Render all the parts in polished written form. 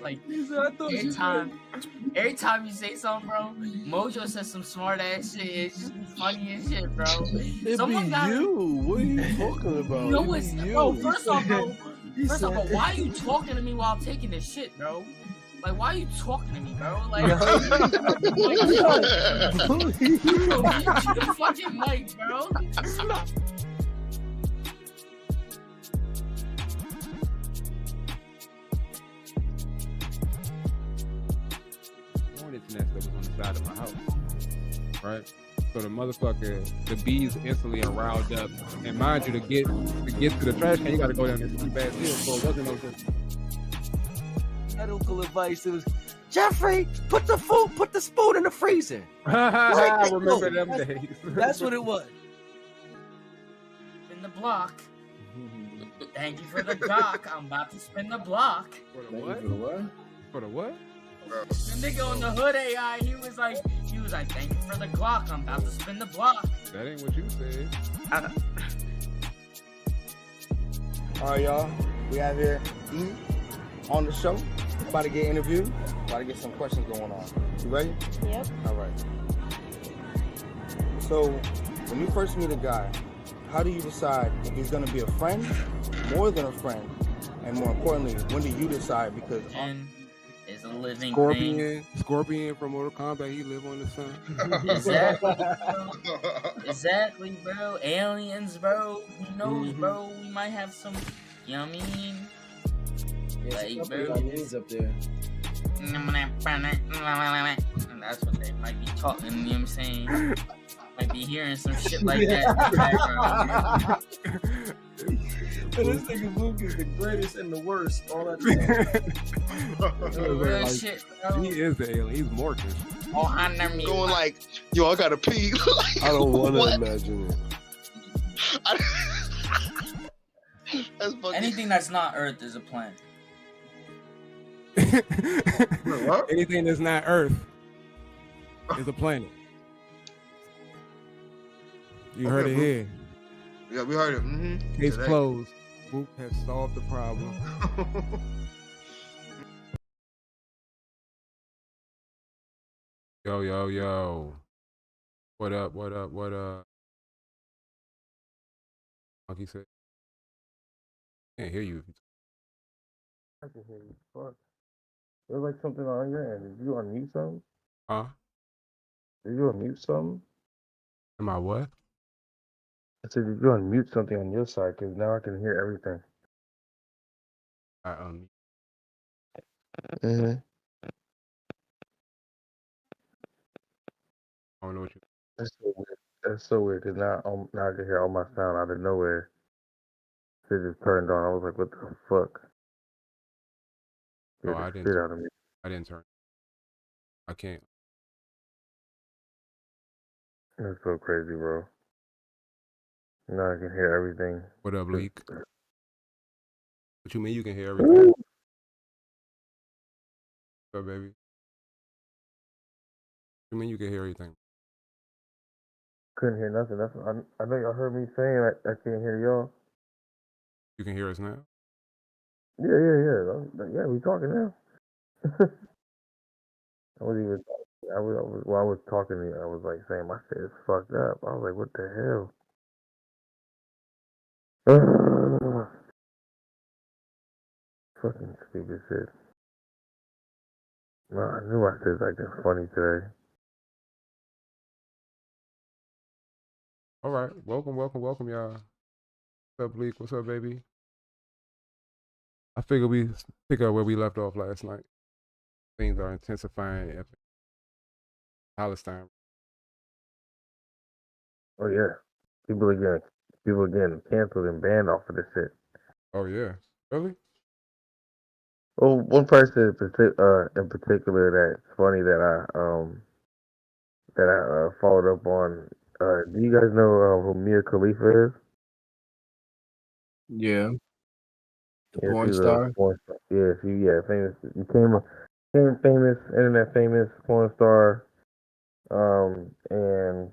Like every time you say something, bro, Mojo says some smart ass shit. It's just funny as shit, bro. Someone got you. What are you talking about? You know what's bro? First off, why are you talking to me while I'm taking this shit, bro? Like, why are you talking to me, bro? Like, get the fucking mic, bro. Nest that was on the side of my house, right? So the bees instantly are riled up. And mind you, to get to the trash can, you got to go down this fast hill. So it wasn't no just medical advice. It was, Jeffrey, put the spoon in the freezer. I remember them days. That's what it was. In the block. Thank you for the dock. I'm about to spin the block. For the what? For the what? The nigga on the hood AI, he was like, thank you for the Glock, I'm about to spin the block. That ain't what you said. Alright, y'all. We out here eating on the show. About to get interviewed. About to get some questions going on. You ready? Yep. Alright. So, when you first meet a guy, how do you decide if he's gonna be a friend, more than a friend, and more importantly, when do you decide? Because is a living Scorpion from Mortal Kombat. He live on the sun. Exactly, bro. Aliens, bro. Who knows, bro? We might have some. You know what I mean? Yeah, like, bro. Aliens up there. And that's what they might be talking. You know what I'm saying? Might be hearing some shit like that in the background. This nigga Luke is the greatest and the worst. All that Real shit, bro. He is the alien. He's Mortis. Oh, I never going like, yo, I gotta pee. Like, I don't want to imagine it. Anything that's not Earth is a planet. Anything that's not Earth is a planet. You heard it here. Yeah, we heard it. Case closed. Boop has solved the problem. Yo. What up? Monkey said. Can't hear you. I can hear you. Fuck. There's like something on your end. Did you unmute something? Huh? Did you unmute something? Am I what? I said, did you unmute something on your side? Because now I can hear everything. I unmute. Mm-hmm. I don't know what you. That's so weird. Because now I can hear all my sound out of nowhere. It just turned on. I was like, what the fuck? Oh, I didn't. Out of me. I didn't turn. I can't. That's so crazy, bro. Now I can hear everything. What up, Leak? What you mean you can hear everything? What's up, baby? What you mean you can hear everything? Couldn't hear nothing. That's I know y'all heard me saying I can't hear y'all. You can hear us now? Yeah, we talking now. I was while I was talking to you, I was like saying my shit is fucked up. I was like, what the hell? Fucking stupid shit. No, I knew I said something funny today. All right. Welcome, y'all. What's up, Bleak? What's up, baby? I figure we pick up where we left off last night. Things are intensifying in Palestine. Oh yeah, people are getting canceled and banned off of this shit. Oh yeah, really? Well, one person in particular that's funny that I followed up on. Do you guys know who Mia Khalifa is? Yeah. The porn star? Yeah, famous. Became famous, internet famous porn star. And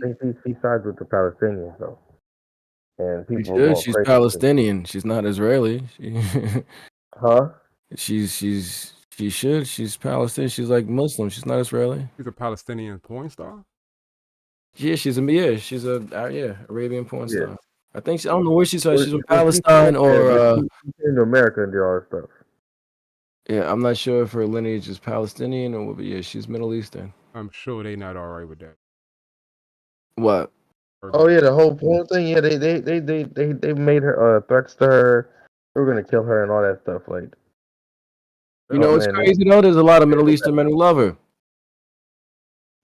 I think she sides with the Palestinians though. And people she's Palestinian. She's not Israeli. Huh? She should. She's Palestinian. She's like Muslim. She's not Israeli. She's a Palestinian porn star. She's a Arabian porn Yeah. star. I think I don't know where she's from. She's from Well, Palestine she came to America and did all that stuff. yeah. I'm not sure if her lineage is Palestinian or what, but yeah, she's Middle Eastern. I'm sure they not all right with that. What? Oh yeah, the whole porn thing. Yeah, they made her threats to her. They were gonna kill her and all that stuff. Like, You know what's crazy though? There's a lot of Middle Eastern men who love her.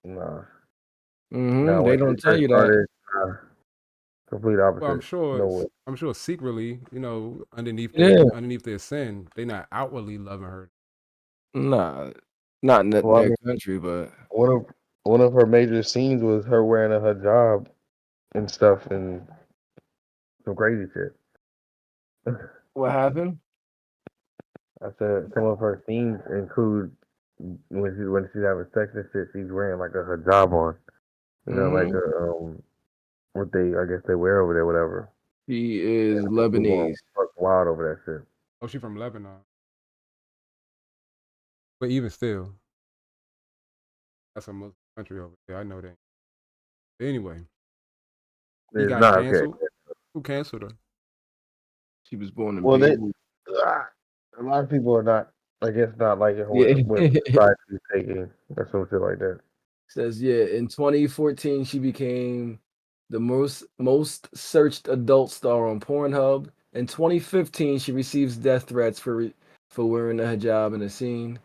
Nah. They don't tell you that. Complete opposite. Well, I'm sure. No way. I'm sure secretly, underneath their sin, they not outwardly loving her. Nah, not in their country, but one of her major scenes was her wearing a hijab and stuff and some crazy shit. What happened? I said some of her scenes include when she's having sex and shit, she's wearing like a hijab on. Like a what I guess they wear over there, whatever. She is Lebanese. Wild over that shit. Oh, she from Lebanon. But even still, that's a Muslim country over there. I know that. But anyway, he got canceled. Okay. Who canceled her? She was born in. Well, a lot of people are not. I guess not liking what side she's taking or some shit like that. Says in 2014 she became the most searched adult star on Pornhub. In 2015 she receives death threats for wearing a hijab in a scene.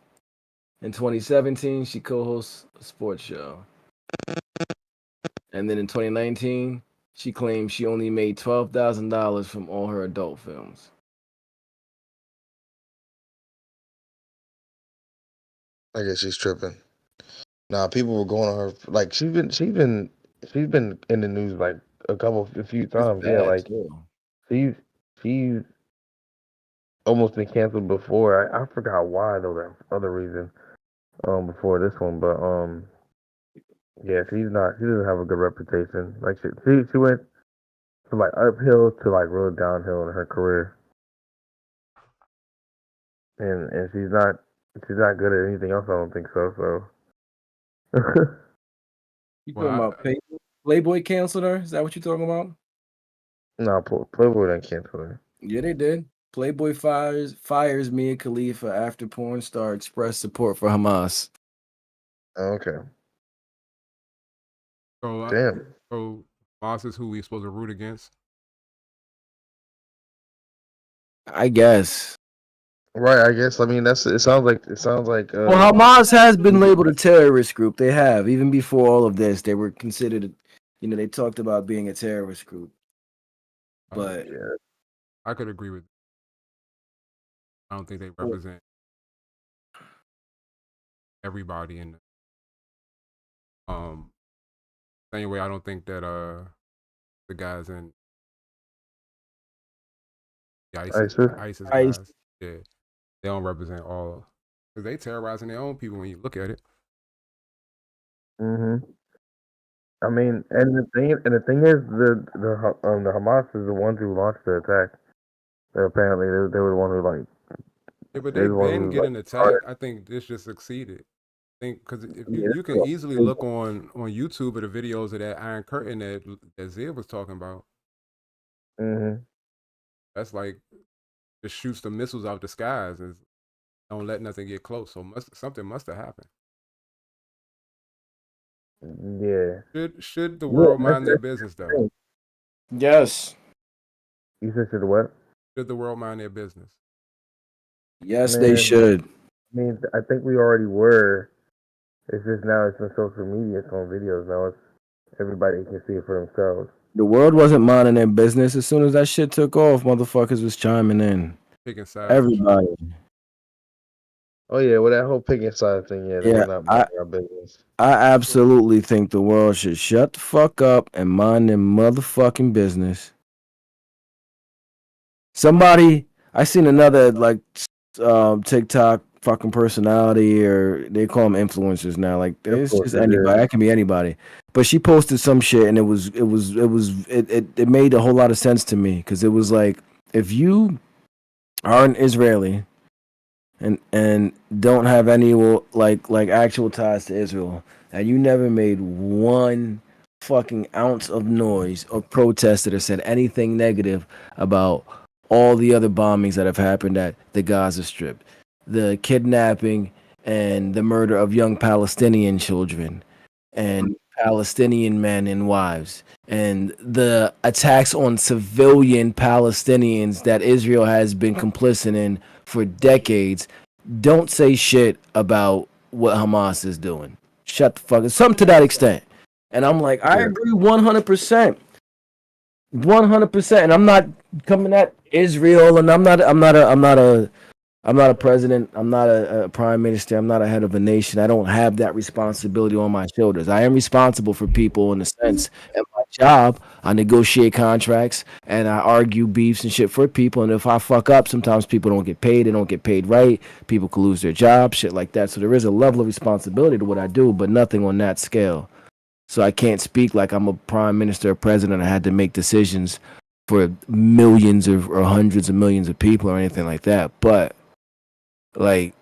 In 2017 she co-hosts a sports show. And then in 2019 she claims she only made $12,000 from all her adult films. I guess she's tripping. Nah, people were going on her like she's been in the news like a few times. Yeah, like she's almost been canceled before. I forgot why though. That other reason. Before this one, but yeah, she doesn't have a good reputation. Like she went from like uphill to like real downhill in her career, and she's not good at anything else. I don't think so. So. You talking about Playboy canceled her? Is that what you're talking about? No, Playboy didn't cancel her. Yeah, they did. Playboy fires Mia Khalifa after porn star expressed support for Hamas. Okay. So, damn. So Hamas is who we supposed to root against? I guess. Right, I guess. I mean, it sounds like. Well, Hamas has been labeled a terrorist group. They have. Even before all of this, they were considered. They talked about being a terrorist group. But yeah, I could agree with. I don't think they represent everybody in the same way. I don't think that the guys in the ISIS guys, yeah, they don't represent all, because they terrorizing their own people when you look at it. I mean, and the thing is, the Hamas is the ones who launched the attack. Apparently, they were the one who like. Yeah, but they've been getting attacked. I think this just succeeded. I think because if you can easily look on YouTube at the videos of that Iron Curtain that Zia was talking about. That's like just shoots the missiles out the skies and don't let nothing get close. So something must have happened. Yeah. Should the world mind their business though? Yes. You said should what? Should the world mind their business? Yes, they should. I mean, I think we already were. It's just now it's on social media, it's on videos now. Everybody can see it for themselves. The world wasn't minding their business. As soon as that shit took off, motherfuckers was chiming in. Picking sides. Everybody. Oh yeah, well that whole picking side thing, they're not minding our business. I absolutely think the world should shut the fuck up and mind their motherfucking business. I seen another like TikTok fucking personality, or they call them influencers now. Like it's just anybody. That can be anybody. But she posted some shit, and it made a whole lot of sense to me, because it was like, if you are an Israeli and don't have any like actual ties to Israel, and you never made one fucking ounce of noise or protested or said anything negative about all the other bombings that have happened at the Gaza Strip, the kidnapping and the murder of young Palestinian children and Palestinian men and wives, and the attacks on civilian Palestinians that Israel has been complicit in for decades. Don't say shit about what Hamas is doing. Shut the fuck up. Something to that extent. And I'm like, I agree 100%. 100%. And I'm not coming at Israel, and I'm not a president. I'm not a prime minister. I'm not a head of a nation. I don't have that responsibility on my shoulders. I am responsible for people in a sense. At my job, I negotiate contracts and I argue beefs and shit for people. And if I fuck up, sometimes people don't get paid. They don't get paid right. People could lose their job, shit like that. So there is a level of responsibility to what I do, but nothing on that scale. So I can't speak like I'm a prime minister or president. I had to make decisions for millions or hundreds of millions of people or anything like that. But like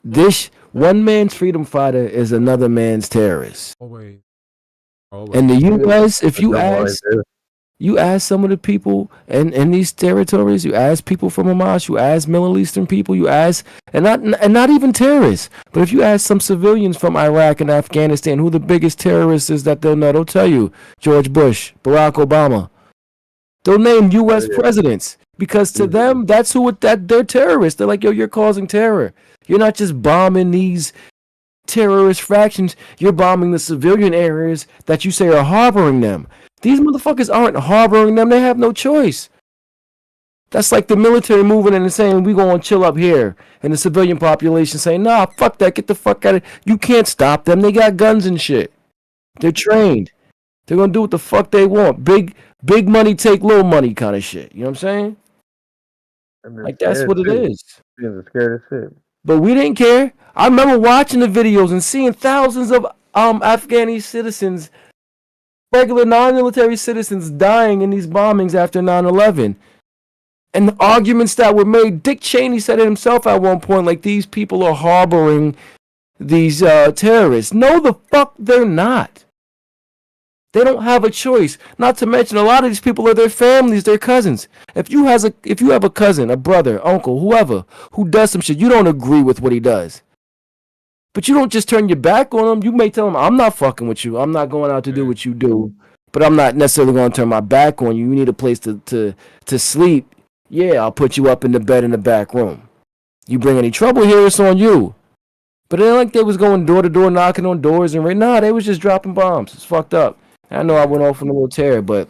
this one man's freedom fighter is another man's terrorist. Always. In the U.S., if you ask some of the people in these territories, you ask people from Hamas, you ask Middle Eastern people, you ask, and not even terrorists, but if you ask some civilians from Iraq and Afghanistan who the biggest terrorist is, that they'll know, they'll tell you George Bush, Barack Obama. They'll name U.S. presidents. Because to them, that's they're terrorists. They're like, yo, you're causing terror. You're not just bombing these terrorist fractions. You're bombing the civilian areas that you say are harboring them. These motherfuckers aren't harboring them. They have no choice. That's like the military moving in and saying, we going to chill up here. And the civilian population saying, nah, fuck that. Get the fuck out of here. You can't stop them. They got guns and shit. They're trained. They're going to do what the fuck they want. Big money take little money kind of shit. You know what I'm saying? Like, that's what it is. Scared as shit. But we didn't care. I remember watching the videos and seeing thousands of Afghani citizens, regular non-military citizens, dying in these bombings after 9/11. And the arguments that were made, Dick Cheney said it himself at one point, like, these people are harboring these terrorists. No, the fuck they're not. They don't have a choice. Not to mention, a lot of these people are their families, their cousins. If you have a cousin, a brother, uncle, whoever, who does some shit, you don't agree with what he does. But you don't just turn your back on him. You may tell him, I'm not fucking with you. I'm not going out to do what you do. But I'm not necessarily going to turn my back on you. You need a place to sleep. Yeah, I'll put you up in the bed in the back room. You bring any trouble here, it's on you. But it ain't like they was going door to door, knocking on doors and nah, they was just dropping bombs. It's fucked up. I know I went off on a little tear, but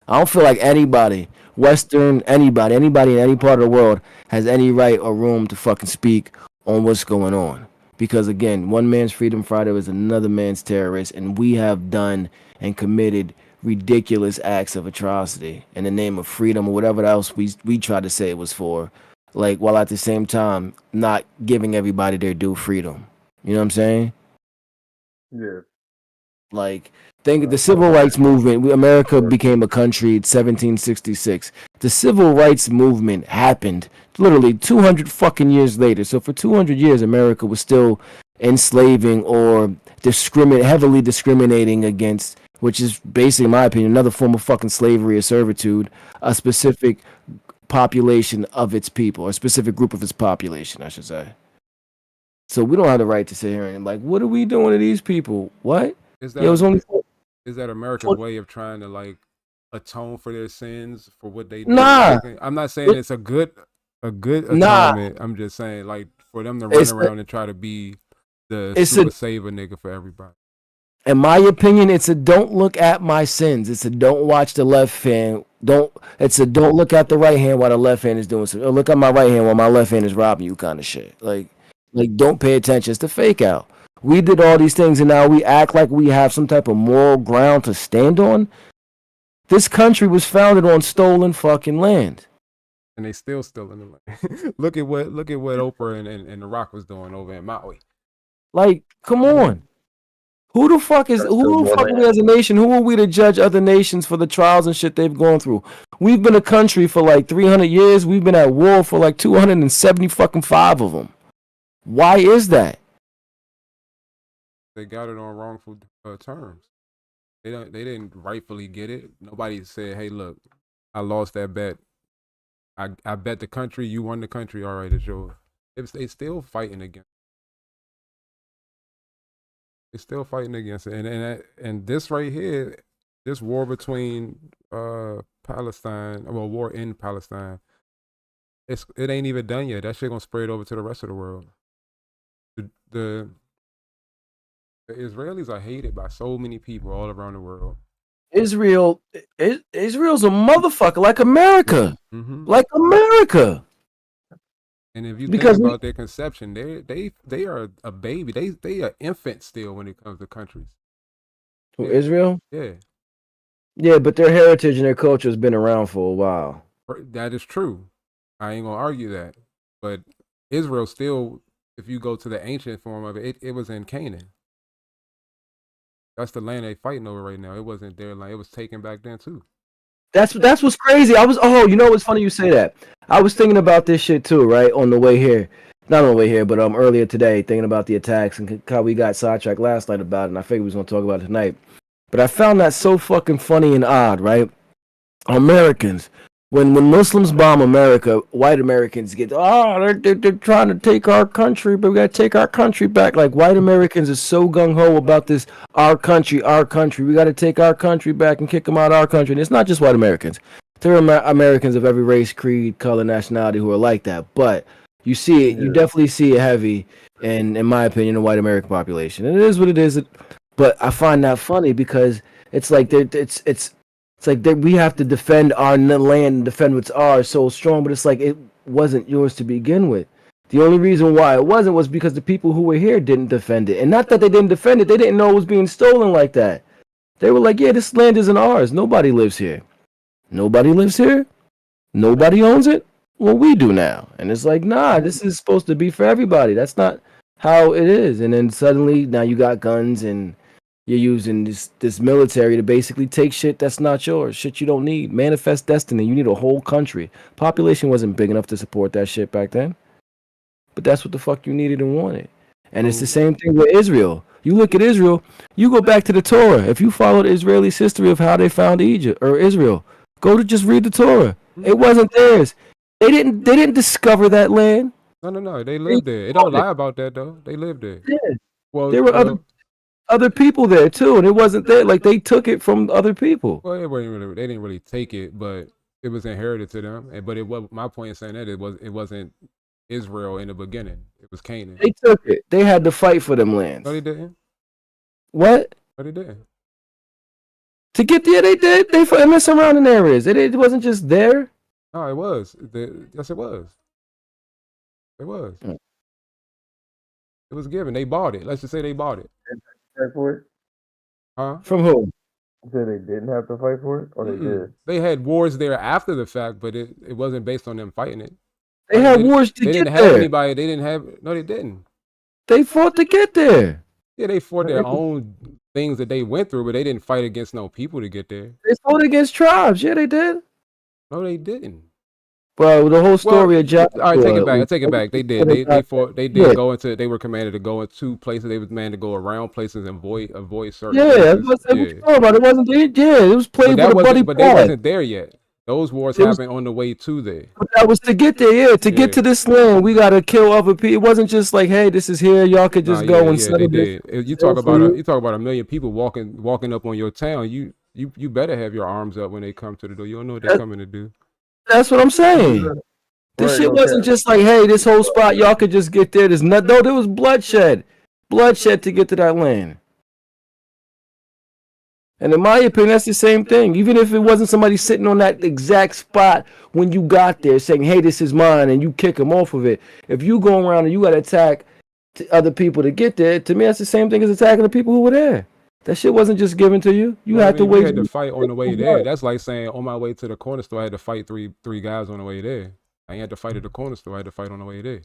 I don't feel like anybody, anybody in any part of the world has any right or room to fucking speak on what's going on. Because again, one man's freedom fighter is another man's terrorist, and we have done and committed ridiculous acts of atrocity in the name of freedom or whatever else we tried to say it was for, like, while at the same time not giving everybody their due freedom. You know what I'm saying? Yeah. Like, think of the civil rights movement. America became a country in 1766. The civil rights movement happened literally 200 fucking years later. So for 200 years, America was still enslaving or heavily discriminating against, which is basically, in my opinion, another form of fucking slavery or servitude, a specific population of its people, or a specific group of its population, I should say. So we don't have the right to sit here and like, what are we doing to these people? What? Is that America's way of trying to like atone for their sins for what they do? Nah. I'm not saying it's a good atonement. I'm just saying, like, for them to run around and try to be the super saver nigga for everybody. In my opinion, it's a don't look at my sins. It's a don't watch the left hand. It's a don't look at the right hand while the left hand is doing something. Or look at my right hand while my left hand is robbing you kind of shit. Like don't pay attention. It's the fake out. We did all these things and now we act like we have some type of moral ground to stand on. This country was founded on stolen fucking land. And they still stealing the land. Look at what Oprah and The Rock was doing over in Maui. Like, come on. Who the fuck That's are still more we land. as a nation? Who are we to judge other nations for the trials and shit they've gone through? We've been a country for like 300 years. We've been at war for like 270 fucking 5 of them. Why is that? They got it on wrongful terms. They didn't rightfully get it. Nobody said, "Hey, look, I lost that bet. I bet the country. You won the country. All right, it's yours." They still fighting against. They're still fighting against it, and this right here, this war between Palestine, well, war in Palestine, it ain't even done yet. That shit gonna spread over to the rest of the world. The Israelis are hated by so many people all around the world. Israel's a motherfucker like America. Mm-hmm. Like America. And if you Because think about their conception, they are a baby. They are infant still when it comes to countries. Israel? Yeah. Yeah, but their heritage and their culture has been around for a while. That is true. I ain't gonna argue that. But Israel still, if you go to the ancient form of it, it was in Canaan. That's the land they fighting over right now. It wasn't their land. It was taken back then too. That's what's crazy. You know what's funny you say that. I was thinking about this shit too, right? On the way here. Not on the way here, but earlier today, thinking about the attacks and how we got sidetracked last night about it, and I figured we was gonna talk about it tonight. But I found that so fucking funny and odd, right? Americans, when Muslims bomb America, white Americans get, they're trying to take our country, but we gotta take our country back. Like white Americans are so gung ho about this, our country. We gotta take our country back and kick them out of our country. And it's not just white Americans. There are Americans of every race, creed, color, nationality who are like that. But you see it, you definitely see it heavy, in my opinion, the white American population. And it is what it is. But I find that funny because it's like it's like we have to defend our land and defend what's ours so strong, but it's like it wasn't yours to begin with. The only reason why it wasn't was because the people who were here didn't defend it. And not that they didn't defend it, they didn't know it was being stolen like that. They were like, yeah, this land isn't ours. Nobody lives here. Nobody lives here? Nobody owns it? Well, we do now. And it's like, nah, this is supposed to be for everybody. That's not how it is. And then suddenly now you got guns and you're using this military to basically take shit that's not yours, shit you don't need. Manifest destiny. You need a whole country. Population wasn't big enough to support that shit back then. But that's what the fuck you needed and wanted. And it's the same thing with Israel. You look at Israel, you go back to the Torah. If you follow the Israelis' history of how they found Egypt or Israel, go to just read the Torah. It wasn't theirs. They didn't discover that land. No. They lived there. It don't lie about that though. They lived there. Yeah. Well, There were other people there too, and it wasn't there. Like they took it from other people. Well, they didn't really take it, but it was inherited to them. But it was my point in saying that it wasn't Israel in the beginning. It was Canaan. They took it. They had to fight for them lands. No, they didn't. What? No, they didn't. To get there, they did. They fought in the surrounding areas. It wasn't just there. No, it was. Yes, it was. It was. It was given. They bought it. Let's just say they bought it. Fight for it? Huh? From who? You said they didn't have to fight for it, or they did? They had wars there after the fact, but it wasn't based on them fighting it. They had wars to They get didn't have there. anybody. They didn't have. No, they didn't. They fought to get there. Yeah, they fought their own things that they went through, but they didn't fight against no people to get there. They fought against tribes. Yeah, they did. No, they didn't. Bro, the whole story of Joshua. All right, take it back. I take it back. They did. They fought. They did Yeah. go into. They were commanded to go into places. They was commanded to go around places and avoid certain. Yeah, places. it wasn't. Yeah, it was played But with a buddy but they pride. wasn't there yet. Those wars happened on the way to there. But that was to get there, yeah. To get to this land, we gotta kill other people. It wasn't just like, hey, this is here. Y'all could just go and yeah, settle they this. did. You talk about a million people walking up on your town. You better have your arms up when they come to the door. You don't know what they're coming to do. That's what I'm saying. This shit wasn't just like, hey, this whole spot, y'all could just get there. No, there was bloodshed to get to that land. And in my opinion, that's the same thing. Even if it wasn't somebody sitting on that exact spot when you got there saying, hey, this is mine, and you kick them off of it. If you go around and you got to attack other people to get there, to me, that's the same thing as attacking the people who were there. That shit wasn't just given to you. You had to wait. You had to fight on the way there. That's like saying on my way to the corner store, I had to fight three guys on the way there. I ain't had to fight at the corner store. I had to fight on the way there.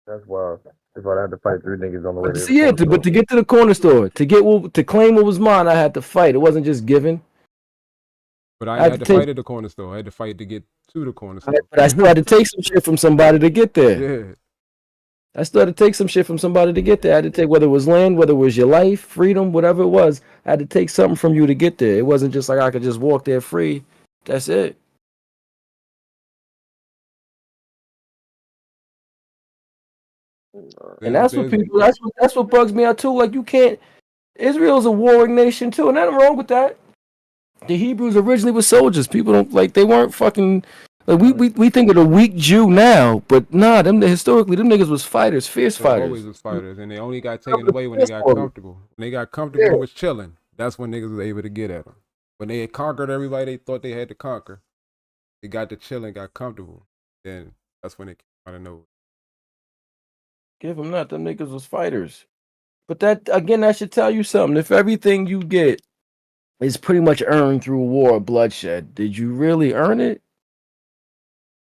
That's wild. If I had to fight 3 niggas on the way to the See, yeah, corner but to get to the corner store, to claim what was mine, I had to fight. It wasn't just given. But I I had had to to take, fight at the corner store. I had to fight to get to the corner store. but I still had to take some shit from somebody to get there. Yeah. I still had to take some shit from somebody to get there. I had to take, whether it was land, whether it was your life, freedom, whatever it was. I had to take something from you to get there. It wasn't just like I could just walk there free. That's it. And that's what people. That's what bugs me out too. Like, you can't. Israel's a warring nation too, and nothing wrong with that. The Hebrews originally were soldiers. People don't like, they weren't fucking. Like, we think of the weak Jew now, but nah, historically them niggas was fighters, fierce They fighters. always was fighters, and they only got taken away when they got comfortable. When they got comfortable and was chilling, that's when niggas was able to get at them. When they had conquered everybody they thought they had to conquer, they got to chill and got comfortable. Then that's when they came out of nowhere. Give them that. Them niggas was fighters. But that, again, that should tell you something. If everything you get is pretty much earned through war or bloodshed, did you really earn it?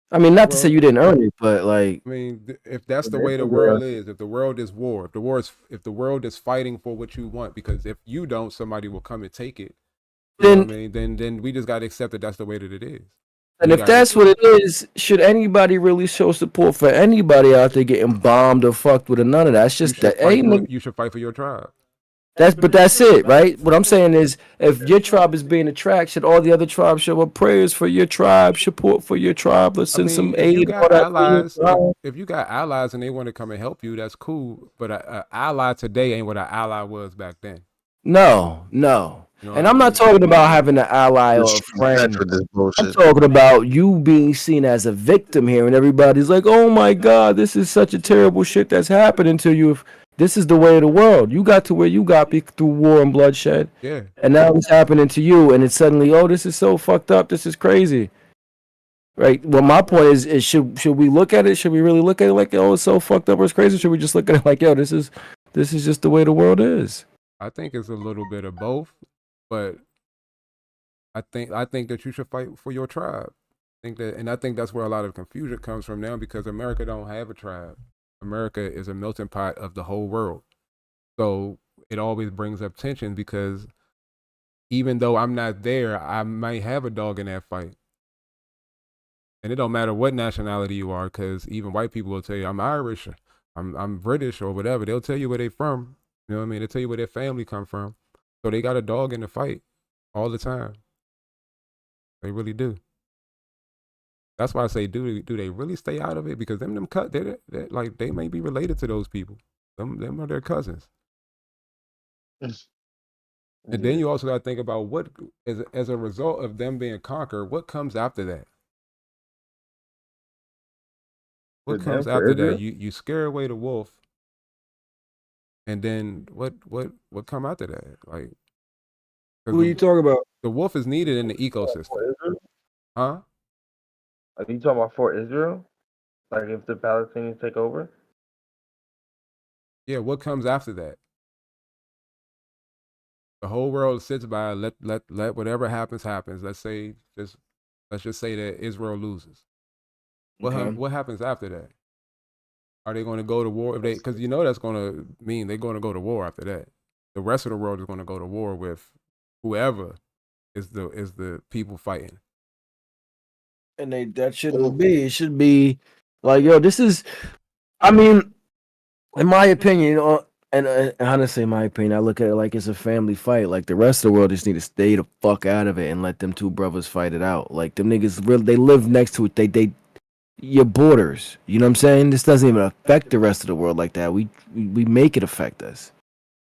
I mean, not to say you didn't earn it, but like, I mean, if that's the way the world is, if the world is war, if the world is fighting for what you want, because if you don't, somebody will come and take it. You know what I mean, then we just got to accept that that's the way that it is. And if that's what it is, should anybody really show support for anybody out there getting bombed or fucked with or none of that? It's just that, you should fight for your tribe. That's it, right? What I'm saying is, if your tribe is being attacked, should all the other tribes show up prayers for your tribe, support for your tribe? Let's send some aid. If you got allies, if you got allies and they want to come and help you, that's cool. But an ally today ain't what an ally was back then. No. And I'm not talking about having an ally or a friend. I'm talking about you being seen as a victim here, and everybody's like, "Oh my God, this is such a terrible shit that's happening to you." If this is the way of the world, you got to where you got through war and bloodshed, yeah. And now it's happening to you, and it's suddenly, oh, this is so fucked up. This is crazy, right? Well, my point is should we look at it? Should we really look at it like, oh, it's so fucked up or it's crazy? Should we just look at it like, yo, this is just the way the world is? I think it's a little bit of both, but I think that you should fight for your tribe. I think that's where a lot of confusion comes from now, because America don't have a tribe. America is a melting pot of the whole world. So it always brings up tension, because even though I'm not there, I might have a dog in that fight. And it don't matter what nationality you are, because even white people will tell you, I'm Irish, I'm British, or whatever. They'll tell you where they from. You know what I mean? They'll tell you where their family come from. So they got a dog in the fight all the time. They really do. That's why I say, do they really stay out of it? Because them cut, they're like, they may be related to those people. Them are their cousins. And then you also got to think about what, as a result of them being conquered, what comes after that? What comes after that? You scare away the wolf, and then what come after that? Like, who are you talking about? The wolf is needed in the ecosystem. Huh? Are you talking about for Israel? Like, if the Palestinians take over? Yeah, what comes after that? The whole world sits by, let whatever happens. Let's just say that Israel loses. What happens after that? Are they going to go to war? Because that's going to mean they're going to go to war after that. The rest of the world is going to go to war with whoever is the people fighting. And that shouldn't be. It should be like, yo, this is. I mean, in my opinion, and honestly, in my opinion, I look at it like it's a family fight. Like, the rest of the world just need to stay the fuck out of it and let them two brothers fight it out. Like, them niggas really, they live next to it. They your borders. You know what I'm saying? This doesn't even affect the rest of the world like that. We make it affect us.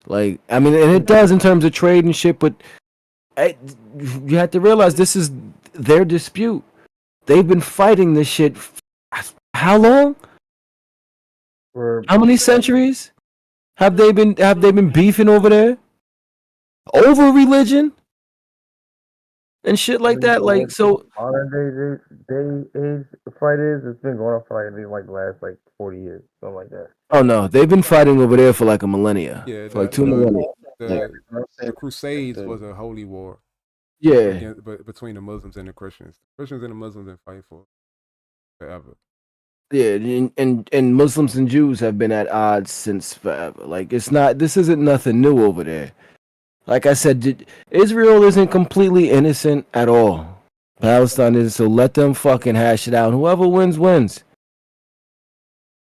Like, I mean, and it does in terms of trade and shit. But you have to realize this is their dispute. They've been fighting this shit. How long? How many centuries have they been beefing over there? Over religion and shit like that. Like, so modern day fight it's been going on for like the last 40 years, something like that. Oh no, they've been fighting over there for like a millennia. Yeah, for like 2 millennia. The Crusades was a holy war. Yeah, between the Muslims and the Christians. The Christians and the Muslims been fighting for forever. Yeah, and Muslims and Jews have been at odds since forever. Like this isn't nothing new over there. Like I said, Israel isn't completely innocent at all. Palestine is, so let them fucking hash it out. Whoever wins, wins.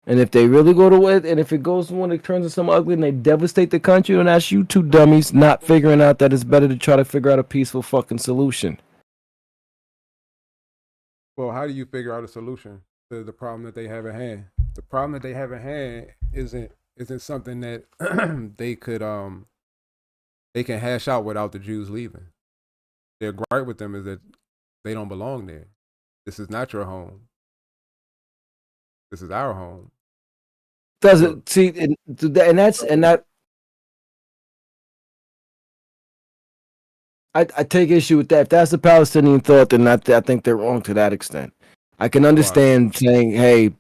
And if they really go to it, and if it goes to one that turns into some ugly and they devastate the country, then that's you two dummies not figuring out that it's better to try to figure out a peaceful fucking solution. Well, how do you figure out a solution to the problem that they have at hand? The problem that they have at hand isn't something that they can hash out without the Jews leaving. Their gripe with them is that they don't belong there. This is not your home. This is our home. Doesn't see, and that. I take issue with that. If that's the Palestinian thought, then I think they're wrong to that extent. I can understand saying, "Hey,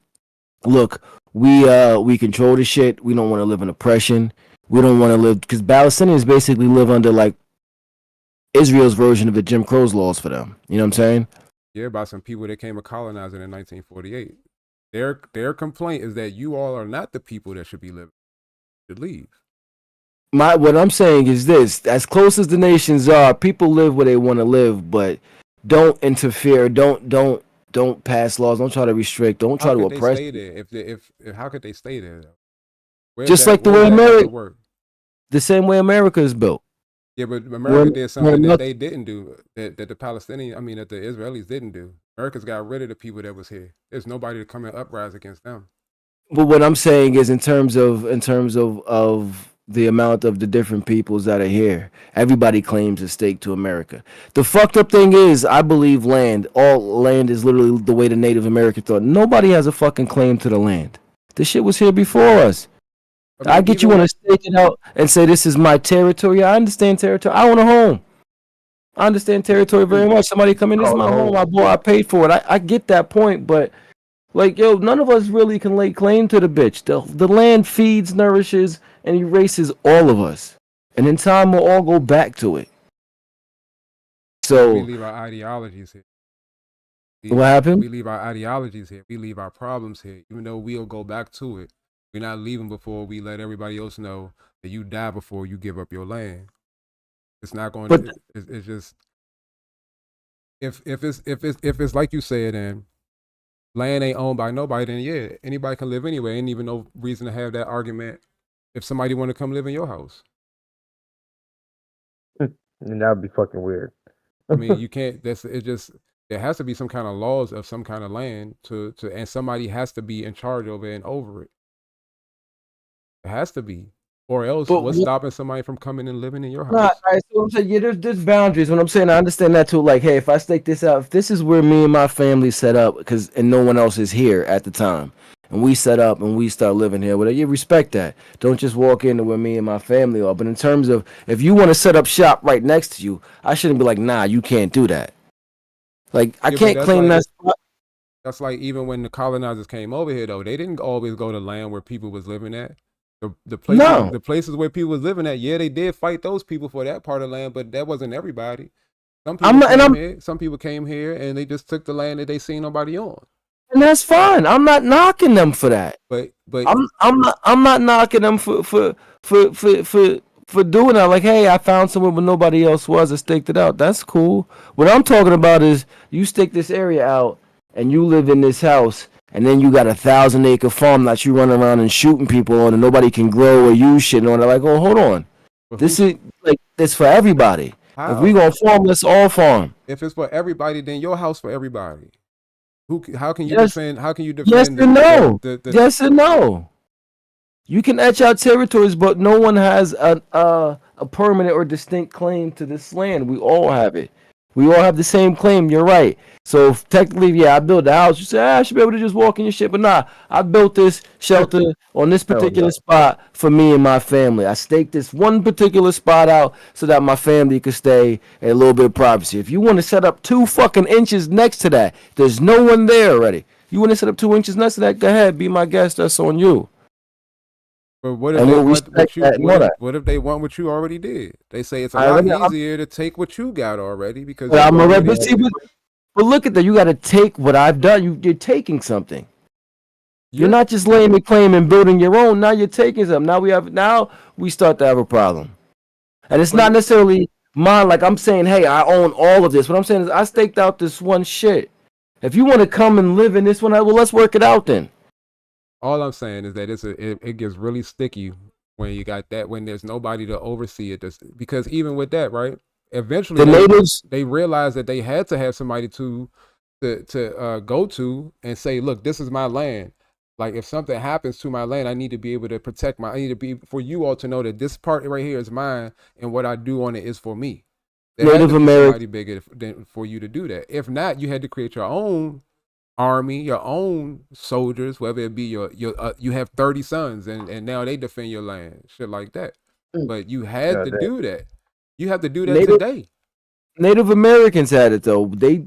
look, we control the shit. We don't want to live in oppression. We don't want to live," because Palestinians basically live under like Israel's version of the Jim Crow's laws for them. You know what I'm saying? Yeah, by some people that came a colonizing in 1948. Their complaint is that you all are not the people that should be living. Should leave. What I'm saying is this: as close as the nations are, people live where they want to live, but don't interfere. Don't pass laws. Don't try to restrict. Don't try to oppress. Stay there? If how could they stay there? Just like the way America, the same way America is built. Yeah, but America did something that they didn't do. That the Palestinians, that the Israelis didn't do. America's got rid of the people that was here. There's nobody to come and uprise against them. But what I'm saying is, in terms of the amount of the different peoples that are here, everybody claims a stake to America. The fucked up thing is, I believe all land is literally the way the Native American thought. Nobody has a fucking claim to the land. This shit was here before us. I get you want to stake it out and say this is my territory. I understand territory. I own a home. I understand territory very much. Somebody come in, this is my home. I paid for it. I get that point, but like, yo, none of us really can lay claim to the bitch. The land feeds, nourishes, and erases all of us. And in time, we'll all go back to it. So we leave our ideologies here. What happened? We leave our ideologies here. We leave our problems here. Even though we'll go back to it, we're not leaving before we let everybody else know that you die before you give up your land. It's not going to. It's just if it's like you said, and land ain't owned by nobody, then yeah, anybody can live anywhere. Ain't even no reason to have that argument if somebody want to come live in your house. And that would be fucking weird. I mean, you can't. There has to be some kind of laws of some kind of land and somebody has to be in charge of it and over it. It has to be. Or else, what's stopping somebody from coming and living in your house? So I'm saying, yeah, there's boundaries. When I'm saying, I understand that too. Like, hey, if I stake this out, if this is where me and my family set up, and no one else is here at the time, and we set up and we start living here, well, you respect that. Don't just walk into where me and my family are. But in terms of, if you want to set up shop right next to you, I shouldn't be like, nah, you can't do that. Like, I can't claim that spot. That's like even when the colonizers came over here, though, they didn't always go to land where people was living at. The places where people was living at, yeah, they did fight those people for that part of land, but that wasn't everybody. Some people came here and they just took the land that they seen nobody on. And that's fine. I'm not knocking them for that. But I'm not knocking them for doing that. Like, hey, I found somewhere where nobody else was. I staked it out. That's cool. What I'm talking about is you stake this area out and you live in this house. And then you got 1,000-acre farm that you run around and shooting people on, and nobody can grow or use shit on. They're like, oh, hold on, this is like this for everybody. How? If we gonna farm, let's all farm. If it's for everybody, then your house for everybody. How can you defend? How can you defend? Yes and no. Yes and no. You can etch out territories, but no one has a permanent or distinct claim to this land. We all have it. We all have the same claim. You're right. So technically, yeah, I built the house. You say, I should be able to just walk in your shit. But nah, I built this shelter on this particular spot for me and my family. I staked this one particular spot out so that my family could stay at a little bit of privacy. If you want to set up 2 fucking inches next to that, there's no one there already. You want to set up 2 inches next to that, go ahead, be my guest. That's on you. But what if they want what you already did? They say it's a lot easier to take what you got already because. But look at that. You got to take what I've done. You're taking something. You're not just laying the claim and building your own. Now you're taking something. Now we start to have a problem. And it's not necessarily mine. Like I'm saying, hey, I own all of this. What I'm saying is I staked out this one shit. If you want to come and live in this one, well, let's work it out then. All I'm saying is that it gets really sticky when you got that, when there's nobody to oversee it. Because even with that, right? Eventually, they realized that they had to have somebody to go to and say, look, this is my land. Like if something happens to my land, I need to be able to protect I need to be for you all to know that this part right here is mine, and what I do on it is for me. There had to be somebody bigger for you to do that. If not, you had to create your own army, your own soldiers, whether it be you have 30 sons and now they defend your land, shit like that. But you had to do that. You have to do that today. Native Americans had it though. It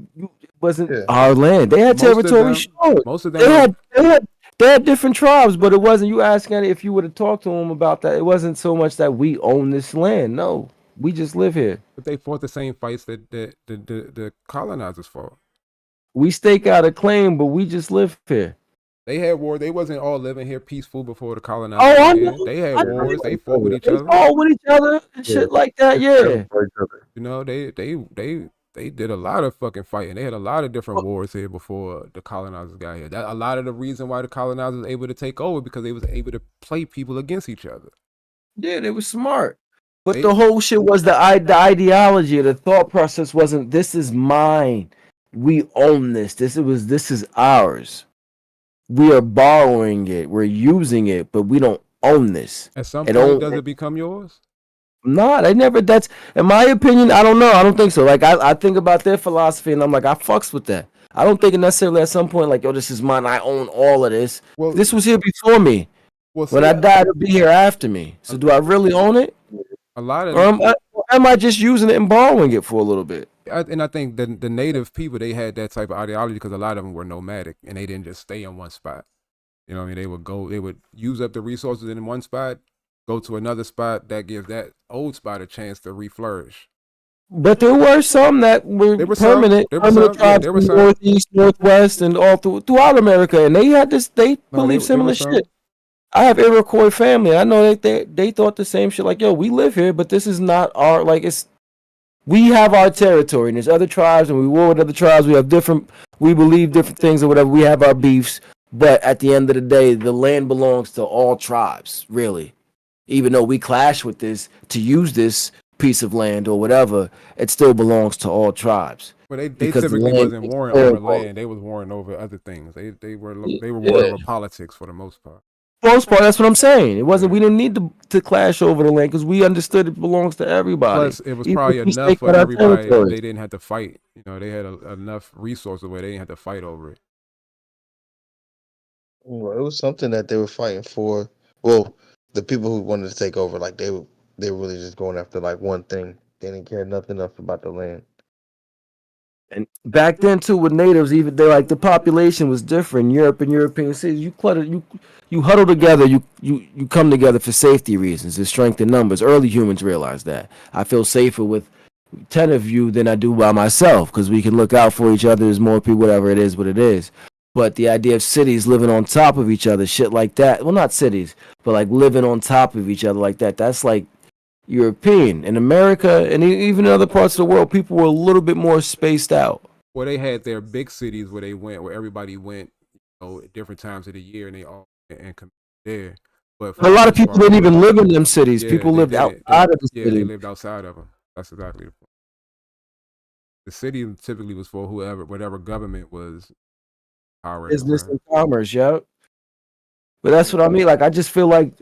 wasn't our land. They had territory. Most of them. They had different tribes, but it wasn't. You asking if you would have talked to them about that. It wasn't so much that we own this land. No, we just live here. But they fought the same fights that the colonizers fought. We stake out a claim, but we just live here. They had war. They wasn't all living here peaceful before the colonizers. Oh, I know. They had wars. They fought with each other. They fought with each other and shit like that. Yeah. You know, they did a lot of fucking fighting. They had a lot of different wars here before the colonizers got here. A lot of the reason why the colonizers were able to take over because they was able to play people against each other. Yeah, they were smart. But the whole shit was the ideology, the thought process wasn't this is mine. We own this. This is ours. We are borrowing it. We're using it, but we don't own this. At some point, does it become yours? No, they never. That's in my opinion. I don't know. I don't think so. Like I think about their philosophy, and I'm like, I fucks with that. I don't think it necessarily at some point like, yo, this is mine. I own all of this. Well, this was here before me. Well, when I die, it'll be here after me. So do I really own it? A lot of. Or am I just using it and borrowing it for a little bit? And I think the native people, they had that type of ideology because a lot of them were nomadic and they didn't just stay in one spot. You know what I mean? They would use up the resources in one spot, go to another spot that gives that old spot a chance to reflourish. But there were some that were permanent. There were some northeast, northwest, and all throughout America, and they had this. They believe similar shit. I have Iroquois family. I know they thought the same shit. Like, yo, we live here, but this is not our we have our territory, and there's other tribes, and we war with other tribes. We believe different things or whatever. We have our beefs, but at the end of the day, the land belongs to all tribes, really. Even though we clash with this to use this piece of land or whatever, it still belongs to all tribes. Well, they typically wasn't warring over land; they was warring over other things. They were warring over politics for the most part. Most part, that's what I'm saying. It wasn't. We didn't need to clash over the land because we understood it belongs to everybody. Plus, it was probably enough for everybody. They didn't have to fight. You know, they had enough resources where they didn't have to fight over it. Well, it was something that they were fighting for. Well, the people who wanted to take over, like they were really just going after like one thing. They didn't care nothing else about the land. And back then too, with natives, even the population was different. Europe and European cities, you huddle together, you come together for safety reasons, to strengthen numbers. Early humans realized that. I feel safer with 10 of you than I do by myself because we can look out for each other. There's more people, whatever it is, what it is. But the idea of cities living on top of each other, shit like that. Well, not cities, but like living on top of each other like that. That's like European. In America and even in other parts of the world, people were a little bit more spaced out. Well, they had their big cities where everybody went, at different times of the year, and they all and there. But a lot of people didn't even live in them cities. People lived outside of the city. Yeah, they lived outside of them. That's exactly the point. The city typically was for whatever government was power. Business and commerce, yeah. But that's what I mean. Like, I just feel like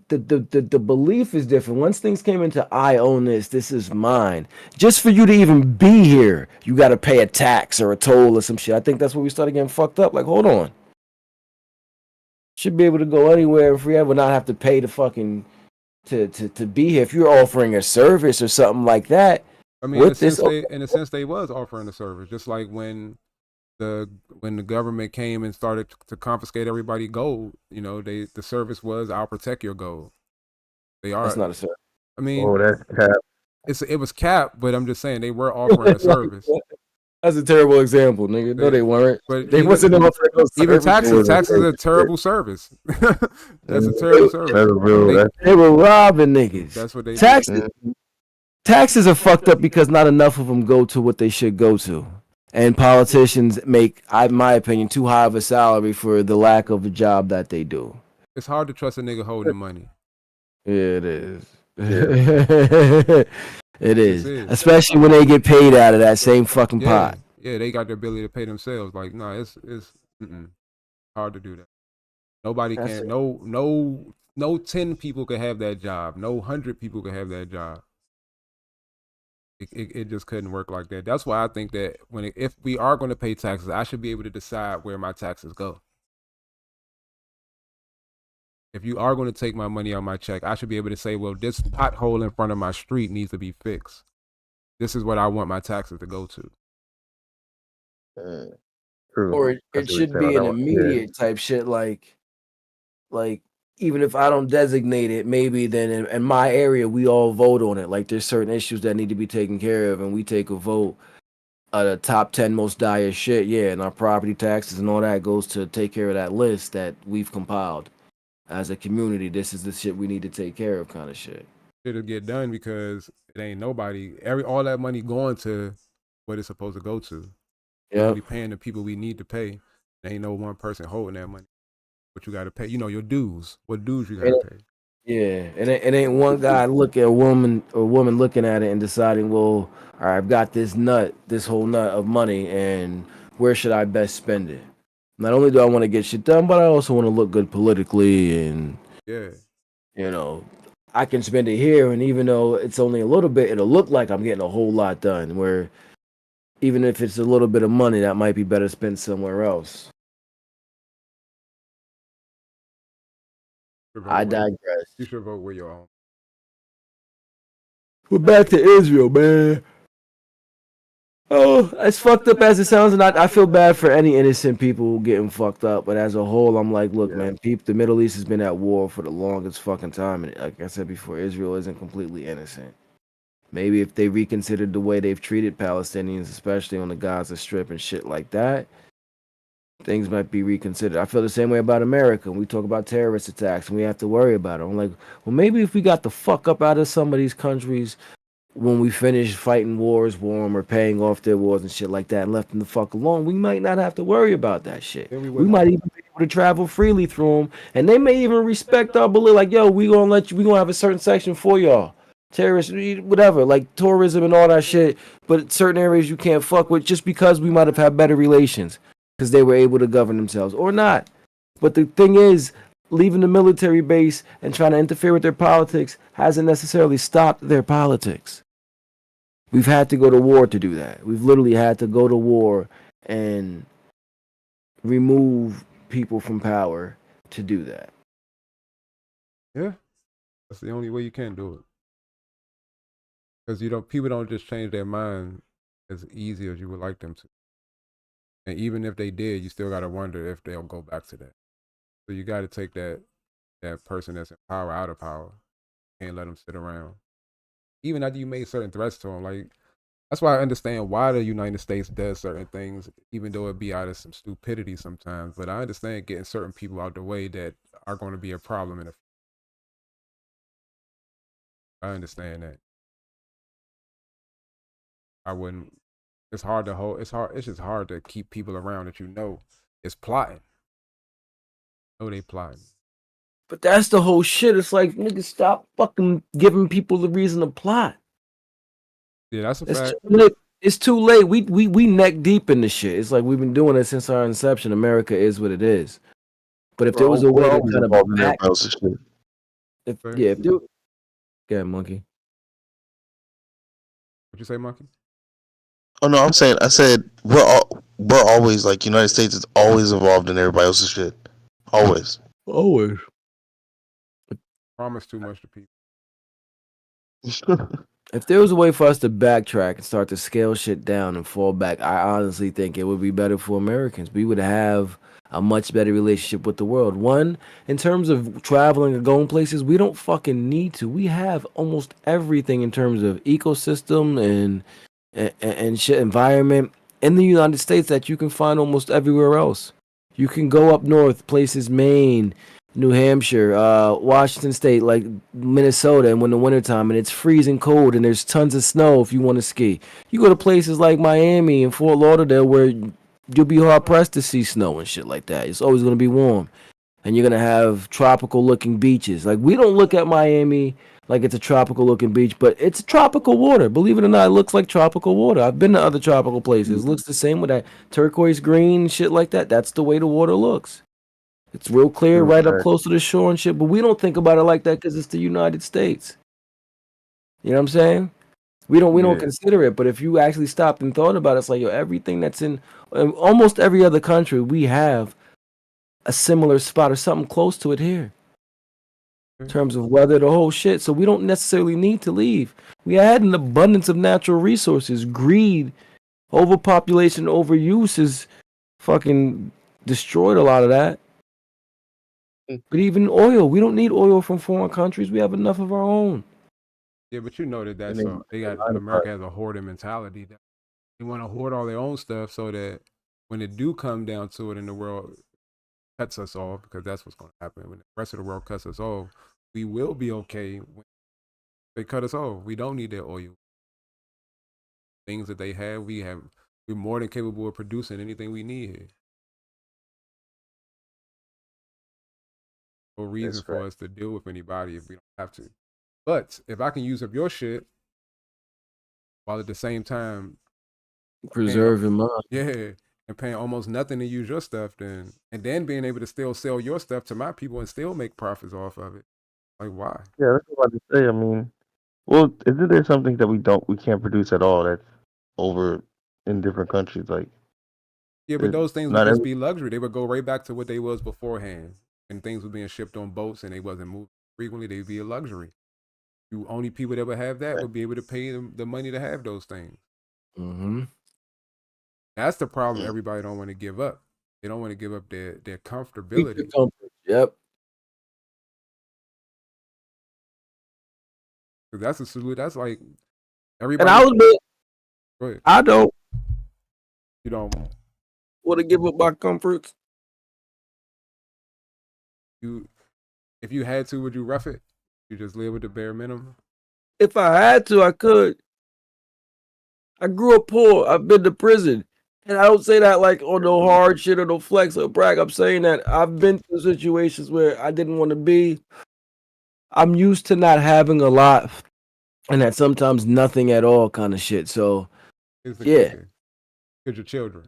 the belief is different. Once things came into I own this is mine. Just for you to even be here, you got to pay a tax or a toll or some shit. I think that's where we started getting fucked up. Like, hold on. Should be able to go anywhere and forever, not have to pay to fucking to be here. If you're offering a service or something like that. I mean, in a sense, they was offering a service, just like when the government came and started to confiscate everybody gold. You know, the service was, I'll protect your gold. That's not a service. I mean, that's cap. It was capped, but I'm just saying they were offering a service. That's a terrible example, nigga. No, they weren't. But They wasn't offering no even service. taxes is a terrible service. That's a terrible service. That's real. They were robbing niggas. That's what they Taxes are fucked up because not enough of them go to what they should go to. And politicians make, in my opinion, too high of a salary for the lack of a job that they do. It's hard to trust a nigga holding the money. Yeah, it is. It is. Especially when they get paid out of that same fucking pot. Yeah, they got the ability to pay themselves. Like, no, it's hard to do that. Nobody can. No 10 people can have that job. No 100 people can have that job. It just couldn't work like that. That's why I think that if we are going to pay taxes, I should be able to decide where my taxes go. If you are going to take my money on my check, I should be able to say, well, this pothole in front of my street needs to be fixed. This is what I want my taxes to go to. Or it should be an immediate type shit, like even if I don't designate it, maybe then in my area we all vote on it. Like there's certain issues that need to be taken care of, and we take a vote. The top 10 most dire shit, and our property taxes and all that goes to take care of that list that we've compiled as a community. This is the shit we need to take care of, kind of shit. It'll get done because it ain't nobody. All that money going to what it's supposed to go to. Yeah, we paying the people we need to pay. There ain't no one person holding that money. But you got to pay, your dues. What dues you got to pay? Yeah, it ain't one guy look at a woman looking at it and deciding, well, all right, I've got this whole nut of money, and where should I best spend it? Not only do I want to get shit done, but I also want to look good politically, and I can spend it here, and even though it's only a little bit, it'll look like I'm getting a whole lot done. Where even if it's a little bit of money, that might be better spent somewhere else. I digress. You should vote where you're on. We're back to Israel, man. Oh, as fucked up as it sounds, and I feel bad for any innocent people getting fucked up. But as a whole, I'm like, look, man, the Middle East has been at war for the longest fucking time. And like I said before, Israel isn't completely innocent. Maybe if they reconsidered the way they've treated Palestinians, especially on the Gaza Strip and shit like that, things might be reconsidered. I feel the same way about America. We talk about terrorist attacks and we have to worry about it. I'm like, well, maybe if we got the fuck up out of some of these countries when we finish fighting wars for them or paying off their wars and shit like that and left them the fuck alone, we might not have to worry about that shit. We might even be able to travel freely through them, and they may even respect our belief. Like, yo, we gonna have a certain section for y'all. Terrorists, whatever, like tourism and all that shit. But certain areas you can't fuck with just because we might have had better relations. Because they were able to govern themselves, or not. But the thing is, leaving the military base and trying to interfere with their politics hasn't necessarily stopped their politics. We've had to go to war to do that. We've literally had to go to war and remove people from power to do that. Yeah, that's the only way you can do it. Because people don't just change their mind as easy as you would like them to. And even if they did, you still got to wonder if they'll go back to that. So you got to take that person that's in power out of power. Can't let them sit around. Even after you made certain threats to them. Like, that's why I understand why the United States does certain things, even though it be out of some stupidity sometimes. But I understand getting certain people out the way that are going to be a problem in the future. I understand that. I wouldn't. It's hard to hold. It's just hard to keep people around that is plotting. They plotting. But that's the whole shit. It's like, nigga, stop fucking giving people the reason to plot. Yeah, that's a fact. It's too late. We neck deep in this shit. It's like we've been doing it since our inception. America is what it is. But if there was a way to kind of back, yeah, Monkey. What'd you say, Monkey? Oh no, I said we're always like United States is always involved in everybody else's shit. Always. Promise too much to people. If there was a way for us to backtrack and start to scale shit down and fall back, I honestly think it would be better for Americans. We would have a much better relationship with the world. One, in terms of traveling or going places, we don't fucking need to. We have almost everything in terms of ecosystem and shit, environment. in the United States that you can find almost everywhere else. You can go up north, places Maine, New Hampshire, Washington State, like Minnesota, and when the wintertime and it's freezing cold and there's tons of snow if you want to ski. You go to places like Miami and Fort Lauderdale where you'll be hard pressed to see snow and shit like that. It's always gonna be warm. And you're gonna have tropical looking beaches. Like we don't look at Miami like it's a tropical looking beach, but it's tropical water. Believe it or not, it looks like tropical water. I've been to other tropical places. It looks the same with that turquoise green shit like that. That's the way the water looks. It's real clear right up close to the shore and shit, but we don't think about it like that because it's the United States. You know what I'm saying? We don't consider it, but if you actually stopped and thought about it, it's like, yo, everything that's in almost every other country, we have a similar spot or something close to it here. In terms of weather, the whole shit. So we don't necessarily need to leave. We had an abundance of natural resources. Greed, overpopulation, overuse has fucking destroyed a lot of that. But even oil, we don't need oil from foreign countries. We have enough of our own. Yeah, but you know that's they got America has a hoarding mentality. They want to hoard all their own stuff so that when it do come down to it and the world cuts us off, because that's what's going to happen when the rest of the world cuts us off, we will be okay when they cut us off. We don't need their oil. Things that they have, we're more than capable of producing anything we need here. No reason for us to deal with anybody if we don't have to. But if I can use up your shit while at the same time preserving mine, and paying almost nothing to use your stuff, and then being able to still sell your stuff to my people and still make profits off of it. Like, why? Yeah, that's what I was about to say. I mean, well, isn't there something that we can't produce at all that's over in different countries? Like, yeah, but those things would just be luxury. They would go right back to what they was beforehand, and things were being shipped on boats and they wasn't moving frequently. They'd be a luxury. You only people that would have that would be able to pay them the money to have those things. Mm-hmm. That's the problem. Everybody don't want to give up. They don't want to give up their comfortability. Yep. That's a salute. That's like everybody. And I don't. You don't want to give up my comforts. If you had to, would you rough it? You just live with the bare minimum? If I had to, I could. I grew up poor. I've been to prison. And I don't say that like on no hard shit or no flex or brag. I'm saying that I've been through situations where I didn't want to be. I'm used to not having a lot and that sometimes nothing at all kind of shit. So, yeah. Because your children.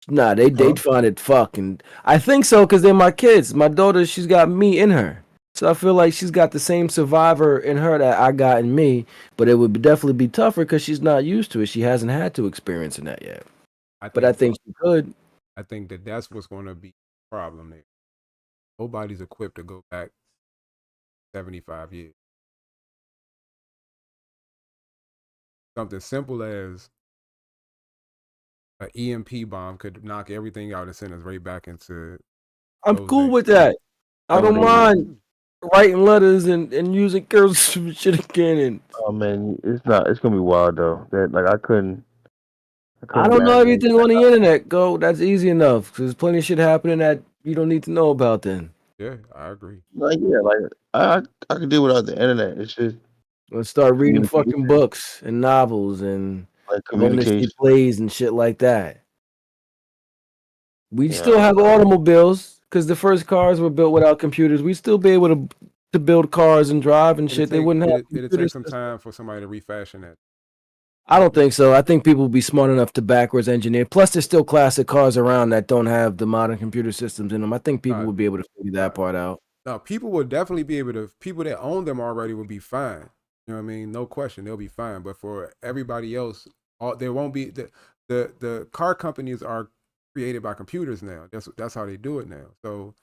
Nah, they'd find it fucking. I think so because they're my kids. My daughter, she's got me in her. So I feel like she's got the same survivor in her that I got in me, but it would definitely be tougher because she's not used to it. She hasn't had to experience that yet. I think she could. I think that's what's going to be the problem there. Nobody's equipped to go back 75 years. Something simple as an EMP bomb could knock everything out and send us right back into. I'm cool with that. I don't mind writing letters and using cursive shit again. And oh man, it's gonna be wild though. That like I couldn't I don't know everything on the internet. That's easy enough. Cause there's plenty of shit happening that you don't need to know about. Then yeah, I agree. Like I could do without the internet. It's just let's start reading fucking books and novels and like going to see plays and shit like that. We still have automobiles because the first cars were built without computers. We still be able to build cars and drive and shit. They wouldn't have. It'd take some time for somebody to refashion that. I don't think so. I think people will be smart enough to backwards engineer. Plus, there's still classic cars around that don't have the modern computer systems in them. I think people would be able to figure that part out. No, people would definitely be able to. People that own them already would be fine. You know what I mean? No question, they'll be fine. But for everybody else, there won't be the car companies are created by computers now. That's how they do it now. So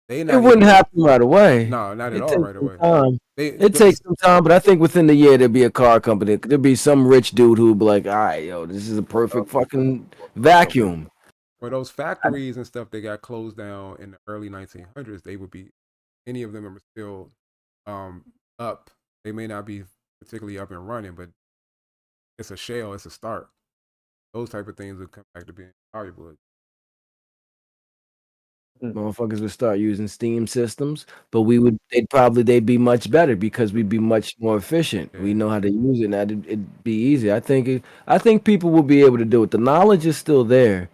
it wouldn't happen right away. No, not at all right away. It takes some time, but I think within the year there'd be a car company. There'd be some rich dude who'd be like, "All right, yo, this is a perfect fucking vacuum." For those factories and stuff, they got closed down in the early 1900s. They would be, any of them are still up. They may not be particularly up and running, but it's a shell. It's a start. those type of things would come back to being valuable. Motherfuckers would start using Steam systems, but they'd be much better because we'd be much more efficient. We know how to use it, and it'd be easy. I think people will be able to do it. The knowledge is still there.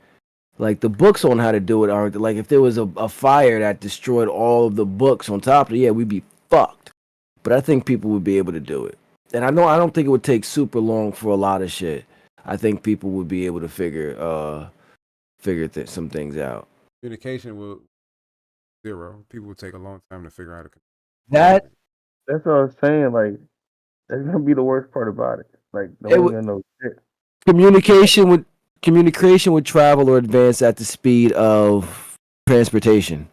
Like the books on how to do it aren't. Like if there was a fire that destroyed all of the books on top of it, yeah, we'd be fucked. But I think people would be able to do it. And I don't think it would take super long for a lot of shit. I think people would be able to figure some things out. Communication will zero. People would take a long time to figure out. That That's what I was saying. Like that's gonna be the worst part about it. Like no one's gonna know shit. communication would travel or advance at the speed of transportation.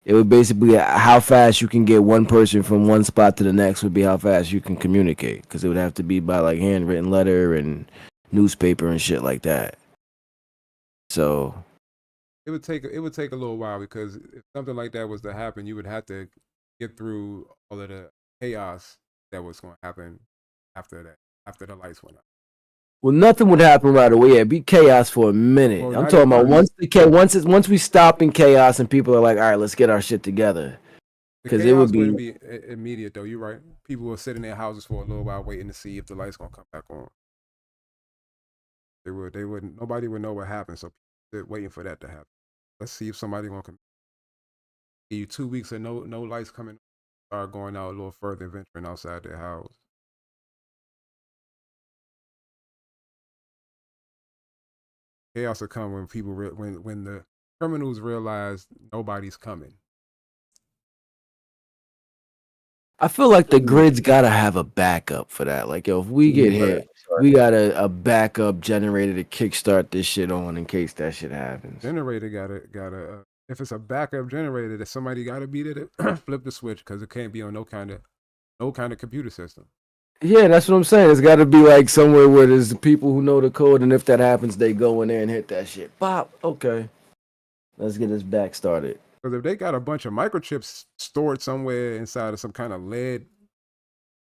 It would basically how fast you can get one person from one spot to the next would be how fast you can communicate, because it would have to be by like handwritten letter and newspaper and shit like that. So it would take a little while, because if something like that was to happen, you would have to get through all of the chaos that was going to happen after the lights went up. Well, nothing would happen right away. It'd be chaos for a minute. Well, I'm talking about once we stop in chaos and people are like, all right, let's get our shit together. Because it would be immediate, though. You're right. People will sit in their houses for a little while waiting to see if the lights gonna come back on. They wouldn't. Nobody would know what happened, so they're waiting for that to happen. Let's see if somebody gonna come. Give you 2 weeks of no lights coming. Start going out a little further, venturing outside their house. Chaos will come when people when the criminals realize nobody's coming. I feel like the grid's gotta have a backup for that. Like, yo, if we get hit, we got a backup generator to kickstart this shit on in case that shit happens. Generator gotta if it's a backup generator, that somebody gotta be there to flip the switch, because it can't be on no kind of computer system. Yeah, that's what I'm saying. It's got to be like somewhere where there's the people who know the code, and if that happens, they go in there and hit that shit. Pop. Okay, let's get this back started. Because if they got a bunch of microchips stored somewhere inside of some kind of lead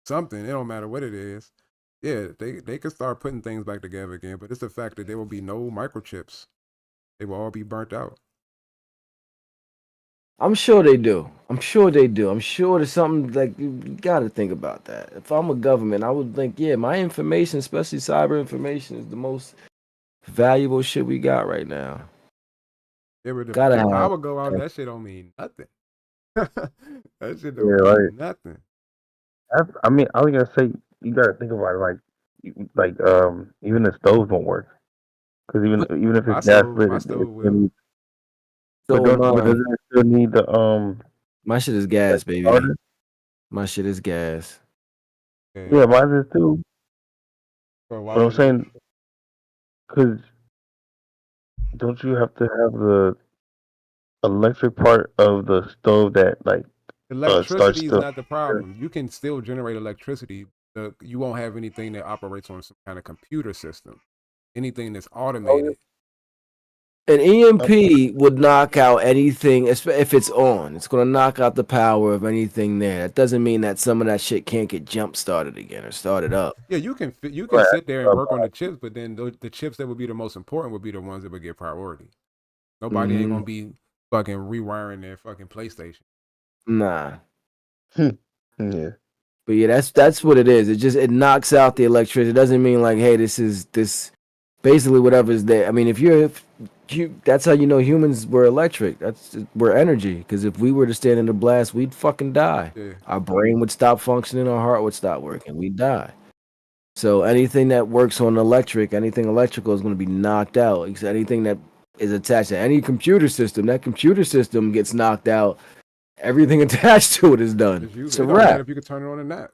something, it don't matter what it is. Yeah, they could start putting things back together again. But it's the fact that there will be no microchips. They will all be burnt out. I'm sure they do. I'm sure there's something like you got to think about that. If I'm a government, I would think, yeah, my information, especially cyber information, is the most valuable shit we got right now. Yeah, but if power go out, that shit don't mean nothing. That shit don't mean nothing. I mean, I was gonna say, you gotta think about it like even the stoves won't work, because even if it's gas lit, but doesn't it still need the My shit is gas, baby. My shit is gas. Yeah, mine is too. But I'm saying, because don't you have to have the electric part of the stove that like electricity is not the problem. You can still generate electricity. You won't have anything that operates on some kind of computer system. Anything that's automated. An EMP would knock out anything if it's on. It's going to knock out the power of anything there. That doesn't mean that some of that shit can't get jump started again or started up. Yeah, you can sit there and work on the chips, but then the chips that would be the most important would be the ones that would get priority. Nobody ain't gonna be fucking rewiring their fucking PlayStation. Nah. Yeah. But yeah, that's what it is. It knocks out the electricity. It doesn't mean like, hey, this basically whatever's there. I mean, that's how you know humans were electric. We're energy. Because if we were to stand in the blast, we'd fucking die. Yeah. Our brain would stop functioning. Our heart would stop working. We'd die. So anything that works on anything electrical is going to be knocked out. Anything that is attached to any computer system, that computer system gets knocked out. Everything attached to it is done. It's a wrap. If you could turn it on and that.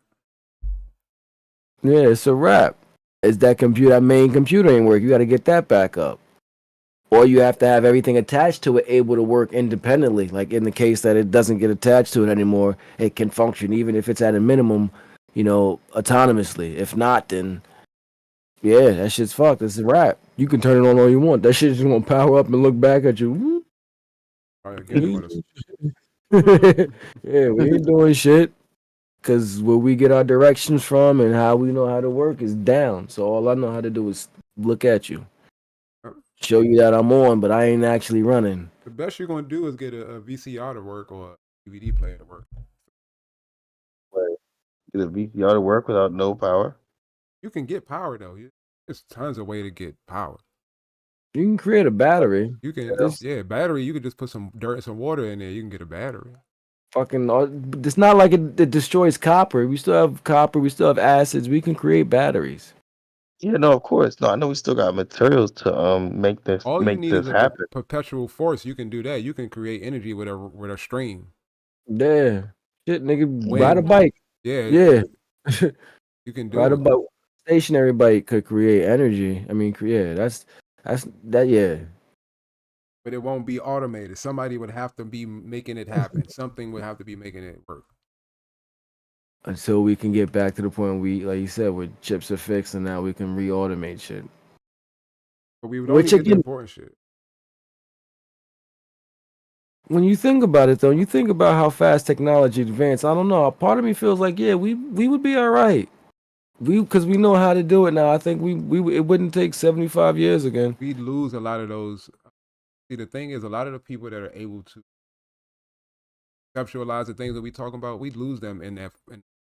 Yeah, it's a wrap. Is that main computer ain't work? You got to get that back up. Or you have to have everything attached to it able to work independently. Like in the case that it doesn't get attached to it anymore, it can function even if it's at a minimum, autonomously. If not, then yeah, that shit's fucked. It's a wrap. You can turn it on all you want. That shit's just gonna power up and look back at you. Yeah, we ain't doing shit. Because where we get our directions from and how we know how to work is down. So all I know how to do is look at you. show you that I'm on, but I ain't actually running. The best you're gonna do is get a VCR to work or a DVD player to work. Get a VCR to work without no power. You can get power though. There's tons of way to get power. You can create a battery. You can, Yeah. battery. You can just put some dirt and some water in there. You can get a battery. Fucking, it's not like it destroys copper. We still have copper. We still have acids. We can create batteries. Yeah, no, of course. No, I know we still got materials to make this All you need is a happen. perpetual force. You can do that. You can create energy with a stream. Yeah, shit, nigga, ride a bike. Yeah. You can do ride it. a bike. Stationary bike could create energy. I mean, yeah, that's that. Yeah. But it won't be automated. Somebody would have to be making it happen. Something would have to be making it work. Until we can get back to the point we, like you said, where chips are fixed and now we can re-automate shit. But we would only get the important shit. When you think about it, though, you think about how fast technology advanced. I don't know. A part of me feels like, yeah, we would be all right. Because we know how to do it now. I think it wouldn't take 75 years again. We'd lose a lot of those. See, the thing is, a lot of the people that are able to conceptualize the things that we talking about, we'd lose them in the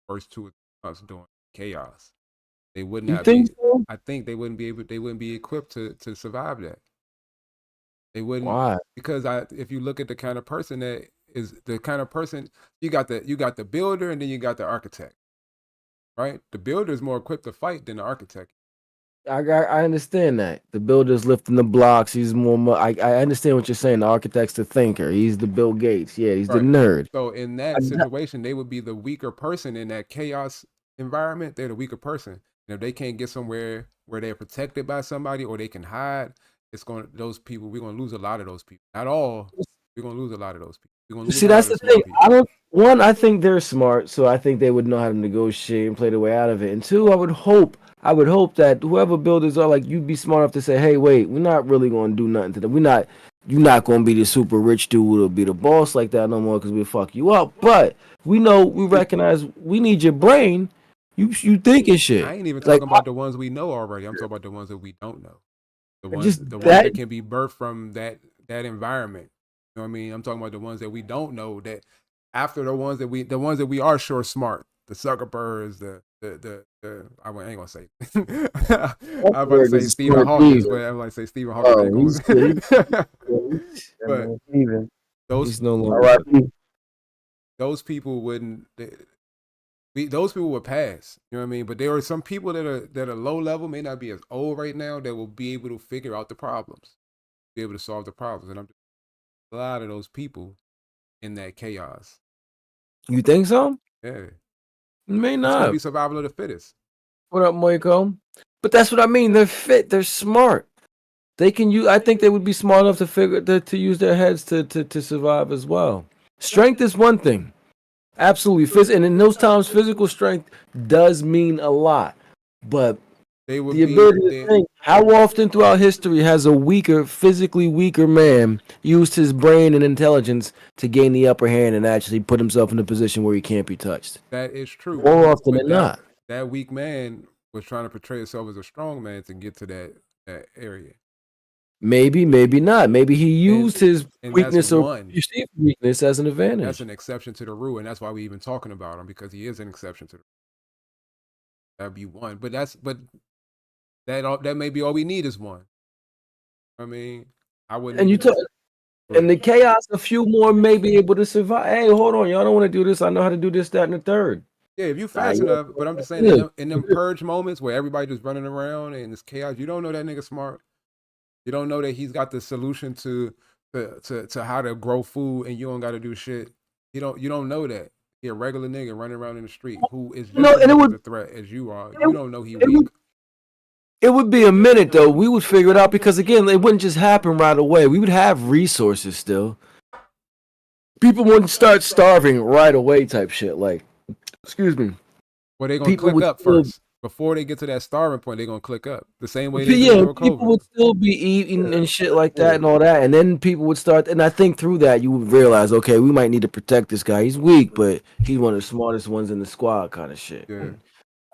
first 2 months during chaos. They wouldn't have. So? I think they wouldn't be able. They wouldn't be equipped to survive that. They wouldn't. Why? Because if you look at the kind of person that is the kind of person, you got the builder and then you got the architect, right? The builder is more equipped to fight than the architect. I understand that. The builder's lifting the blocks. He's more. I understand what you're saying. The architect's the thinker. He's the Bill Gates. Yeah, he's the nerd. So in that situation, they would be the weaker person in that chaos environment. They're the weaker person. And if they can't get somewhere where they're protected by somebody or they can hide, we're gonna lose a lot of those people. Not all. We're gonna lose a lot of those people. See, that's the thing. I think they're smart, so I think they would know how to negotiate and play their way out of it. And 2, I would hope that whoever builders are, like, you'd be smart enough to say, hey, wait, we're not really going to do nothing to them. You're not going to be the super rich dude or be the boss like that no more because we'll fuck you up. But we recognize we need your brain. You thinking shit. I ain't even talking about the ones we know already. I'm talking about the ones that we don't know. The ones that can be birthed from that environment. You know what I mean? I'm talking about the ones that we don't know, that after the ones that we are sure smart, the Zuckerbergs, I ain't gonna say. I'm about to say Stephen Hawking, but I'm like say Stephen Hawking. But those people wouldn't. Those people would pass. You know what I mean? But there are some people that are low level, may not be as old right now, that will be able to figure out the problems, be able to solve the problems, and a lot of those people in that chaos. You think so? Yeah. May not. It's gonna be survival of the fittest. What up, Moiko? But that's what I mean. They're fit. They're smart. They can use. I think they would be smart enough to use their heads to survive as well. Strength is one thing. Absolutely. And in those times, physical strength does mean a lot. But the ability to think, how often throughout history has a physically weaker man used his brain and intelligence to gain the upper hand and actually put himself in a position where he can't be touched? That is true. More often than not. That weak man was trying to portray himself as a strong man to get to that area. Maybe not. Maybe he used his weakness or perceived weakness as an advantage. That's an exception to the rule, and that's why we even talking about him, because he is an exception to the rule. That'd be one. But that may be all we need is one. I mean, I wouldn't. And the chaos, a few more may be able to survive. Hey, hold on, y'all don't want to do this. I know how to do this, that, and the third. Yeah, if you fast enough, but I'm just saying, in them purge moments where everybody just running around and it's chaos, you don't know that nigga smart. You don't know that he's got the solution to how to grow food, and you don't got to do shit. You don't know that. He a regular nigga running around in the street who is just as a threat as you are. You don't know he weak. It would be a minute though. We would figure it out because again, it wouldn't just happen right away. We would have resources still. People wouldn't start starving right away type shit. Like, excuse me. Well, they're gonna click up first. Before they get to that starving point, they're gonna click up the same way they did before COVID. People would still be eating and shit like that and all that, and then people would start. And I think through that, you would realize, okay, we might need to protect this guy. He's weak, but he's one of the smartest ones in the squad, kind of shit. Yeah.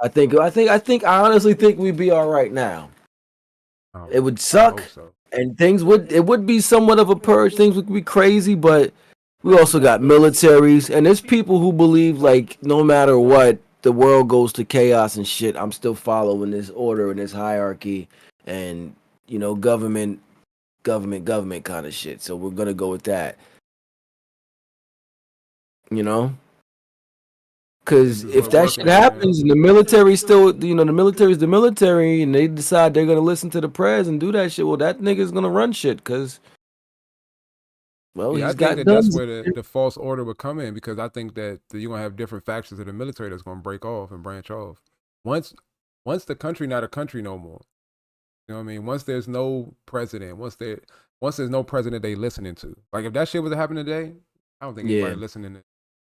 I honestly think we'd be all right now. It would suck. And it would be somewhat of a purge. Things would be crazy, but we also got militaries, and there's people who believe like no matter what, the world goes to chaos and shit. I'm still following this order and this hierarchy, and government kind of shit. So we're gonna go with that. You know, because This is if what that shit working right now. happens and the military still, the military's the military, and they decide they're gonna listen to the press and do that shit, well, that nigga's gonna run shit because. Well, Yeah, I he's think got that that's guns. where the false order would come in, because I think that you're gonna have different factions of the military that's gonna break off and branch off. Once the country not a country no more. You know what I mean? Once there's no president, once there's no president they listening to. Like if that shit was to happen today, I don't think anybody Yeah. listening to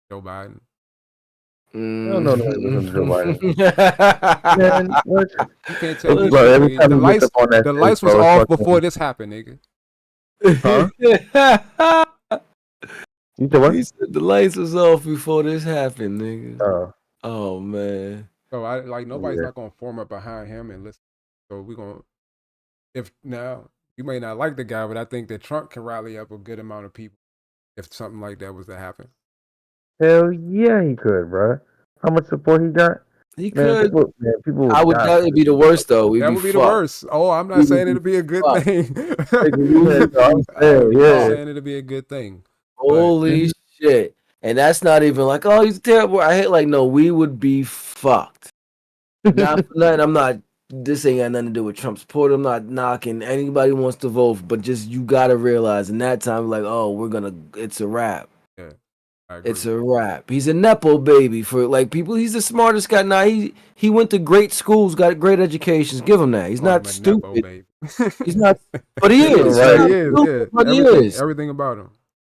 Joe Biden. I don't know nobody listen to Joe Biden. Mm. Man, what? You can't tell me Bro, shit, every nigga. time he gets up on that The stage, lights was bro, it's off fucking- before this happened, nigga. Huh? You said what? He said the lights was off before this happened, nigga. Oh, Oh man. So I like nobody's Yeah. not gonna form up behind him and listen. So we're gonna if now you may not like the guy, but I think that Trump can rally up a good amount of people if something like that was to happen. hell yeah, he could, bro. How much support he got? He Man, could. people I would. die That for would be this the shit. worst though. We'd That be would be the fucked. worst. Oh, I'm not We saying would it'll be a good fucked. thing. Yeah, so I'm I'm saying, not yeah. saying it'll be a good thing. Holy shit! And that's not even like, oh, he's terrible. I hate like, no, we would be fucked. Not for nothing. I'm not. This ain't got nothing to do with Trump support. I'm not knocking anybody who wants to vote, but just you gotta realize in that time, like, oh, it's a wrap. Yeah, I agree. It's a wrap. He's a nepo baby for like people. He's the smartest guy. Now he went to great schools, got great educations. Give him that. He's Call not him a Nepo stupid. baby. He's not, but he is. Right. He's He not is. stupid, Yeah, but he is. everything about him.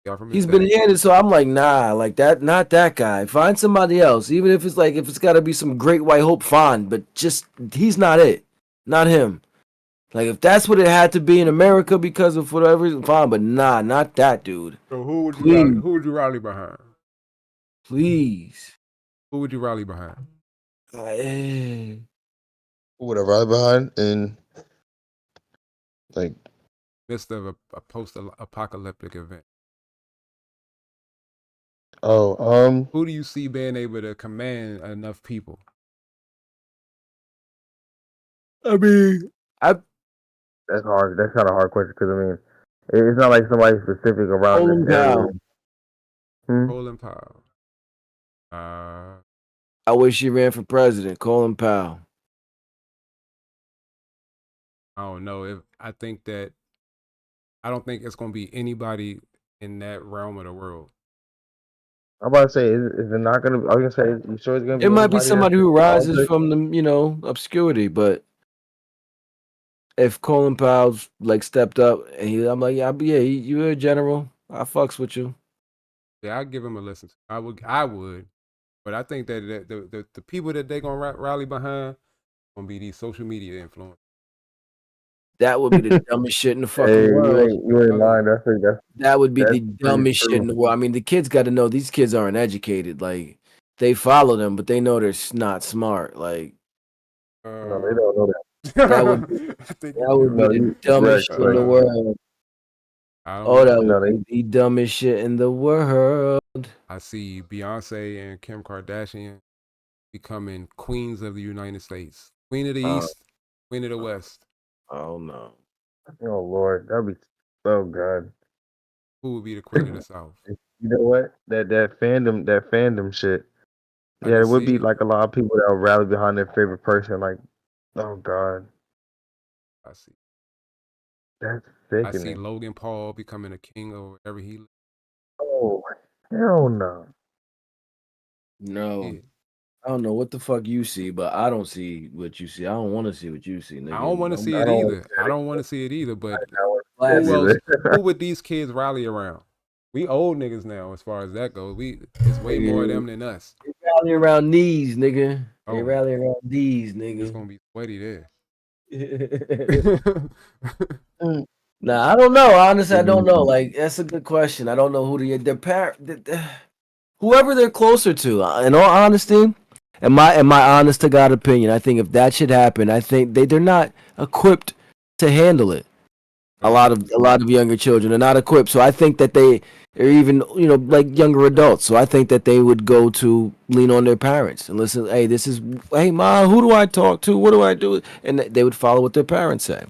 Y'all from his He's been dad. handed, so I'm like, nah, like that, not that guy. Find somebody else. Even if it's got to be some great white hope, fine. But just he's not it, not him. Like if that's what it had to be in America because of whatever reason, fine. But nah, not that dude. So who would Please. you rally behind? Please. Who would you rally behind? Who would I ride behind in like Midst of a post-apocalyptic event. Who do you see being able to command enough people? I mean, that's hard. That's kind of a hard question because I mean, it's not like somebody specific around Colin this area. Powell. Colin Powell. I wish he ran for president. Colin Powell. I don't know. I don't think it's going to be anybody in that realm of the world. I'm about to say, is it not gonna? I was gonna say, you sure it's gonna be? It might be anybody somebody that's who rises politics? from the obscurity, but if Colin Powell's like stepped up and I'm like, you're a general. I fucks with you. Yeah, I'd give him a listen. I would, but I think that the people that they're gonna rally behind gonna be these social media influencers. That would be the dumbest shit in the fucking Hey, world. you ain't lying. That would be that's the dumbest shit in the world. I mean, the kids got to know these kids aren't educated. Like, they follow them, but they know they're not smart. Like, no, they don't know that. that would be the dumbest shit in the world. That would be the dumbest shit in the world. I see Beyonce and Kim Kardashian becoming queens of the United States. Queen of the East, Queen of the West. Oh, no. Oh, Lord. That'd be so good. Who would be the queen of the South? You know what? That fandom shit. Yeah, it would be like a lot of people that would rally behind their favorite person. Like, oh, God. I see. That's I sickening. see Logan Paul becoming a king or wherever he lives. Oh, hell no. No. Yeah. I don't know what the fuck you see, but I don't see what you see. I don't want to see what you see, nigga. I don't want to see it either. I don't want to see it either, but who else? Who would these kids rally around? We old niggas now, as far as that goes. It's way more of them than us. They rally around these, nigga. They Oh. rally around these, nigga. It's gonna be sweaty there. Nah, I don't know. Honestly, I don't know. Like, that's a good question. I don't know who whoever they're closer to. In all honesty, in my honest to God opinion, I think if that should happen, I think they're not equipped to handle it. A lot of younger children are not equipped. So I think that they are even like younger adults. So I think that they would go to lean on their parents and listen. Hey mom, who do I talk to? What do I do? And they would follow what their parents say.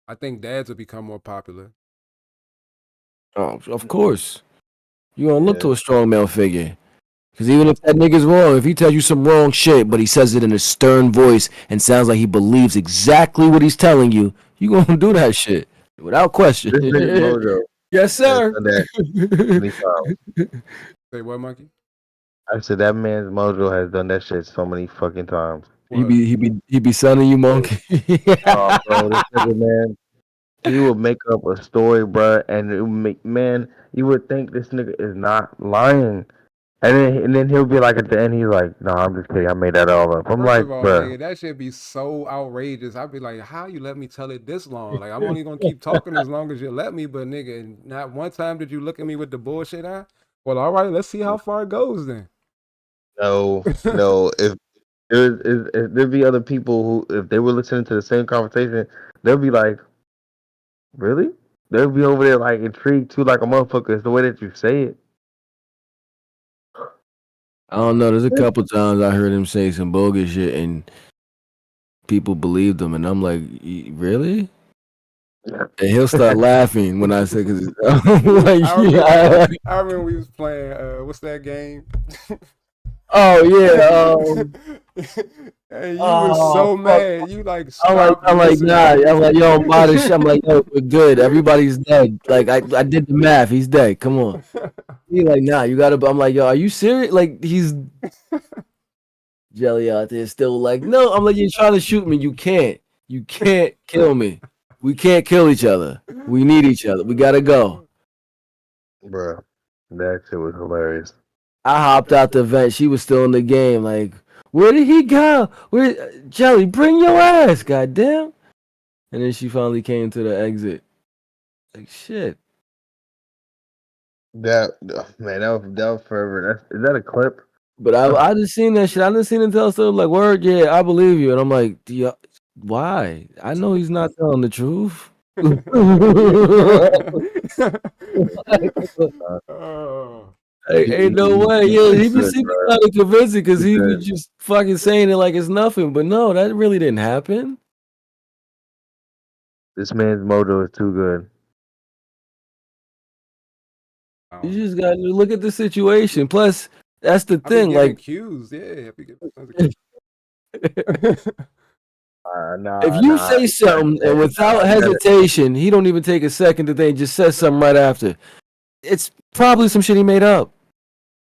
I think dads will become more popular. Oh, of course. You gonna look to a strong male figure. Because even if that nigga's wrong, if he tells you some wrong shit, but he says it in a stern voice and sounds like he believes exactly what he's telling you, you gonna do that shit without question. This nigga Mojo Yes, sir. done that many times. Say what, Monkey? I said that man's Mojo has done that shit so many fucking times. He be selling you monkey. Oh, bro, this nigga, man, he would make up a story, bro, and it would make, man, you would think this nigga is not lying. And then he'll be like at the end, he's like, "No, I'm just kidding. I made that all up." I'm First like, of all, bro, nigga, that should be so outrageous. I'd be like, how you let me tell it this long? Like, I'm only gonna keep talking as long as you let me, but nigga, not one time did you look at me with the bullshit eye? Well, all right, let's see how far it goes then. no. If there'd be other people who, if they were listening to the same conversation, they'll be like, "Really?" They'll be over there like intrigued too, like a motherfucker. It's the way that you say it. I don't know. There's a couple times I heard him say some bogus shit and people believed him, and I'm like, really? And he'll start laughing when I say, "Cause like, I remember we was playing. What's that game? Oh yeah. And you was so mad. You like. I'm like, nah. I'm like, yo, I'm about to shit. I'm like, yo, we're good. Everybody's dead. Like, I did the math. He's dead. Come on. He like, nah. You gotta. I'm like, yo, are you serious? Like, he's Jelly out there still like, no. I'm like, you're trying to shoot me. You can't. You can't kill me. We can't kill each other. We need each other. We gotta go. Bro, that shit was hilarious. I hopped out the vent. She was still in the game. Like, where did he go? Where Jelly? Bring your ass, goddamn! And then she finally came to the exit. Like shit. That man, that was forever. Is that a clip? But I just seen that shit. I just seen him tell stuff like, "Word, yeah, I believe you." And I'm like, why? I know he's not telling the truth. Ain't no way. Yeah, he was kind of convincing because he was just fucking saying it like it's nothing. But no, that really didn't happen. This man's Mojo is too good. You just got to look at the situation. Plus, that's the thing. Like, accused, yeah. If you say something and without hesitation, he don't even take a second to think, just says something right after. It's probably some shit he made up.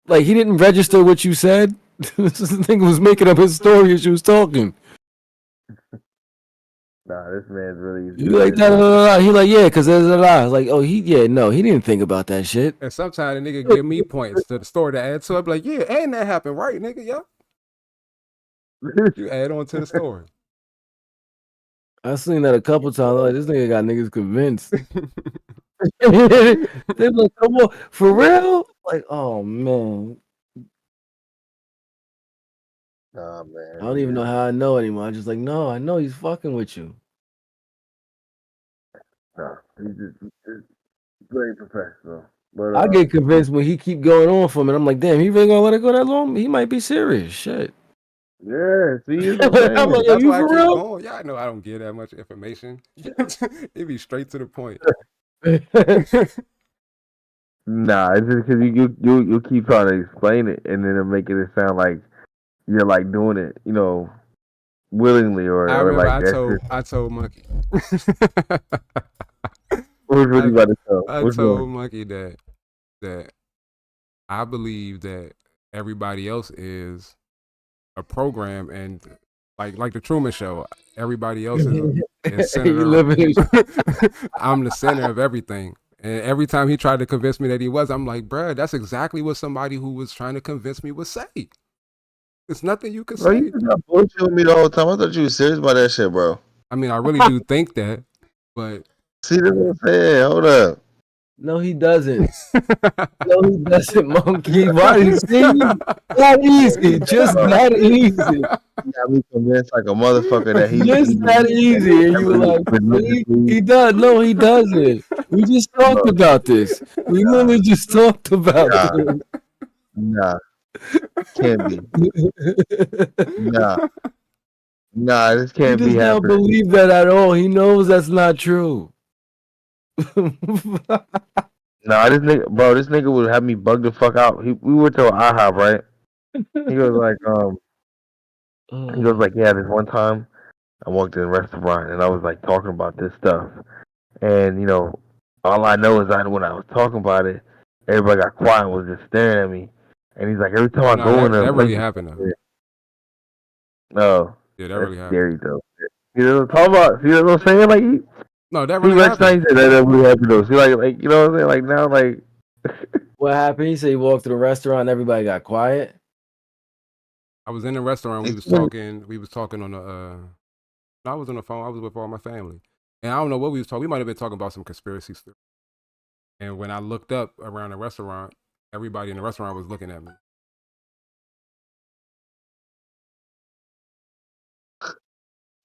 Like, he didn't register what you said. This thing was making up his story as you was talking. Nah, this man's really. You like that? He like, yeah, because there's a lie. Like, oh, he didn't think about that shit. And sometimes a nigga give me points to the story to add to it. Like, yeah, and that happened, right, nigga? Yeah. You add on to the story. I seen that a couple times. Like, this nigga got niggas convinced. They like, come on, for real? Like, oh man. Nah, man. I don't even know how I know anymore. I'm just like, no, I know he's fucking with you. Nah, he's just very professional. But I get convinced when he keep going on for me. I'm like, damn, he really gonna let it go that long? He might be serious. Shit. Yeah, see, I'm like, that's you why I for keep real? going. Yeah, I know I don't get that much information. It be straight to the point. Nah, it's just because you keep trying to explain it, and then it'll make it sound like you're like doing it, willingly or I remember like I told Monkey. What you about to tell? I told Monkey that I believe that everybody else is a program, and like the Truman Show, everybody else is center. I'm the center of everything. And every time he tried to convince me that he was, I'm like, bruh, that's exactly what somebody who was trying to convince me would say. It's nothing you can say. You got bullshit with me the whole time. I thought you were serious about that shit, bro. I mean, I really do think that, but see, that's what I'm saying. Hold up. No, he doesn't. No, he doesn't, monkey. Why do you see? That easy. Just that easy. He got me convinced like a motherfucker that Just that easy. And you were like, he does. No, he doesn't. We just talked about this. We literally just talked about Nah. this. Nah, can't be. Nah, this He can't does be not happening. believe that at all. He knows that's not true. Nah, this nigga would have me bug the fuck out. We went to an IHOP, right? He goes like, yeah, this one time I walked in a restaurant and I was like talking about this stuff, and you know, all I know is that when I was talking about it, everybody got quiet and was just staring at me. And he's like, every time I No, go in a that really place, happened though. oh, Yeah, that that's really happened. scary though. You know what I'm talking about? See what I'm saying? Like No, that he really happened. recognized that really happened though. See, like you know what I'm saying? Like now, like What happened? He said he walked to the restaurant and everybody got quiet. I was in the restaurant. We was talking. We was talking on the. I was on the phone. I was with all my family, and I don't know what we was talking. We might have been talking about some conspiracy stuff. And when I looked up around the restaurant, everybody in the restaurant was looking at me.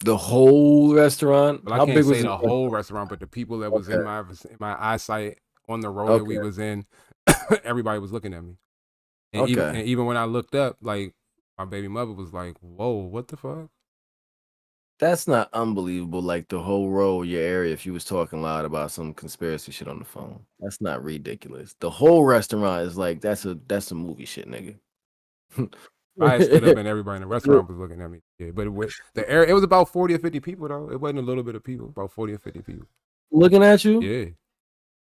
The whole restaurant. But I How can't big say was the it? whole restaurant, but the people that was in my eyesight on the road that we Okay. was in, everybody was looking at me. And Okay. even when I looked up, like my baby mother was like, "Whoa, what the fuck?" That's not unbelievable. Like the whole row, your area. If you was talking loud about some conspiracy shit on the phone, that's not ridiculous. The whole restaurant is like that's a movie shit, nigga. I had stood up and everybody in the restaurant was looking at me. Yeah, but it was about 40 or 50 people though. It wasn't a little bit of people. About 40 or 50 people looking at you. Yeah.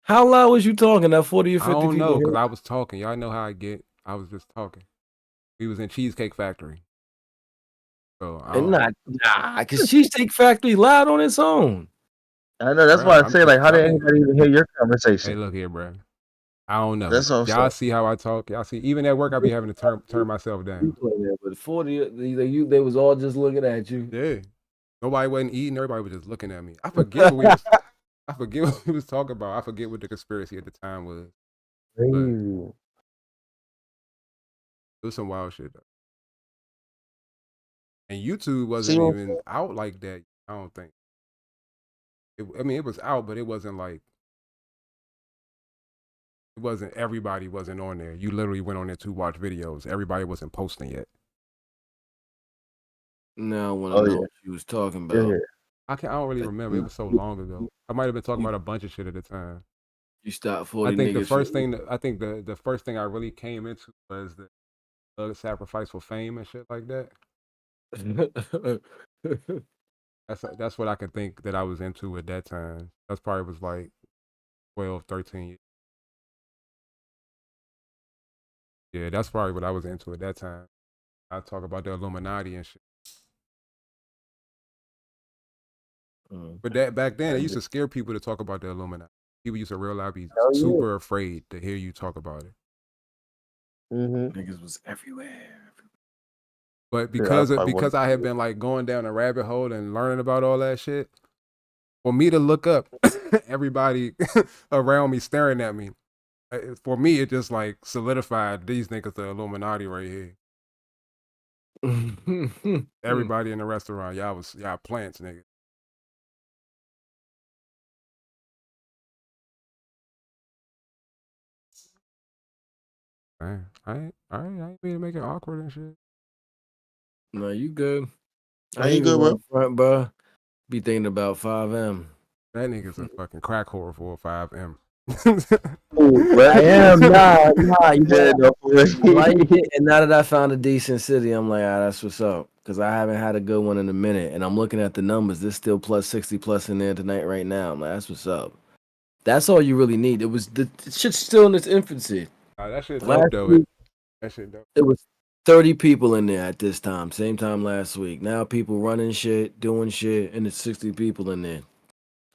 How loud was you talking? That 40 or 50 I don't people. know because I was talking. Y'all know how I get. I was just talking. We was in Cheesecake Factory. So because Cheesecake Factory loud on its own. I know that's why I say like, how did anybody even hear your conversation? Hey, look here, bro. I don't know. That's what I'm Y'all saying. see how I talk. Y'all see. Even at work, I be having to turn myself down. But 40, they was all just looking at you. Yeah. Nobody wasn't eating. Everybody was just looking at me. I forget what we was. I forget what we was talking about. I forget what the conspiracy at the time was. It was some wild shit though. And YouTube wasn't even out like that. I don't think. I mean, it was out, but it wasn't like. It wasn't. Everybody wasn't on there. You literally went on there to watch videos. Everybody wasn't posting yet. Now I want to know what you was talking about. I don't really remember. It was so long ago. I might have been talking about a bunch of shit at the time. You stopped 40 I think the niggas first shit. thing. I think the first thing I really came into was the sacrifice for fame and shit like that. That's what I can think that I was into at that time. That's probably was like 12, 13 years. Yeah, that's probably what I was into at that time. I talk about the Illuminati and shit. But that back then, it used to scare people to talk about the Illuminati. People used to realize be super afraid to hear you talk about it. Niggas was everywhere. But because I had been like going down a rabbit hole and learning about all that shit, for me to look up, everybody around me staring at me, for me it just like solidified these niggas the Illuminati right here. Everybody in the restaurant, y'all plants, nigga. Man, I ain't mean to make it awkward and shit. No, you good. I ain't good, bro. Front, bro. Be thinking about 5M. That nigga's a fucking crack whore for a 5M. I am, nah. You like it, and now that I found a decent city, I'm like, that's what's up. Because I haven't had a good one in a minute, and I'm looking at the numbers. There's still plus 60 plus in there tonight, right now. I'm like, that's what's up. That's all you really need. It was the shit's still in its infancy. That shit's dope though. That shit dope. It was 30 people in there at this time, same time last week. Now people running shit, doing shit, and it's 60 people in there.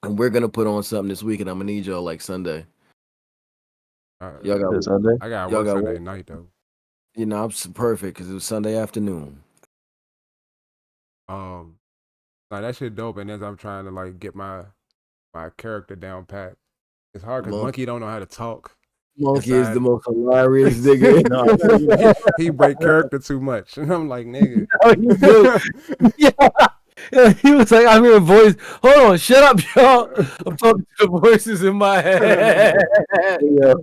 And we're gonna put on something this week, and I'm gonna need y'all like Sunday. Y'all got Sunday? I got work Sunday night though. You know, I'm perfect because it was Sunday afternoon. That shit dope. And as I'm trying to like get my character down pat, It's hard because Monkey don't know how to talk. Monkey is the most hilarious nigga. He break character too much, and I'm like, nigga. Yeah, he was like, I'm hearing voice. Hold on, shut up, y'all. I'm talking to the voices in my head. Yeah.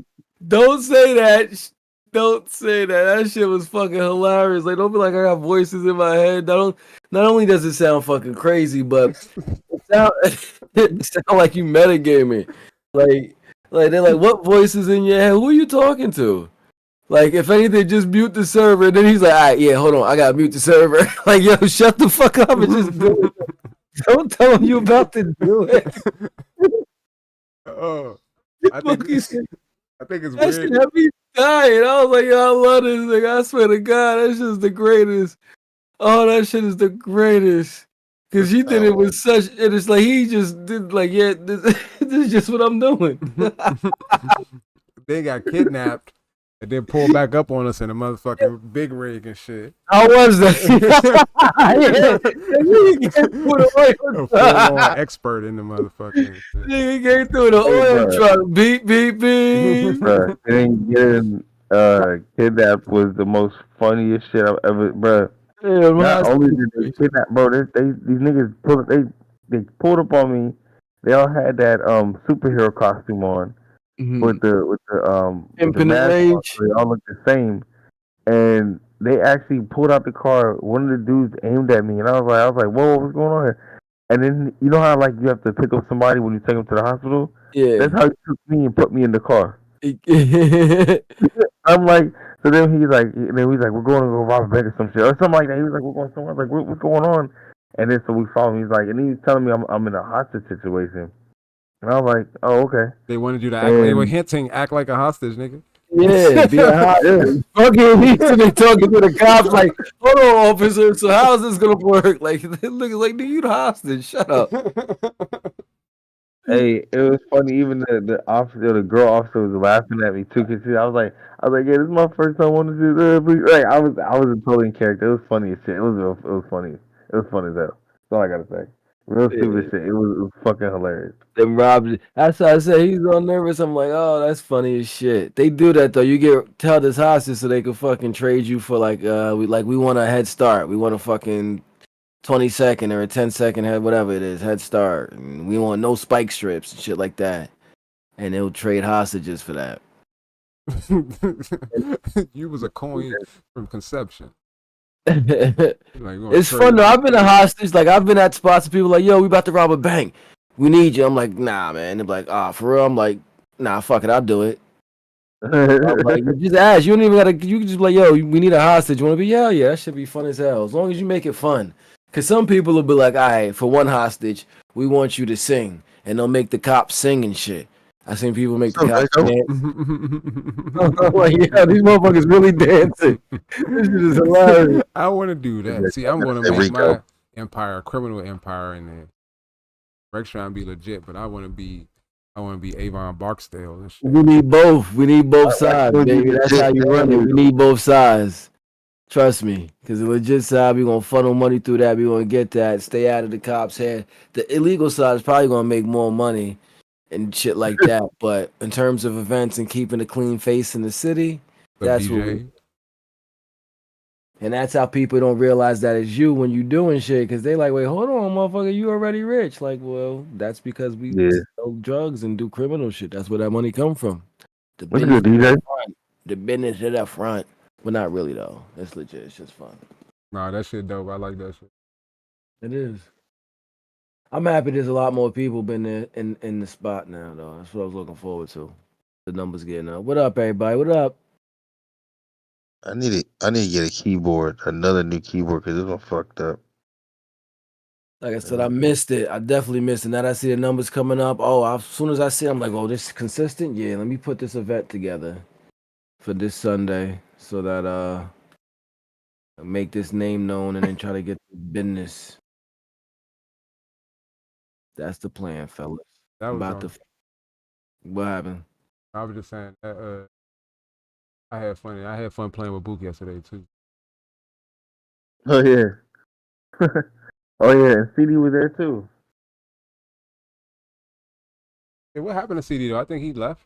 Don't say that. Don't say that. That shit was fucking hilarious. Like, don't be like I got voices in my head. Not only does it sound fucking crazy, but it sound like you metagaming. Like they're like, what voices in your head? Who are you talking to? Like, if anything, just mute the server. And then he's like, all right, yeah, hold on. I got to mute the server. Like, yo, shut the fuck up and just do it. Don't tell him you about to do it. Oh, I think it's that weird. Shit had me dying. I was like, yo, I love this thing. I swear to God, that shit is the greatest. Oh, that shit is the greatest. Because he did it with such, and it's like, he just did, like, yeah, this is just what I'm doing. They got kidnapped. And then pull back up on us in a motherfucking big rig and shit. How was that? A full-on expert in the motherfucking shit. Nigga came through the oil truck. Beep, beep, beep. Bruh, getting kidnapped was the most funniest shit I've ever, bruh. Yeah, not only did they kidnap, bro, these niggas pulled up on me. They all had that superhero costume on. With the mask on, so they all look the same, and they actually pulled out the car. One of the dudes aimed at me, and I was like, whoa, what's going on here? And then you know how like you have to pick up somebody when you take them to the hospital? Yeah, that's how he took me and put me in the car. I'm like, so then he's like, we're going to go rob a bank or some shit or something like that. He was like, we're going somewhere. I was like, what's going on? And then so we followed him. He's like, and he's telling me I'm in a hostage situation. And I was like, oh, okay. They wanted you to act. They were hinting, act like a hostage, nigga. Yeah, be a hostage. Fucking he's talking to the cops like, hold on, officer. So how is this gonna work? Like, look like, dude, you the hostage. Shut up. Hey, it was funny. Even the officer, the girl officer, was laughing at me too. Cause I was like, yeah, this is my first time wanting to do this. Like, I was totally in character. It was funny as shit. It was funny. It was funny as hell. That's all I gotta say. Real stupid shit. It was fucking hilarious. Them robbed. That's why I said he's all nervous. I'm like, oh, that's funny as shit. They do that though. You get held as hostage so they can fucking trade you for like we want a head start. We want a fucking 20-second or a 10-second head, whatever it is, head start. And we want no spike strips and shit like that. And they'll trade hostages for that. You was a coin from conception. It's fun though. I've been a hostage. Like I've been at spots of people like, yo, we about to rob a bank. We need you. I'm like, nah, man. They're like, for real. I'm like, nah, fuck it, I'll do it. I'm like, just ask. You don't even gotta. You can just be like, yo, we need a hostage. You want to be? Yeah, that should be fun as hell. As long as you make it fun. Cause some people will be like, all right, for one hostage, we want you to sing, and they'll make the cops sing and shit. I seen people make the cops dance. I'm like, yeah, these motherfuckers really dancing. This shit is hilarious. I want to do that. See, I'm going to make my empire a criminal empire, and then Rex trying to be legit, but I want to be Avon Barksdale and shit. We need both. We need both sides, baby. That's how you run it. We need both sides. Trust me, because the legit side, we're going to funnel money through that. We're going to get that. Stay out of the cops' head. The illegal side is probably going to make more money and shit like that. But in terms of events and keeping a clean face in the city, that's what we... And that's how people don't realize that it's you when you doing shit, because they like, wait, hold on, motherfucker, you already rich. Like, well, that's because we sell drugs and do criminal shit. That's where that money come from. The business good, DJ? The business at the front. But not really, though. It's legit. It's just fun. Nah, that shit dope. I like that shit. It is. I'm happy there's a lot more people been there in the spot now, though. That's what I was looking forward to. The numbers getting up. What up, everybody? What up? I need to get a keyboard, another new keyboard, because this one fucked up. Like I said, I missed it. I definitely missed it. Now that I see the numbers coming up, as soon as I see it, I'm like, oh, this is consistent? Yeah, let me put this event together for this Sunday so that make this name known and then try to get the business. That's the plan, fellas. That was what happened? I was just saying that I had fun. I had fun playing with Book yesterday too. Oh yeah. Oh yeah, and CD was there too. Yeah, what happened to CD though? I think he left.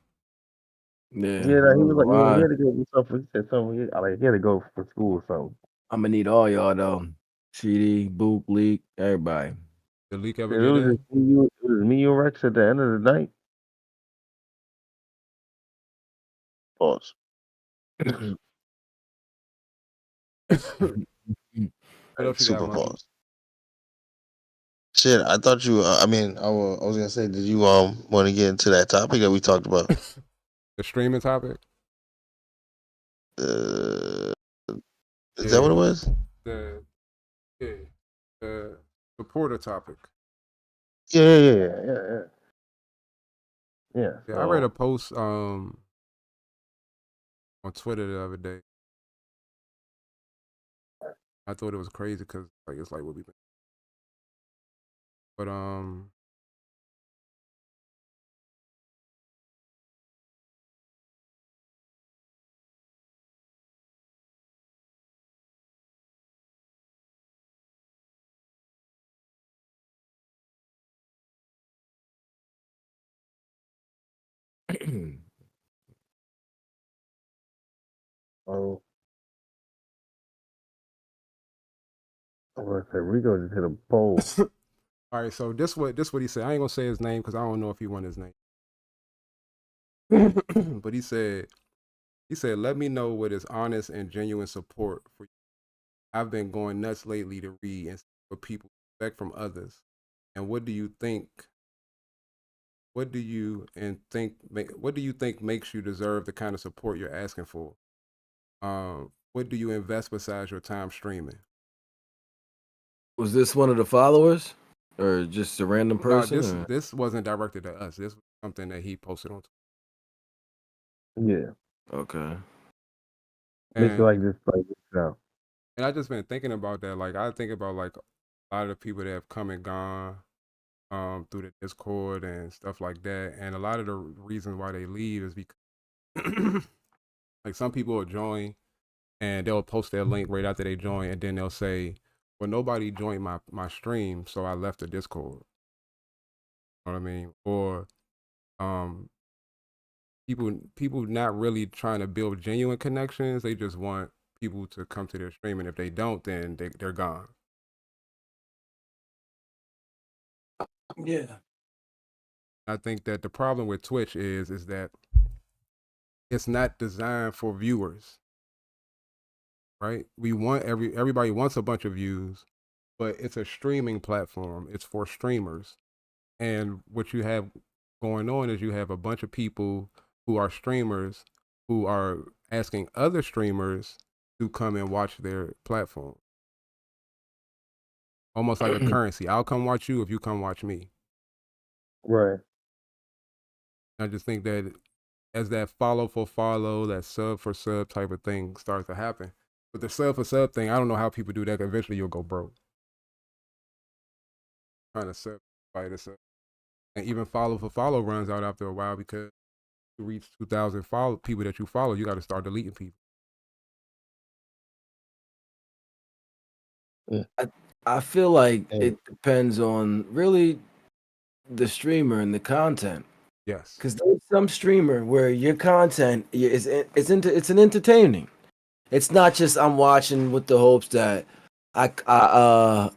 Yeah, Yeah, I he don't was know like, yeah, he why. had to go do something. He said something. He had to go for school or something. I'm gonna need all y'all though. CD, Book, Leak, everybody. Did Leak ever It get was in? just me, you, it was me, you, and Rex at the end of the night. Pause. What else you got, Super Monkey? pause. Shit, I thought you. I mean, I was gonna say, did you want to get into that topic that we talked about? The streaming topic? Is Yeah. that what it was? The supporter topic. Yeah. Yeah, I read a So, post on Twitter the other day. I thought it was crazy because like it's like what we've been. But oh, I was gonna say Rico just hit a pole. all right, so this what he said. I ain't gonna say his name because I don't know if he won his name. But he said, let me know what is honest and genuine support for you. I've been going nuts lately to read and see what people expect from others. And what do you think? What do you think makes you deserve the kind of support you're asking for? What do you invest besides your time streaming? Was this one of the followers, or just a random No, person? or- this wasn't directed to us. This was something that he posted on Yeah, Okay. makes it Twitter. like this now. And I just been thinking about that. Like I think about like a lot of the people that have come and gone through the Discord and stuff like that. And a lot of the reasons why they leave is because like some people will join and they'll post their link right after they join, and then they'll say, well, nobody joined my stream, so I left the Discord. You know what I mean? Or um people not really trying to build genuine connections. They just want people to come to their stream, and if they don't, then they're gone. Yeah. I think that the problem with Twitch is that it's not designed for viewers, right? We want everybody wants a bunch of views, but it's a streaming platform. It's for streamers. And what you have going on is you have a bunch of people who are streamers who are asking other streamers to come and watch their platform. Almost like a currency. I'll come watch you if you come watch me. Right. I just think that as that follow for follow, that sub for sub type of thing starts to happen. But the sub for sub thing, I don't know how people do that. Eventually, you'll go broke. Trying to sub by the sub, and even follow for follow runs out after a while because to reach 2,000 follow people that you follow, you got to start deleting people. I feel like And it depends on really the streamer and the content. Yes. Because there's some streamer where your content it's an entertaining. It's not just I'm watching with the hopes that I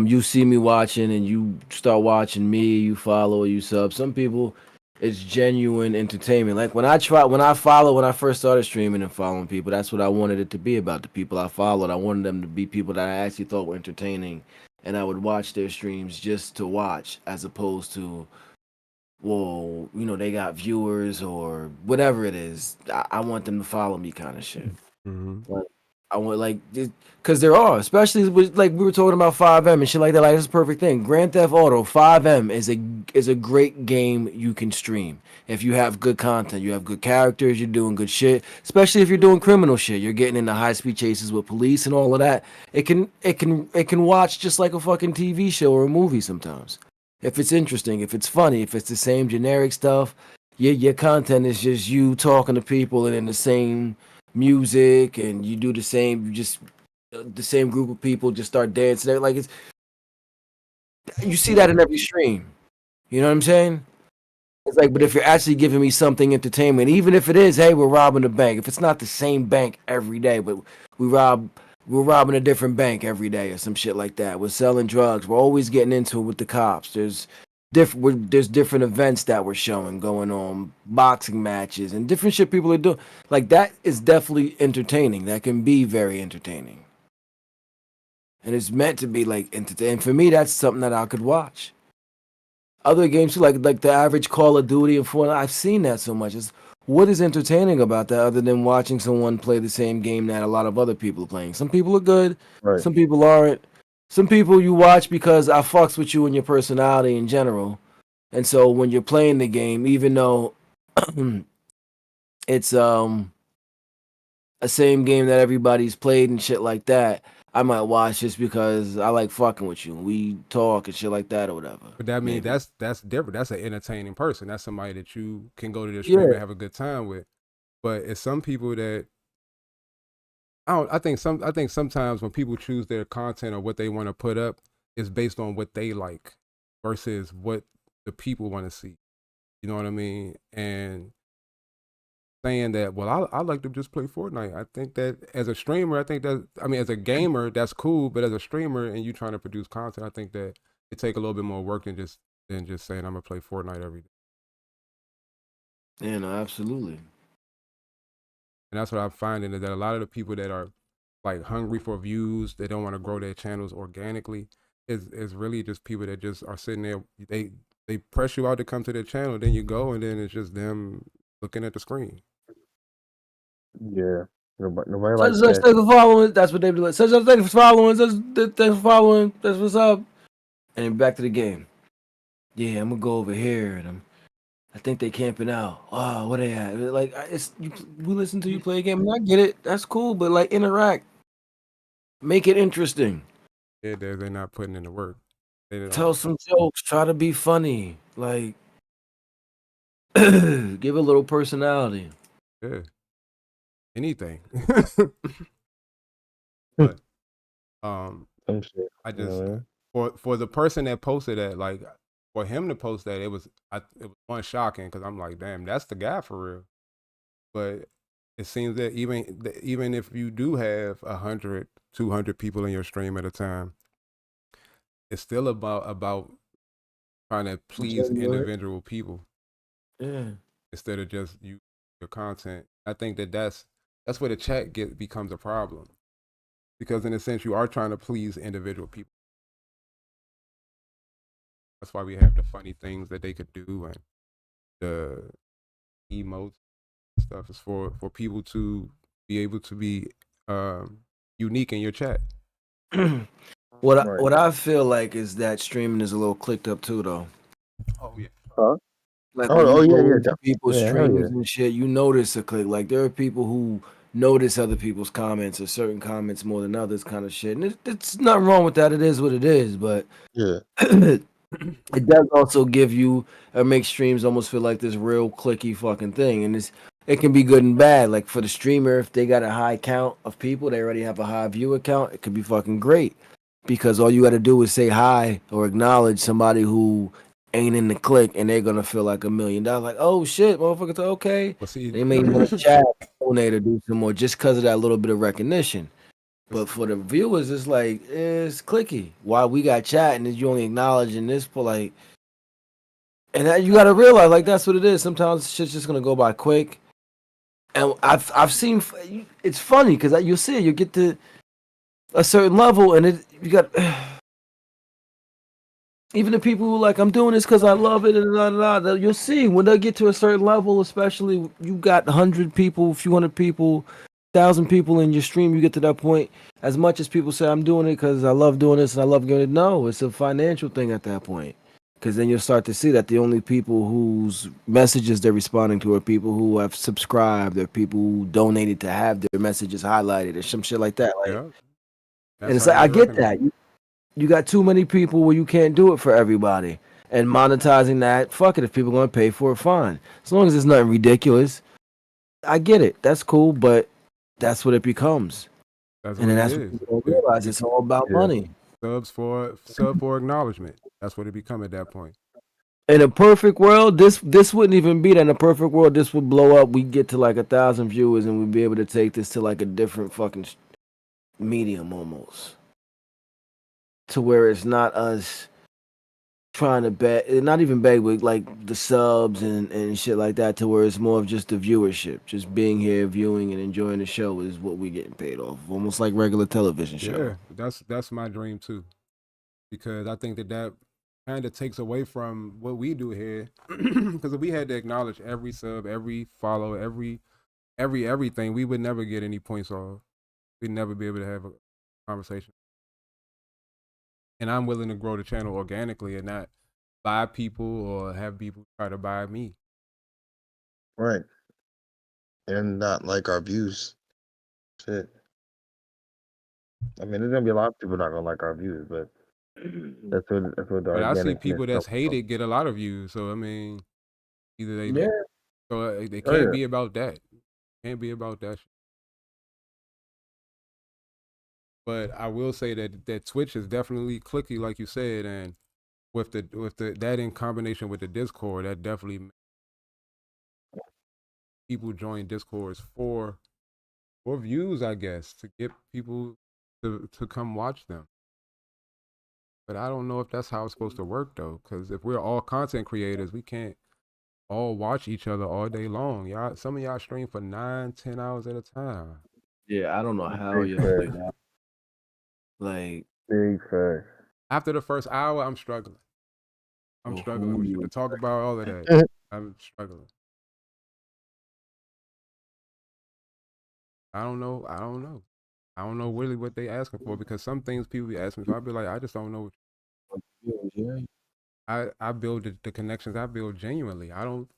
you see me watching and you start watching me, you follow, you sub. Some people it's genuine entertainment. Like when I first started streaming and following people, that's what I wanted it to be about. The people I followed, I wanted them to be people that I actually thought were entertaining, and I would watch their streams just to watch as opposed to, well, they got viewers or whatever it is. I want them to follow me, kind of shit. Mm-hmm. Like, I want because there are, especially with like we were talking about 5M and shit like that. Like it's a perfect thing. Grand Theft Auto 5M is a great game you can stream if you have good content. You have good characters. You're doing good shit. Especially if you're doing criminal shit. You're getting into high speed chases with police and all of that. It can watch just like a fucking TV show or a movie sometimes. If it's interesting, if it's funny, if it's the same generic stuff, your content is just you talking to people and in the same music, and you do the same. You just the same group of people just start dancing. Like you see that in every stream. You know what I'm saying? It's like, but if you're actually giving me something entertainment, even if it is, hey, we're robbing a bank. If it's not the same bank every day, but we're robbing a different bank every day or some shit like that. We're selling drugs. We're always getting into it with the cops. There's different events that we're showing going on, boxing matches and different shit people are doing. Like that is definitely entertaining. That can be very entertaining, and it's meant to be like entertaining. For me, that's something that I could watch. Other games too, like the average Call of Duty and Fortnite. I've seen that so much. What is entertaining about that other than watching someone play the same game that a lot of other people are playing? Some people are good, Right. some people aren't. Some people you watch because I fucks with you and your personality in general. And so when you're playing the game, even though it's a same game that everybody's played and shit like that, I might watch just because I like fucking with you. We talk and shit like that or whatever. But that means Maybe. that's different. That's an entertaining person. That's somebody that you can go to the stream and have a good time with. But it's some people that I think sometimes when people choose their content or what they want to put up is based on what they like versus what the people want to see. You know what I mean? And saying that, well, I like to just play Fortnite. I think that as a streamer, as a gamer, that's cool. But as a streamer and you trying to produce content, I think that it take a little bit more work than just saying I'm gonna play Fortnite every day. Yeah, no, absolutely. And that's what I'm finding is that a lot of the people that are like hungry for views, they don't want to grow their channels organically, is really just people that just are sitting there. They press you out to come to their channel, then you go, and then it's just them looking at the screen. Yeah. Nobody Such likes such that. thanks for following. That's what they be like. Such thanks for following. Thanks for following. That's what's up. And then back to the game. Yeah, I'm gonna go over here, and I think they camping out. Oh, what they at? Like we listen to you play a game. And I get it. That's cool, but like interact, make it interesting. Yeah, they're not putting in the work. Tell some jokes. Try to be funny. Like give a little personality. Yeah. Anything. But Some shit. I just for the person that posted that, like for him to post that, it was one shocking because I'm like, damn, that's the guy for real. But it seems that even if you do have 100, 200 people in your stream at a time, it's still about trying to please individual people. Yeah. Instead of just your content. I think that's where the chat becomes a problem. Because in a sense you are trying to please individual people. That's why we have the funny things that they could do and the emotes and stuff is for people to be able to be unique in your chat. What I feel like is that streaming is a little clicked up too, though. Oh yeah. Huh? Like when you go yeah. into people's Yeah, hell streams yeah. and shit, you notice a click. Like there are people who notice other people's comments or certain comments more than others, kind of shit. And it's nothing wrong with that. It is what it is, but Yeah. it does also give you or make streams almost feel like this real clicky fucking thing, and it can be good and bad. Like for the streamer, if they got a high count of people, they already have a high viewer count, it could be fucking great because all you got to do is say hi or acknowledge somebody who ain't in the click, and they're gonna feel like $1 million. Like, oh shit, motherfucker, okay. Well, see, They may want to chat, donate, or do some more just because of that little bit of recognition. But for the viewers, it's like it's clicky. Why we got chat and you only acknowledging this for like, and that, you got to realize like that's what it is. Sometimes shit's just gonna go by quick. And I've seen it's funny because you'll see it. You get to a certain level, and you got even the people who like I'm doing this because I love it and you'll see when they get to a certain level, especially you got 100 people, a few hundred people, 1,000 people in your stream, you get to that point. As much as people say I'm doing it because I love doing this and I love doing it, no, it's a financial thing at that point. Because then you'll start to see that the only people whose messages they're responding to are people who have subscribed, or people who donated to have their messages highlighted, or some shit like that. Like, yeah. and it's like I get that. You got too many people where you can't do it for everybody. And monetizing that, fuck it. If people are going to pay for it, fine. As long as it's nothing ridiculous, I get it. That's cool, but that's what it becomes. That's and what then that's it what is. people don't realize. It's all about money. Sub for acknowledgement. That's what it become at that point. In a perfect world, this wouldn't even be that. In a perfect world, this would blow up. We'd get to like 1,000 viewers, and we'd be able to take this to like a different fucking medium almost, to where it's not us trying to beg, not even beg, but like the subs and shit like that, to where it's more of just the viewership, just being here, viewing and enjoying the show is what we getting paid off, almost like regular television show. Yeah, that's my dream too, because I think that kind of takes away from what we do here, because if we had to acknowledge every sub, every follow, everything, we would never get any points off. We'd never be able to have a conversation. And I'm willing to grow the channel organically and not buy people or have people try to buy me. Right. And not like our views. Shit. I mean, there's gonna be a lot of people not gonna like our views, but that's what the But I see organic people that's hated get a lot of views. So I mean, either they Yeah. so they Oh, can't yeah. be about that. Can't be about that. But I will say that Twitch is definitely clicky, like you said, and with the that in combination with the Discord, that definitely people join Discords for views, I guess, to get people to come watch them. But I don't know if that's how it's supposed to work though, because if we're all content creators, we can't all watch each other all day long. Y'all, some of y'all stream for 9-10 hours at a time. Yeah, I don't know how Big y'all do facts. that. Like, Big facts. After the first hour, I'm struggling. I'm Well, struggling with you to talk about all of that. I'm struggling. I don't know. I don't know really what they asking for, because some things people be asking for, I'll be like, I just don't know. I build the connections I build genuinely. I don't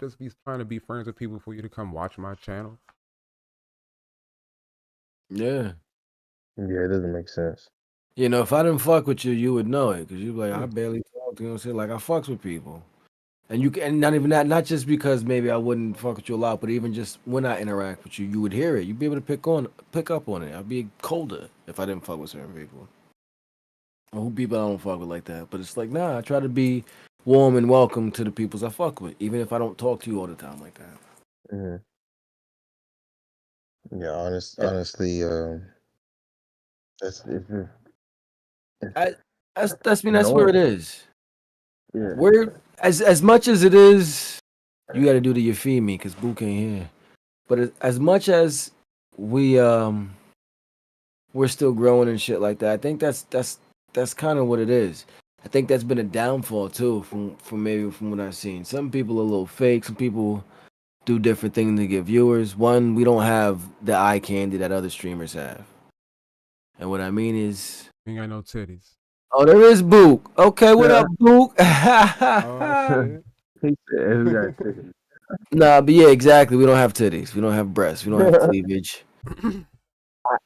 just be trying to be friends with people for you to come watch my channel. yeah. Yeah, it doesn't make sense. You know, if I didn't fuck with you, you would know it, because you'd be like, I Yeah. barely talk, you know what I'm saying? Like, I fucks with people. And you can, and not even that, not just because maybe I wouldn't fuck with you a lot, but even just when I interact with you, you would hear it. You'd be able to pick up on it. I'd be colder if I didn't fuck with certain people. Or who people I don't fuck with like that. But it's like, nah, I try to be warm and welcome to the peoples I fuck with, even if I don't talk to you all the time like that. Mhm. Yeah, Yeah. honestly, that's it's just That's where it is. yeah. Where as much as it is, you got to do the you feed me because Boo can't hear. But as much as we're still growing and shit like that, I think that's kind of what it is. I think that's been a downfall too, from maybe from what I've seen. Some people are a little fake. Some people do different things to get viewers. One, we don't have the eye candy that other streamers have. And what I mean is, Ain't got no titties. oh, there is Book. Okay, what up, Book? Oh shit. He said, "Who got tickets?" Nah, but yeah, exactly. We don't have titties. We don't have breasts. We don't have cleavage.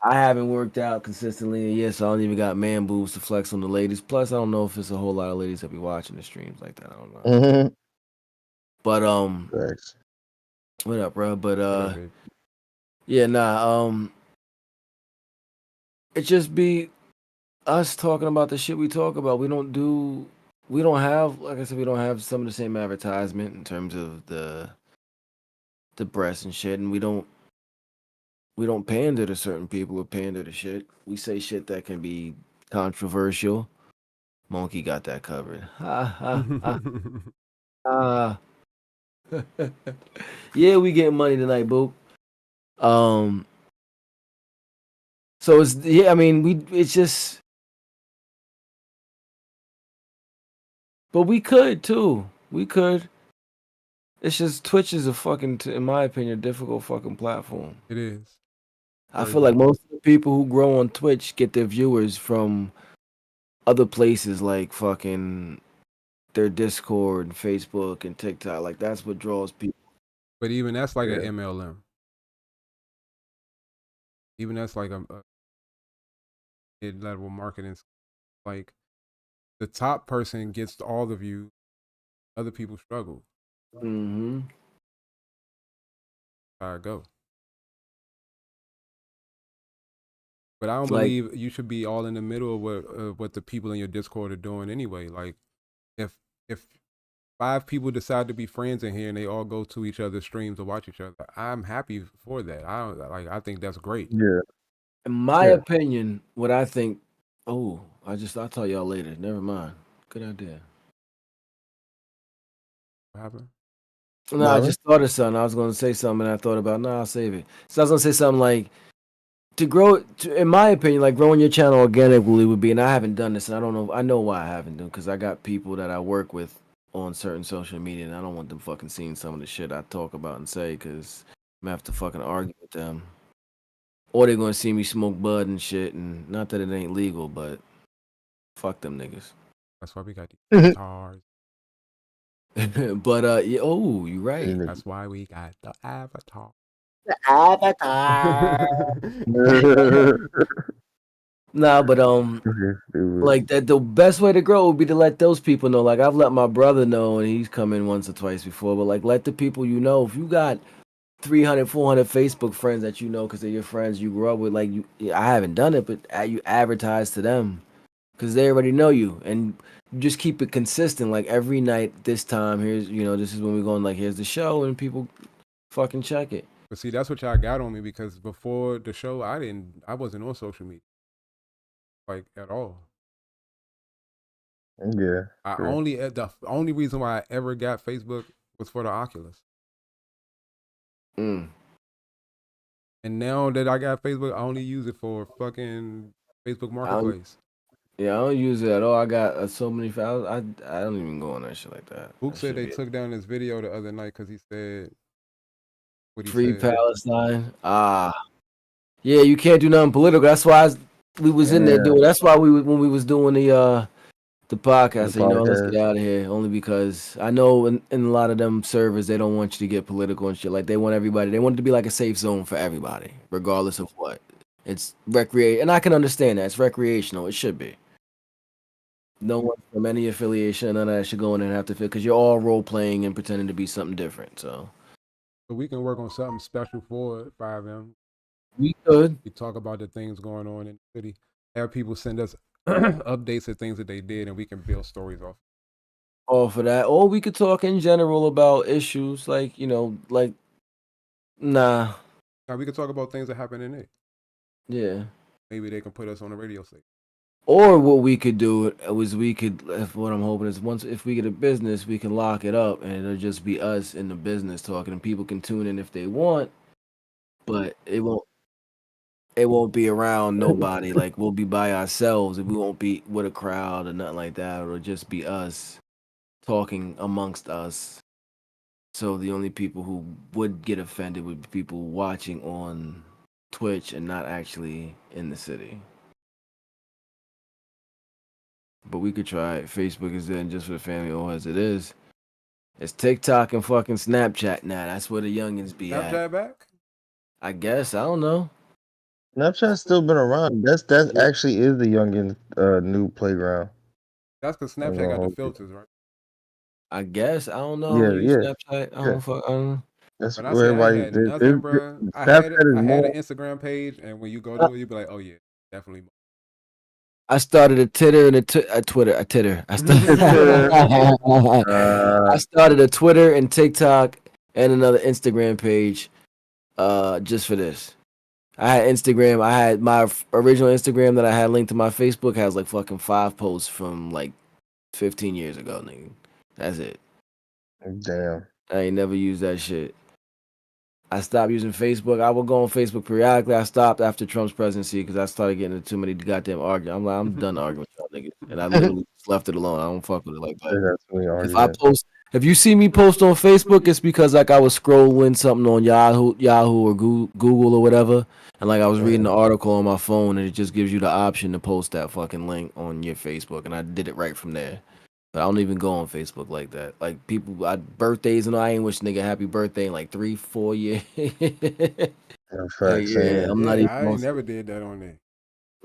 I haven't worked out consistently in years, so I don't even got man boobs to flex on the ladies. Plus, I don't know if it's a whole lot of ladies that be watching the streams like that. I don't know. Mhm. But Facts. what up, bro? But Yeah, babe. yeah, nah. It just be us talking about the shit we talk about. We don't have, like I said, we don't have some of the same advertisement in terms of the breasts and shit, and we don't pander to certain people or pander to shit. We say shit that can be controversial. Monkey got that covered. Ha ha ha ha. Yeah, we getting money tonight, boo. So it's, yeah, I mean, it's just, but we could too. We could. It's just Twitch is a fucking, in my opinion, difficult fucking platform. It is. I Very feel like difficult. most of the people who grow on Twitch get their viewers from other places like fucking their Discord and Facebook and TikTok. Like that's what draws people. But even that's like Yeah. an MLM. Even that's like a mid-level marketing. Like the top person gets all the views. Other people struggle. Mm-hmm. How it go. But I don't Like, believe you should be all in the middle of what the people in your Discord are doing anyway. Like if 5 people decide to be friends in here and they all go to each other's streams to watch each other, I'm happy for that. I think that's great. Yeah. In my Yeah. opinion, what I think. Oh, I'll tell y'all later. Never mind. Good idea. What happened? No, I Marvin? just thought of something. I was going to say something, and I thought about. No, I'll save it. So I was going to say something like to grow. In my opinion, like growing your channel organically would be. And I haven't done this, and I don't know. I know why I haven't done because I got people that I work with on certain social media, and I don't want them fucking seeing some of the shit I talk about and say because I'm gonna have to fucking argue with them, or they're gonna see me smoke bud and shit. And not that it ain't legal, but fuck them niggas. That's why we got the avatars. But yeah, oh, you're right. That's why we got the avatar. Avatar. Nah, but like that, the best way to grow would be to let those people know. Like I've let my brother know, and he's come in once or twice before. But like, let the people you know. If you got 300, 400 Facebook friends that you know because they're your friends you grew up with, like I haven't done it, but you advertise to them because they already know you, and you just keep it consistent. Like every night, this time, here's this is when we're going. Like here's the show, and people fucking check it. But see, that's what y'all got on me because before the show, I wasn't on social media like at all. Yeah. The only reason why I ever got Facebook was for the Oculus. Mm. And now that I got Facebook, I only use it for fucking Facebook Marketplace. I don't use it at all. I got so many files. I don't even go on that shit like that. Book said they took down this video the other night because he said what he Free said. Palestine. Yeah, you can't do nothing political. That's why we was in there doing. That's why when we was doing the podcast, I said, let's get out of here. Only because I know in a lot of them servers they don't want you to get political and shit. Like they want everybody. They want it to be like a safe zone for everybody, regardless of what. It's and I can understand that it's recreational. It should be. No one from any affiliation, none of that should go in and have to feel because you're all role playing and pretending to be something different. So we can work on something special for 5M. We could. We talk about the things going on in the city. Have people send us updates of things that they did, and we can build stories off. All for that, or we could talk in general about issues like nah. Now we could talk about things that happen in it. Yeah. Maybe they can put us on a radio station. Or what we could do was what I'm hoping is if we get a business, we can lock it up and it'll just be us in the business talking, and people can tune in if they want, but it won't be around nobody. Like we'll be by ourselves and we won't be with a crowd or nothing like that. It'll just be us talking amongst us. So the only people who would get offended would be people watching on Twitch and not actually in the city. But we could try it. Facebook is there just for the family, or as it is. It's TikTok and fucking Snapchat now. That's where the youngins be at. Snapchat back? I guess. I don't know. Snapchat's still been around. That's actually is the youngin' new playground. That's because Snapchat got the filters, right? I guess. I don't know. Yeah. Snapchat. I don't fuck. That's When I where say I everybody. had nothing, bro. I had an Instagram page, and when you go to it, you be like, "Oh yeah, definitely." I started a Twitter and a Twitter. A Titter. I started a Twitter and TikTok and another Instagram page, just for this. I had Instagram. I had my original Instagram that I had linked to my Facebook has like fucking 5 posts from like 15 years ago, nigga. That's it. Damn. I ain't never used that shit. I stopped using Facebook. I would go on Facebook periodically. I stopped after Trump's presidency because I started getting into too many goddamn arguments. I'm like, I'm done arguing with y'all niggas. And I literally just left it alone. I don't fuck with it like that. If you see me post on Facebook, it's because like I was scrolling something on Yahoo or Google or whatever. And like I was reading the article on my phone and it just gives you the option to post that fucking link on your Facebook. And I did it right from there. But I don't even go on Facebook like that. Like people, birthdays and I ain't wish nigga happy birthday in like 3-4 years. I'm not even. I never did that on there.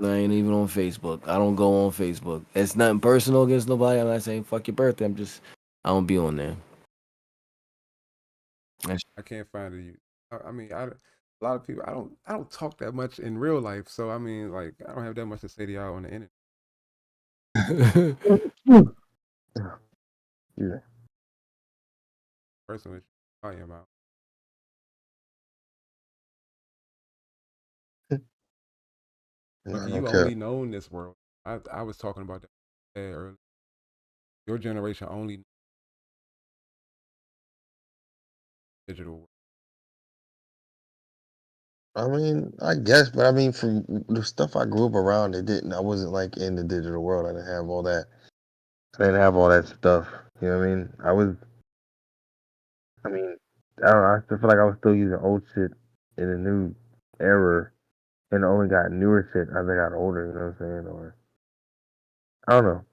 I ain't even on Facebook. I don't go on Facebook. It's nothing personal against nobody. I'm not saying fuck your birthday. I don't be on there. I can't find it. I mean, a lot of people. I don't talk that much in real life, so I mean, like, I don't have that much to say to y'all on the internet. Yeah. person with you talking about. But you Okay. only known this world. I was talking about that earlier. Your generation only digital world. I mean, I guess, but I mean, from the stuff I grew up around, it didn't. I wasn't like in the digital world. I didn't have all that. I didn't have all that stuff. You know what I mean? I was. I mean, I don't know. I still feel like I was still using old shit in the new era, and only got newer shit as I got older. You know what I'm saying? Or I don't know.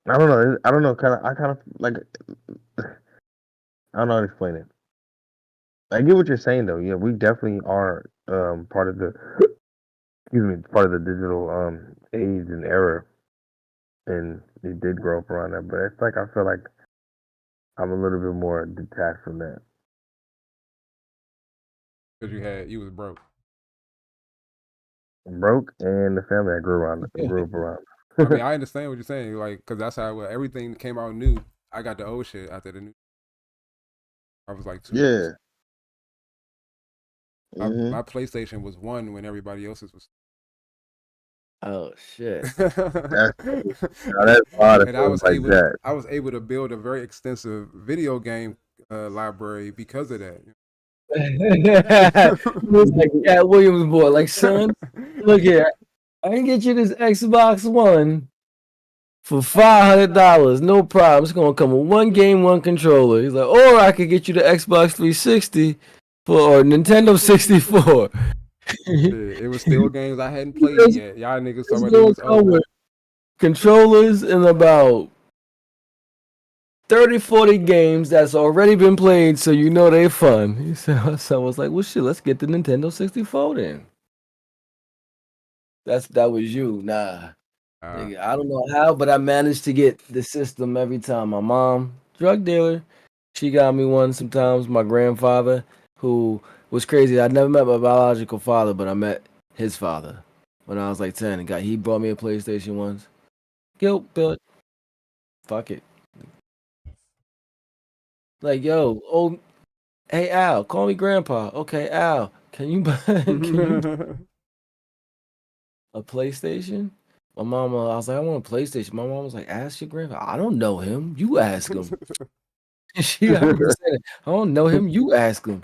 I don't know. I don't know. I kind of like. I don't know how to explain it. I get what you're saying though. Yeah, we definitely are part of the excuse me, part of the digital age and era, and it did grow up around that. But it's like I feel like I'm a little bit more detached from that. Because you was broke. I'm broke, and the family I grew up around. I mean, I understand what you're saying, like, because that's how everything came out new. I got the old shit after the new. I was like 2 years. Yeah. hmm My PlayStation was 1 when everybody else's was. Oh shit. That's that's odd. It And feels like that. I was able to build a very extensive video game library because of that. He was like Cat Williams boy, like son, look here. I can get you this Xbox One for $500. No problem. It's gonna come with one game, one controller. He's like, or I could get you the Xbox 360 or Nintendo 64. It was still games I hadn't played yet. Y'all niggas It's talking about gonna it was come old. with controllers and about 30, 40 games that's already been played, so you know they fun. So I was like, well shit, let's get the Nintendo 64 then. That was you. Nah. Nigga, I don't know how, but I managed to get the system every time. My mom, drug dealer, she got me one sometimes. My grandfather, who was crazy. I never met my biological father, but I met his father when I was like 10. He brought me a PlayStation once. Guilt, Bill. Fuck it. Like, yo, oh, hey Al, call me grandpa. Okay, Al, can you buy a PlayStation? My mama, I was like, I want a PlayStation. My mom was like, ask your grandpa. I don't know him. You ask him. She already said it. I don't know him. You ask him.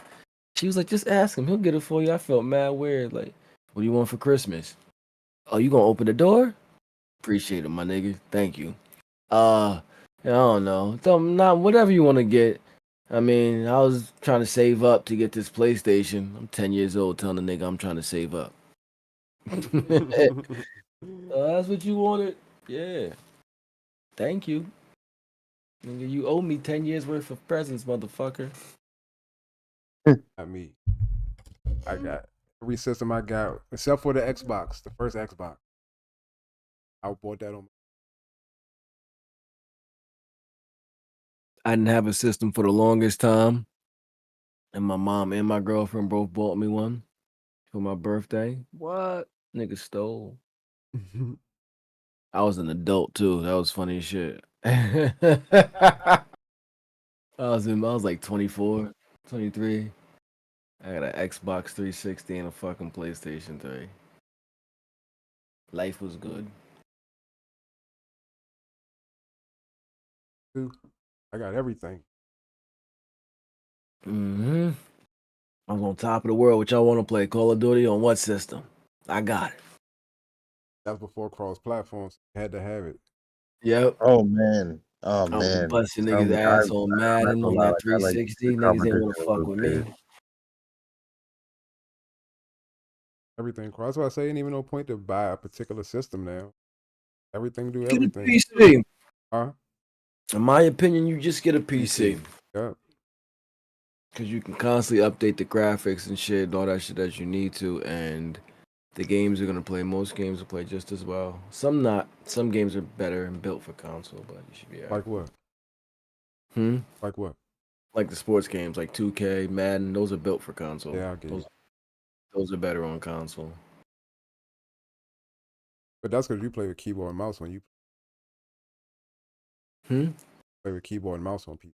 She was like, just ask him. He'll get it for you. I felt mad weird. Like, what do you want for Christmas? Oh, you gonna open the door? Appreciate it, my nigga. Thank you. I don't know. Not whatever you want to get. I mean, I was trying to save up to get this PlayStation. I'm 10 years old telling the nigga I'm trying to save up. That's what you wanted? Yeah. Thank you. Nigga, you owe me 10 years worth of presents, motherfucker. Not me. I got every system I got, except for the Xbox, the first Xbox. I bought that on. I didn't have a system for the longest time. And my mom and my girlfriend both bought me one for my birthday. What? Nigga stole. I was an adult too. That was funny as shit. I was like 24, 23. I got an Xbox 360 and a fucking PlayStation 3. Life was good. I got everything. Mm-hmm. I was on top of the world. What y'all want to play? Call of Duty on what system? I got it. That was before cross platforms. Had to have it. Yep. Oh man. Oh I was man. busting niggas' ass on I'm not Madden gonna on lie, that like, I like 360. the Niggas didn't competition want to a fuck little with bit. me. Everything cross. That's why I say ain't even no point to buy a particular system now. Everything do Get a everything. PC. Huh? In my opinion, you just get a PC. Yep. Because you can constantly update the graphics and shit and all that shit that you need to. And the games are going to play. Most games will play just as well. Some not. Some games are better and built for console, but you should be Like what? Like what? Like the sports games, like 2K, Madden. Those are built for console. Yeah, I get it. Those are better on console. But that's because you play with keyboard and mouse when you play with keyboard and mouse on PC.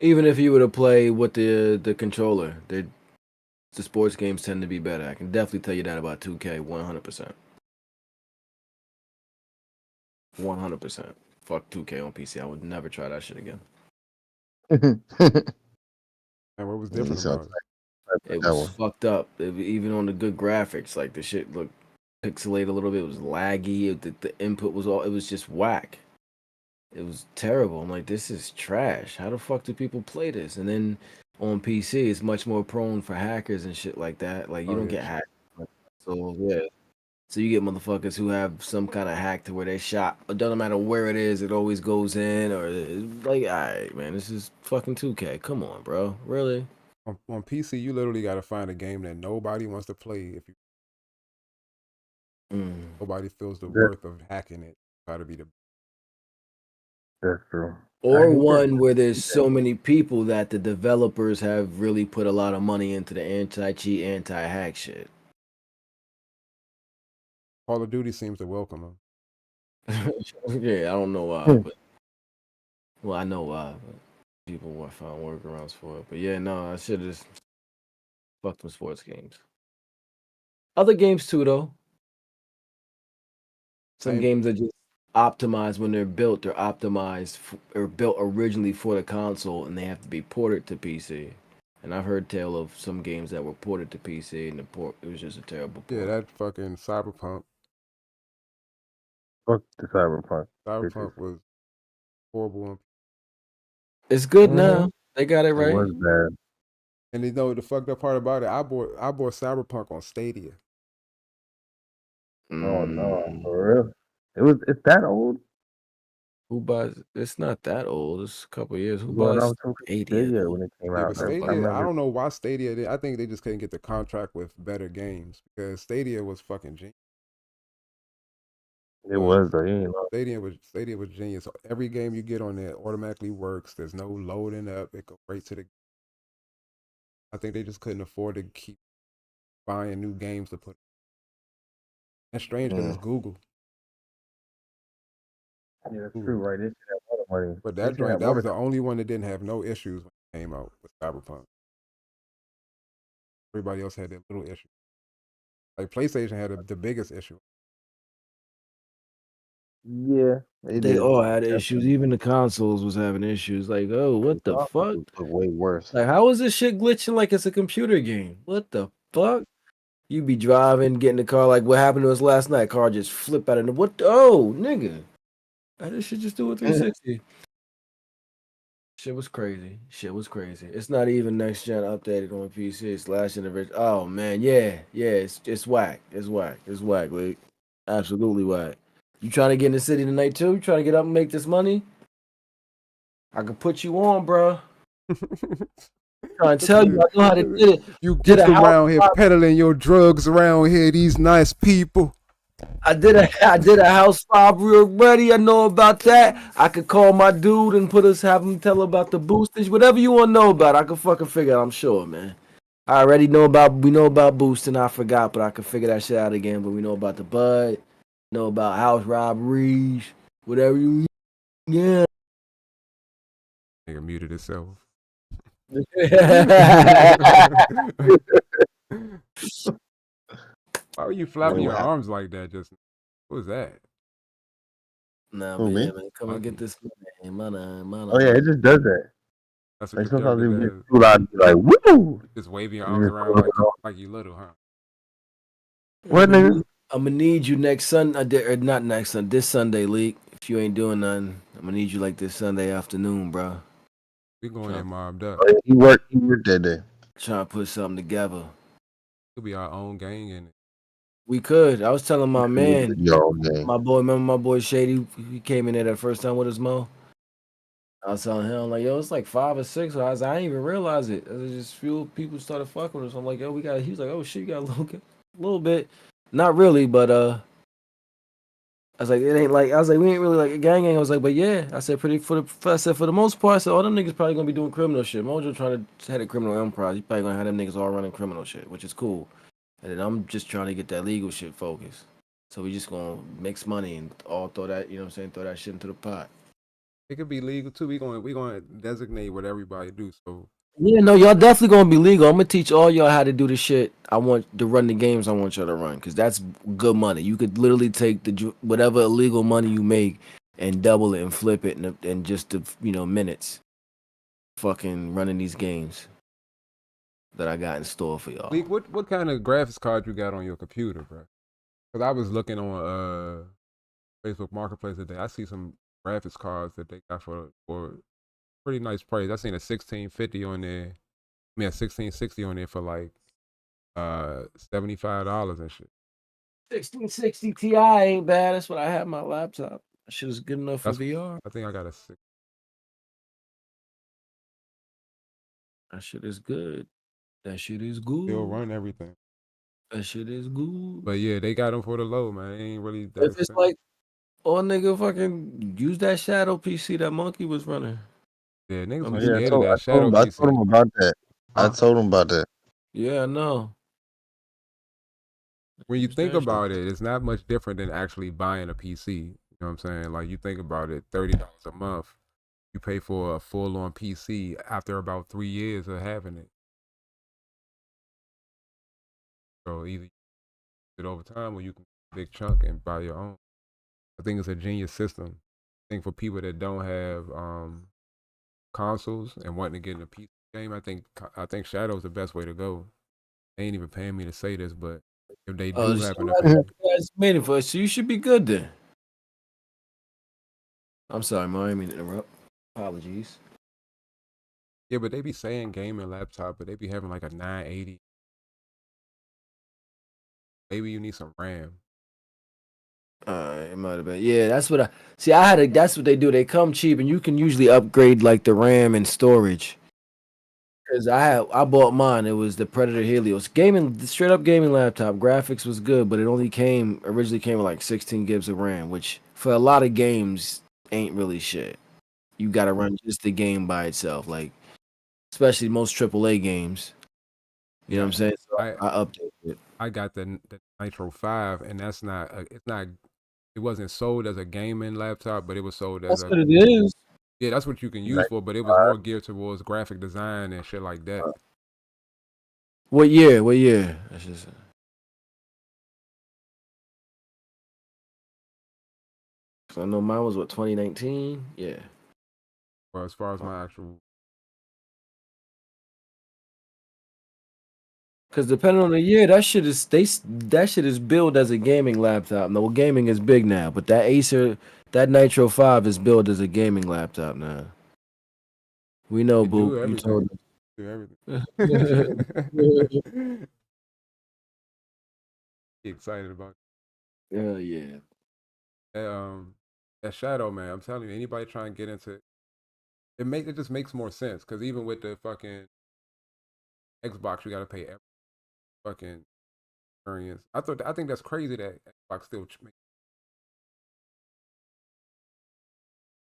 Even if you were to play with the controller, the sports games tend to be better. I can definitely tell you that about 2K, 100%. 100%. Fuck 2K on PC. I would never try that shit again. And what was Yeah, different so about it? It that was one. fucked up. Even on the good graphics, like the shit looked pixelated a little bit. It was laggy. The input was all. It was just whack. It was terrible. I'm like, this is trash. How the fuck do people play this? And then on PC, it's much more prone for hackers and shit like that. Like you Oh, don't yeah, get sure. hacked. So yeah. So you get motherfuckers who have some kind of hack to where they shot. It doesn't matter where it is, it always goes in. Or like, all right, man, this is fucking 2K. Come on, bro. Really? On PC, you literally got to find a game that nobody wants to play. If Mm. nobody feels the That, worth of hacking it, try to be the. that's true. I Or hate that. one where there's so many people that the developers have really put a lot of money into the anti-cheat, anti-hack shit. Call of Duty seems to welcome them. Yeah, I don't know why, but well, I know why. But people will find workarounds for it. But yeah, no, I should just fuck them sports games. Other games too, though. Some Same. games are just optimized when they're built. They're optimized or built originally for the console, and they have to be ported to PC. And I've heard tell of some games that were ported to PC, and the port it was just a terrible port. Yeah, that fucking Cyberpunk. Fuck the Cyberpunk. Cyberpunk was horrible. It's good Mhm. now. They got it It right. was bad. And you know the fucked up part about it, I bought Cyberpunk on Stadia. Oh no, Mm, for real. It's that old? who buys? It's not that old. It's a couple years. Who Well, I buys was talking Stadia Stadia though? when it came Yeah, out. but I don't I fuck Stadia, with I remember don't know why Stadia. I think they just couldn't get the contract with better games because Stadia was fucking genius. it was though. You ain't know. Stadia was genius. Every game you get on there automatically works. There's no loading up. It goes right to the. I think they just couldn't afford to keep buying new games to put. That's strange because it's Google. Yeah, that's Google. true, right? They should have water money. But They that should have joint, that was water. the only one that didn't have no issues when it came out with Cyberpunk. Everybody else had their little issues. Like PlayStation had the biggest issue. Yeah, they They did. all had issues. Even the consoles was having issues. Like, oh, what the fuck? Look way worse. Like, how is this shit glitching like it's a computer game? What the fuck? You be driving, get in the car, like what happened to us last night? Car just flip out of the what? Oh, nigga, I just should just do a 360. Shit was crazy. Shit was crazy. It's not even next gen updated on PC. It's last generation. Oh man, yeah. It's whack. It's whack. It's whack, League. Absolutely whack. You trying to get in the city tonight too? You trying to get up and make this money? I could put you on, bro. Trying to tell you, I know how to get it. You Did get a house around here flop. peddling your drugs around here, these nice people. I did a house robbery already. I know about that. I could call my dude and have him tell about the boostage. Whatever you want to know about, I could fucking figure out. I'm sure, man. We know about boosting. I forgot, but I could figure that shit out again. But we know about the bud, know about house robberies, whatever you. Yeah. Nigga muted itself. Why were you flapping your arms like that? Just what was that? Nah, Who, but me? yeah, man, come and get this money. Oh yeah, it just does that. That's Like what your sometimes character it gets does. too loud, you're like woo. Just waving your You arms just around pull it off. like you little, huh? What nigga? I'm gonna need you next Sunday, or not next Sunday, this Sunday, Leak. If you ain't doing nothing, I'm gonna need you like this Sunday afternoon, bro. We going in mobbed up. Oh, yeah, he worked that day. Trying to put something together. Could be our own gang and We could. I was telling my man, Yo, gang. my boy, remember my boy Shady? He came in there that first time with us, Mo. I was telling him, like, yo, it's like 5 or 6. I didn't even realize it. It just few people started fucking with us. I'm like, yo, he was like, oh shit, you got a little bit. Not really, but I was like, it ain't like, I was like, we ain't really like a gang. I was like, but yeah, I said, for the most part, I said, all them niggas probably gonna be doing criminal shit. Mojo trying to head a criminal enterprise. He probably gonna have them niggas all running criminal shit, which is cool. And then I'm just trying to get that legal shit focused. So we just gonna mix money and all throw that, you know what I'm saying, throw that shit into the pot. It could be legal too. We gonna designate what everybody do. So Yeah, no, y'all definitely gonna be legal. I'm gonna teach all y'all how to do the shit I want to run the games I want y'all to run, because that's good money. You could literally take whatever illegal money you make and double it and flip it in just minutes. Fucking running these games that I got in store for y'all. Leak, what kind of graphics card you got on your computer, bro? Because I was looking on Facebook Marketplace today. I see some graphics cards that they got for pretty nice price. I seen a 1650 on there. I mean a 1660 on there for like $75 and shit. 1660 Ti ain't bad. That's what I have my laptop. That shit is good enough for That's VR. I think I got a 6. That shit is good. That shit is good. Still run everything. That shit is good. But yeah, they got them for the low, man. It ain't really that If it's expensive. like, oh nigga, fucking use that shadow PC that Monkey was running. Yeah, niggas I'm be good. scared of that shadow I PC. told him about that. I told him about that. Yeah, I know. When you Use think that shit. about it, it's not much different than actually buying a PC. You know what I'm saying? Like you think about it, $30 a month. You pay for a full-on PC after about 3 years of having it. So either you use it over time or you can big chunk and buy your own. I think it's a genius system. I think for people that don't have consoles and wanting to get in a PC game, I think Shadow's the best way to go. They ain't even paying me to say this, but if they do happen to pay me, That's made for us, so you should be good then. I'm sorry, Mo, I didn't mean to interrupt. Apologies. yeah, but they be saying gaming laptop, but they be having like a 980. Maybe you need some RAM. It might have been. Yeah, that's what I see. That's what they do. They come cheap, and you can usually upgrade like the RAM and storage. Cause I bought mine. It was the Predator Helios gaming, straight up gaming laptop. Graphics was good, but it originally came with like 16 gigs of RAM, which for a lot of games ain't really shit. You gotta run just the game by itself, like especially most AAA games. You know what I'm saying? So I updated it. I got the Nitro 5, and that's not. It wasn't sold as a gaming laptop, but it was sold as That's what it is. Yeah, that's what you can use for, but it was more geared towards graphic design and shit like that. What year? What year? That's just. So I know mine was 2019. Yeah. Well, as far as my actual, Because depending on the year, that shit is billed as a gaming laptop. No, gaming is big now, but that Nitro 5 is billed as a gaming laptop now. We know, Boo. You told us. Do everything. Excited about it. Hell yeah. That Shadow, man, I'm telling you, anybody trying to get into it, it just makes more sense. Because even with the fucking Xbox, you got to pay every fucking experience. I think that's crazy that Xbox still makes.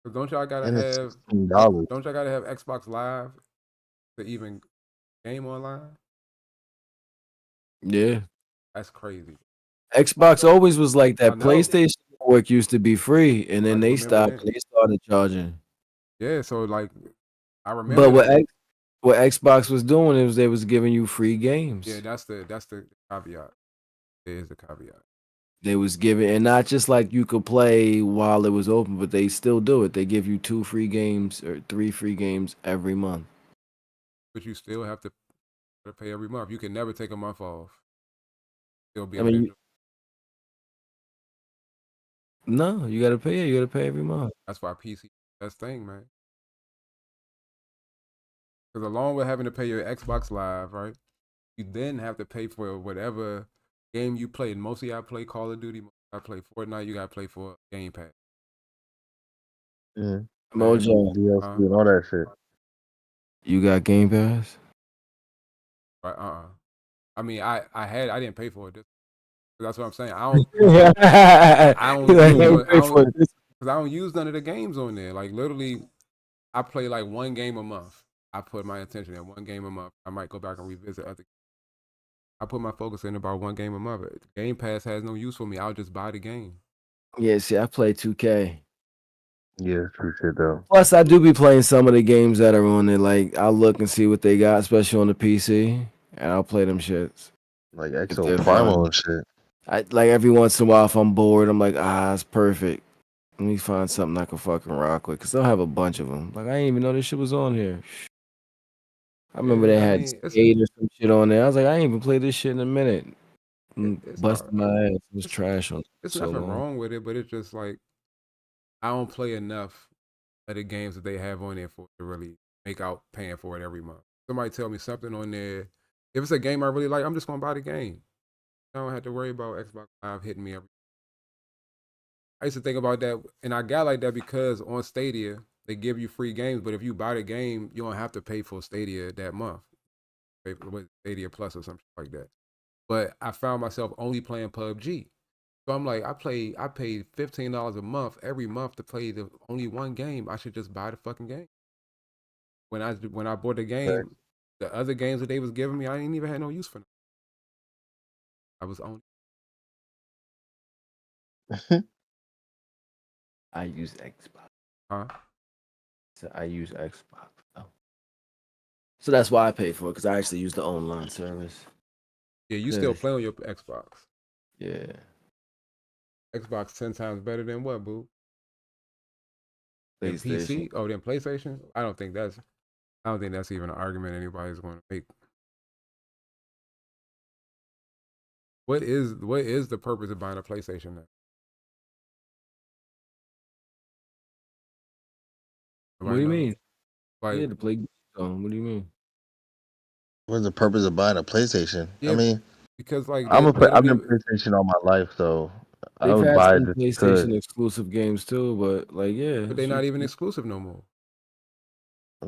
Cause don't y'all gotta have Xbox Live to even game online? Yeah. That's crazy. Xbox always was like that. I know. PlayStation Network used to be free, and then they stopped. They started charging. Yeah, so like I remember. But what Xbox was doing is they was giving you free games. Yeah, that's the caveat. There's the caveat. They was giving, and not just like you could play while it was open, but they still do it. They give you 2 free games or 3 free games every month. But you still have to pay every month. You can never take a month off. Still be no, you gotta pay it. You gotta pay every month. That's why PC best thing, man. Because along with having to pay your Xbox Live, right? You then have to pay for whatever game you play. And mostly I play Call of Duty. I play Fortnite. You gotta play for Game Pass. Mojo, DLC and all that shit. You got Game Pass? Right? I mean, I didn't pay for it. That's what I'm saying. I don't use none of the games on there. Like literally, I play like one game a month. I put my attention in one game a month. I might go back and revisit other. I put my focus in about one game a month. Game Pass has no use for me. I'll just buy the game. Yeah, see, I play 2K. Yeah, true shit though. Plus, I do be playing some of the games that are on it. Like, I'll look and see what they got, especially on the PC, and I'll play them shits Like if Exo they're Primal fun. and shit. I like every once in a while if I'm bored, I'm like, it's perfect. Let me find something I can fucking rock with, cause they'll have a bunch of them. Like, I didn't even know this shit was on here. I remember they Yeah, I had mean, Skate or some shit on there. I was like, I ain't even played this shit in a minute. it's Busting hard. my ass. It was It's, trash on it's so nothing long. wrong with it, but it's just like I don't play enough of the games that they have on there for to really make out paying for it every month. Somebody tell me something on there. If it's a game I really like, I'm just gonna buy the game. I don't have to worry about Xbox Live hitting me every. I used to think about that, and I got like that because on Stadia they give you free games, but if you buy the game, you don't have to pay for Stadia that month. Pay for Stadia Plus or something like that. But I found myself only playing PUBG. So I'm like, I paid $15 a month every month to play the only one game. I should just buy the fucking game. When I bought the game, the other games that they was giving me, I ain't even had no use for them. I was only I use Xbox. huh? So I use Xbox. Oh. So that's why I pay for it, because I actually use the online service. Yeah, you still play on your Xbox. Yeah. Xbox 10 times better than what, boo? Than PlayStation. PC? Oh, than PlayStation? I don't think that's even an argument anybody's going to make. What is the purpose of buying a PlayStation now? What do you mean? Like, Yeah, to play games on. What do you mean? What's the purpose of buying a PlayStation? I yeah, mean, because like I've they been don't PlayStation all my life, so I They've would had buy it some just PlayStation because. exclusive games too, but like, yeah. but they're not even exclusive no more.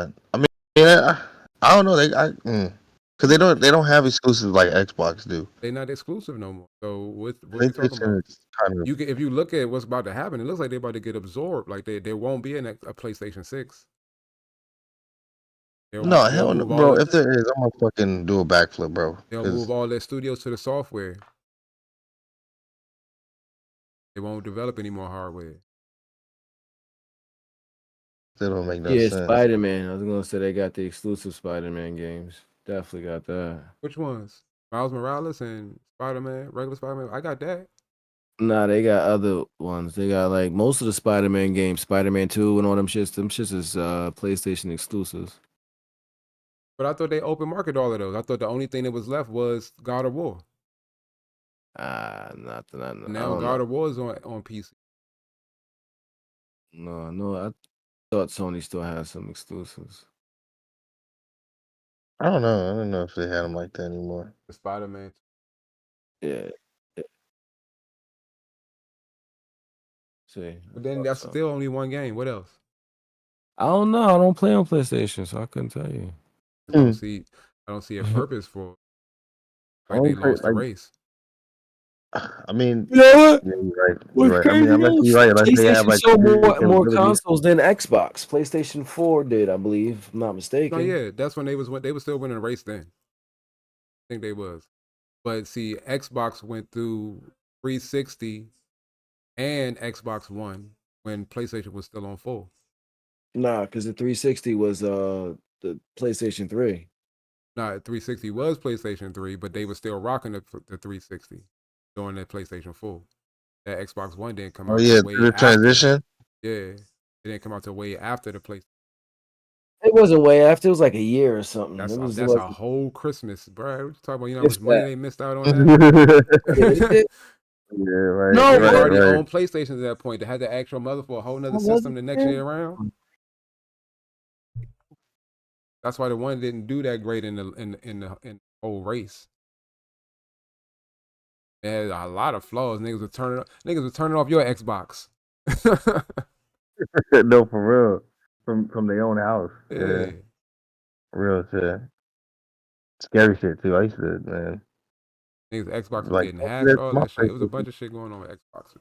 I mean, yeah, I don't know. Because they don't have exclusives like Xbox do. They're not exclusive no more. So what are we talking PlayStation about? is kind of. If you look at what's about to happen, it looks like they're about to get absorbed. Like there won't be a PlayStation 6. No, They'll hell no, move all bro. the If there is, I'm gonna fucking do a backflip, bro. they'll move Because all their studios to the software. They won't develop any more hardware. it don't make no Yeah, sense. Spider Man. I was gonna say they got the exclusive Spider Man games. Definitely got that. Which ones? Miles Morales and Spider-Man, regular Spider-Man. I got that. Nah, they got other ones. They got like most of the Spider Man games, Spider Man 2 and all them shits. Them shits is PlayStation exclusives. But I thought they open market all of those. I thought the only thing that was left was God of War. Nothing. I Now don't know. God of War is on PC. No, I thought Sony still has some exclusives. I don't know. I don't know if they had them like that anymore. The Spider-Man. Yeah. See, But then that's still only one game. What else? I don't know. I don't play on PlayStation, so I couldn't tell you. I don't see a purpose for. Like they lost the race. I mean, You know what? yeah, you're right. You're What's right. I mean, crazy unless though? you're right, unless they have PlayStation like sold community more capabilities. consoles than Xbox. PlayStation 4 did, I believe, if I'm not mistaken. No, yeah, that's when they was still winning the race then. I think they was. But see, Xbox went through 360 and Xbox One when PlayStation was still on full. Nah, because the 360 was the PlayStation 3. Nah, 360 was PlayStation 3, but they were still rocking the 360 during that PlayStation 4. That Xbox One didn't come Oh out yeah, till to way the after. transition. Yeah, it didn't come out till way after the PlayStation. It wasn't way after. It was like a year or something. That's a whole Christmas, bro. What you talking about? You know how If much money that. they missed out on that? Yeah, right, No, They right, already right. owned PlayStations at that point. They had the actual mother for a whole nother system the next year around. That's why the one didn't do that great in the whole race. It had a lot of flaws. Niggas were turning off your Xbox. No, for real. From their own house. Yeah. Yeah, real shit. Scary shit too. I used to, man. Niggas Xbox was Like getting hacked, that's all my that shit. It was a PlayStation. bunch of shit going on with Xbox.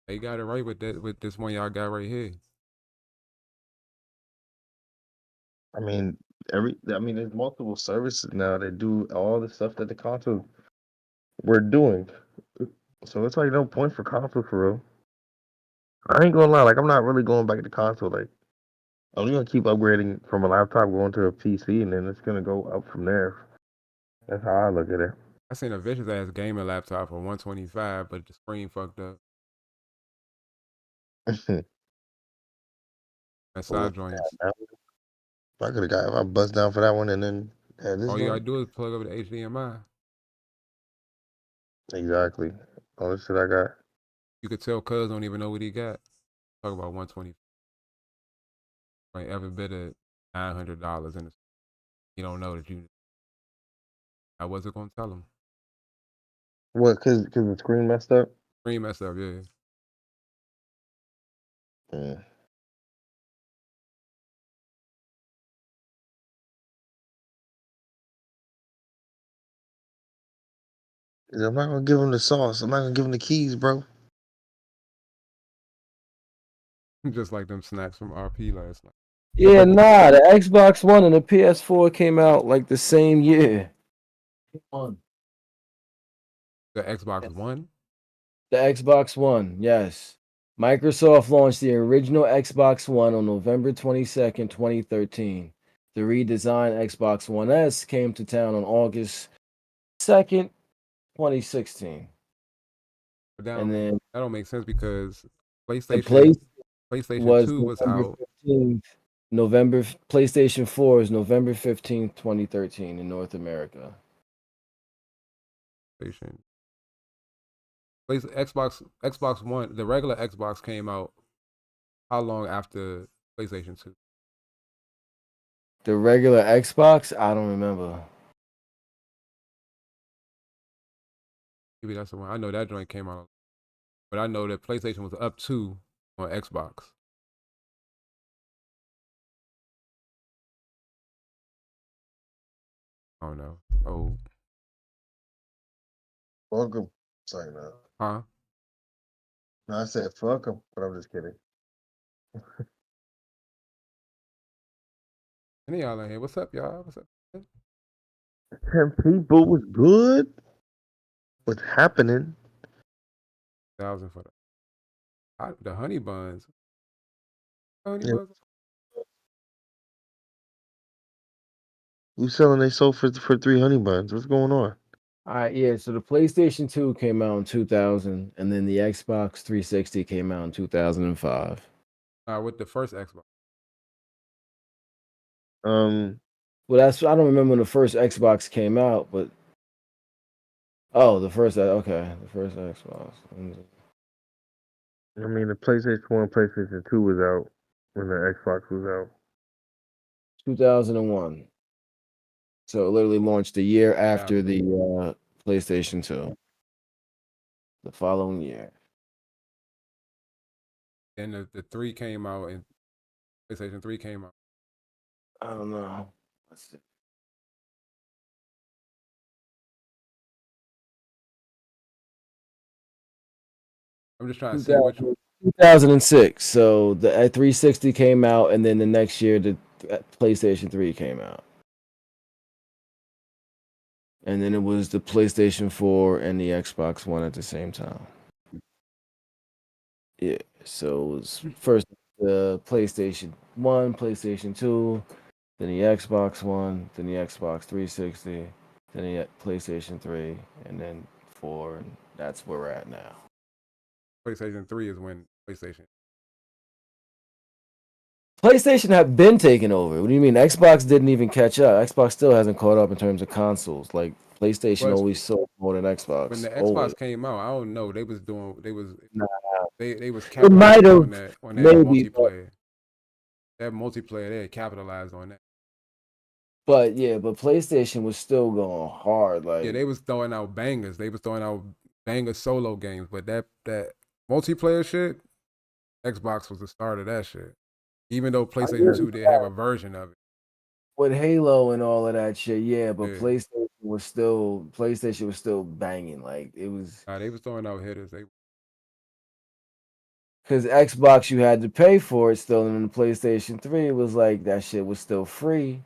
They got it right with this one y'all got right here. I mean, there's multiple services now that do all the stuff that the consoles were doing. So it's like no point for console for real. I ain't gonna lie, like I'm not really going back to console. Like I'm gonna keep upgrading from a laptop going to a PC, and then it's gonna go up from there. That's how I look at it. I seen a vicious ass gaming laptop for 125, but the screen fucked up. And side joints. I could have got if I bust down for that one, and then this All you gotta one. do is plug over the HDMI. Exactly. All the shit I got. You could tell Cuz don't even know what he got. Talk about 120. Like every bit of $900 in it. You don't know that you. I wasn't gonna tell him. What? Cause the screen messed up. Screen messed up, yeah. Yeah. I'm not gonna give him the sauce. I'm not gonna give him the keys, bro. Just like them snacks from RP last night. Yeah, nah, the Xbox One and the PS4 came out like the same year. The Xbox One? The Xbox One, yes. Microsoft launched the original Xbox One on November 22nd, 2013. The redesigned Xbox One S came to town on August 2nd, 2016. And then that don't make sense because the PlayStation was 2 was November out. 15th. PlayStation 4 is November 15th, 2013 in North America. Xbox One, the regular Xbox came out how long after PlayStation 2? The regular Xbox, I don't remember. Maybe that's the one. I know that joint came out, but I know that PlayStation was up 2 on Xbox. I don't know. Oh, Fuck him. Sorry, man. huh? No, I said fuck him, but I'm just kidding. Any of y'all in here? What's up, y'all? What's up? 10 people was good. What's happening? 1,000 for the honey buns. Honey Yeah. buns. Who's selling they sold for 3 honey buns? What's going on? All right, yeah. So the PlayStation 2 came out in 2000, and then the Xbox 360 came out in 2005. With the first Xbox. Well, I don't remember when the first Xbox came out, but the first Xbox. I mean, the PlayStation 1, PlayStation 2 was out when the Xbox was out. 2001. So it literally launched a year after the PlayStation 2. The following year. Then the 3 came out and PlayStation 3 came out. I don't know. Let's see. I'm just trying to see which 2006. So the 360 came out, and then the next year the PlayStation 3 came out. And then it was the PlayStation 4 and the Xbox One at the same time. Yeah, so it was first the PlayStation 1, PlayStation 2, then the Xbox One, then the Xbox 360, then the PlayStation 3, and then 4, and that's where we're at now. PlayStation 3 is when PlayStation have been taken over. What do you mean? Xbox didn't even catch up. Xbox still hasn't caught up in terms of consoles. Like PlayStation always sold more than Xbox. When the Xbox always. came out, I don't know. They was It capitalizing might have on that maybe, multiplayer. That multiplayer, they had capitalized on that. But PlayStation was still going hard. Like Yeah, they was throwing out bangers. They was throwing out banger solo games. But that multiplayer shit, Xbox was the start of that shit. Even though PlayStation 2 did have a version of it. With Halo and all of that shit, yeah, but yeah. PlayStation was still banging. Like it was. They was throwing out hitters. Because Xbox, you had to pay for it still, and the PlayStation 3 was like that shit was still free.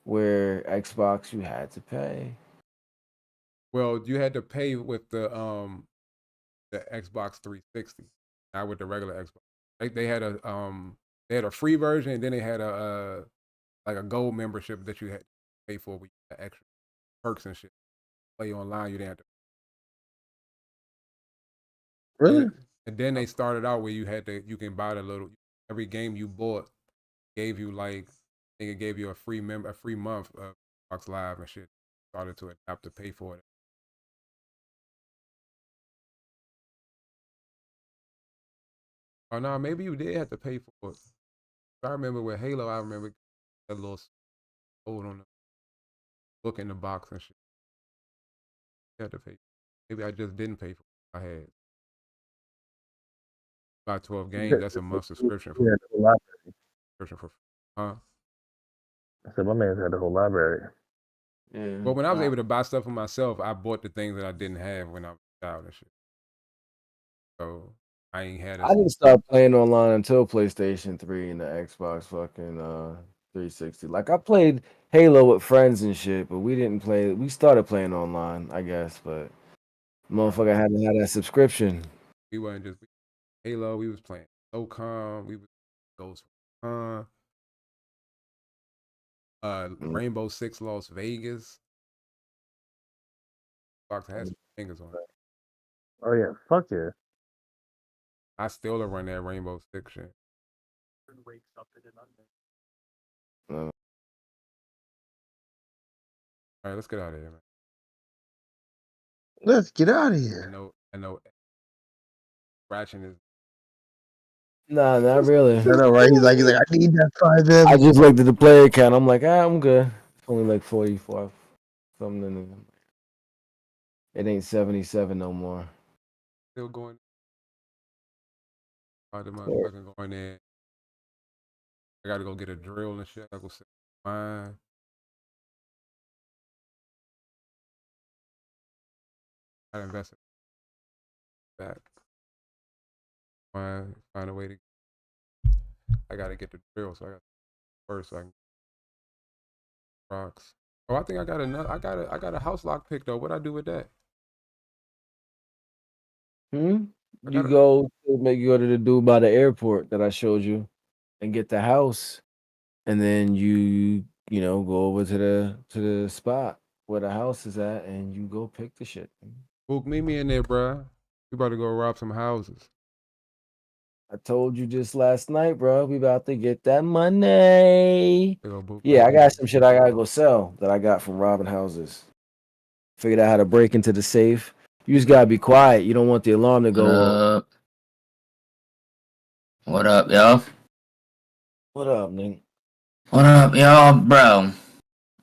Where Xbox, you had to pay. Well, you had to pay with the the Xbox 360, not with the regular Xbox. They had a free version, and then they had a like a gold membership that you had to pay for with extra perks and shit. Play online, you didn't have to. Really? And then they started out where you can buy every game you bought gave you like I think it gave you a free month of Xbox Live and shit. Started to adapt to pay for it. Oh no, maybe you did have to pay for it. I remember with Halo, I remember that little code on the book in the box and shit. You had to pay. Maybe I just didn't pay for it. I had about 12 games. That's a month subscription Yeah, the whole library. Huh? I said my man's had the whole library. Yeah. But when I was able to buy stuff for myself, I bought the things that I didn't have when I was a child and shit. So I ain't had. I didn't start playing online until PlayStation 3 and the Xbox fucking 360. Like I played Halo with friends and shit, but we didn't play. We started playing online, I guess, but motherfucker had to have that subscription. We wasn't just Halo. We was playing SOCOM. We was Ghost. Rainbow Six Las Vegas. Xbox has some fingers on it. Oh yeah, fuck yeah. I still run that Rainbow Six shit. All right, let's get out of here, man. Let's get out of here. I know. Scratching is. Nah, not really. I know, right? He's like, I need that 5M. I just looked at the player count. I'm like, I'm good. It's only like 44 something. It ain't 77 no more. Still going. I can go in there. I gotta go get a drill and shit. I go set mine. I invest in that. Find a way to. I gotta get the drill, so I got first. So I can rocks. Oh, I think I got another. I got a house lock pick though. What I do with that? You go to the dude by the airport that I showed you, and get the house, and then you go over to the spot where the house is at, and you go pick the shit. Book meet me in there, bruh. We about to go rob some houses. I told you just last night, bro. We about to get that money. Yeah, I got some shit I gotta go sell that I got from robbing houses. Figured out how to break into the safe. You just gotta be quiet. You don't want the alarm to go off. What up, y'all? What up, Nick? What up, y'all, bro?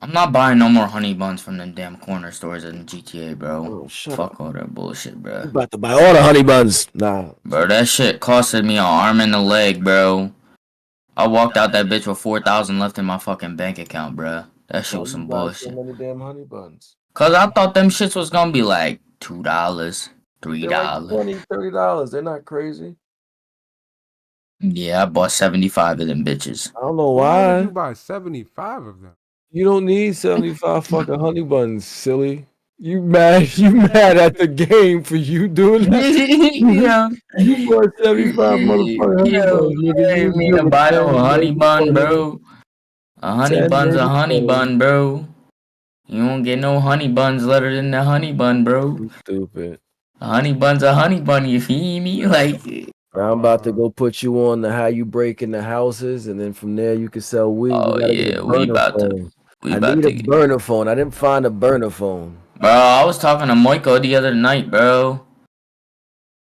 I'm not buying no more honey buns from them damn corner stores in GTA, bro. Fuck all that bullshit, bro. You about to buy all the honey buns? Nah, bro. That shit costed me an arm and a leg, bro. I walked out that bitch with 4,000 left in my fucking bank account, bro. That shit was some bullshit. So many damn honey buns. Cause I thought them shits was gonna be like $2, $3. They're like $20, $30. They're not crazy. Yeah, I bought 75 of them bitches. I don't know Why why. would you buy 75 of them? You don't need 75 fucking honey buns, silly. You mad at the game for you doing that? Yeah. You bought 75 motherfucking honey buns, nigga. I didn't mean to buy no honey bun, bro. A honey bun's a honey bun, bro. You don't get no honey buns other than the honey bun, bro. Stupid. A honey bun's a honey bun, you feel me? Like, I'm about to go put you on the how you break into houses, and then from there you can sell weed. oh yeah, we about to. I need a burner phone. I didn't find a burner phone. Bro, I was talking to Moiko the other night, bro.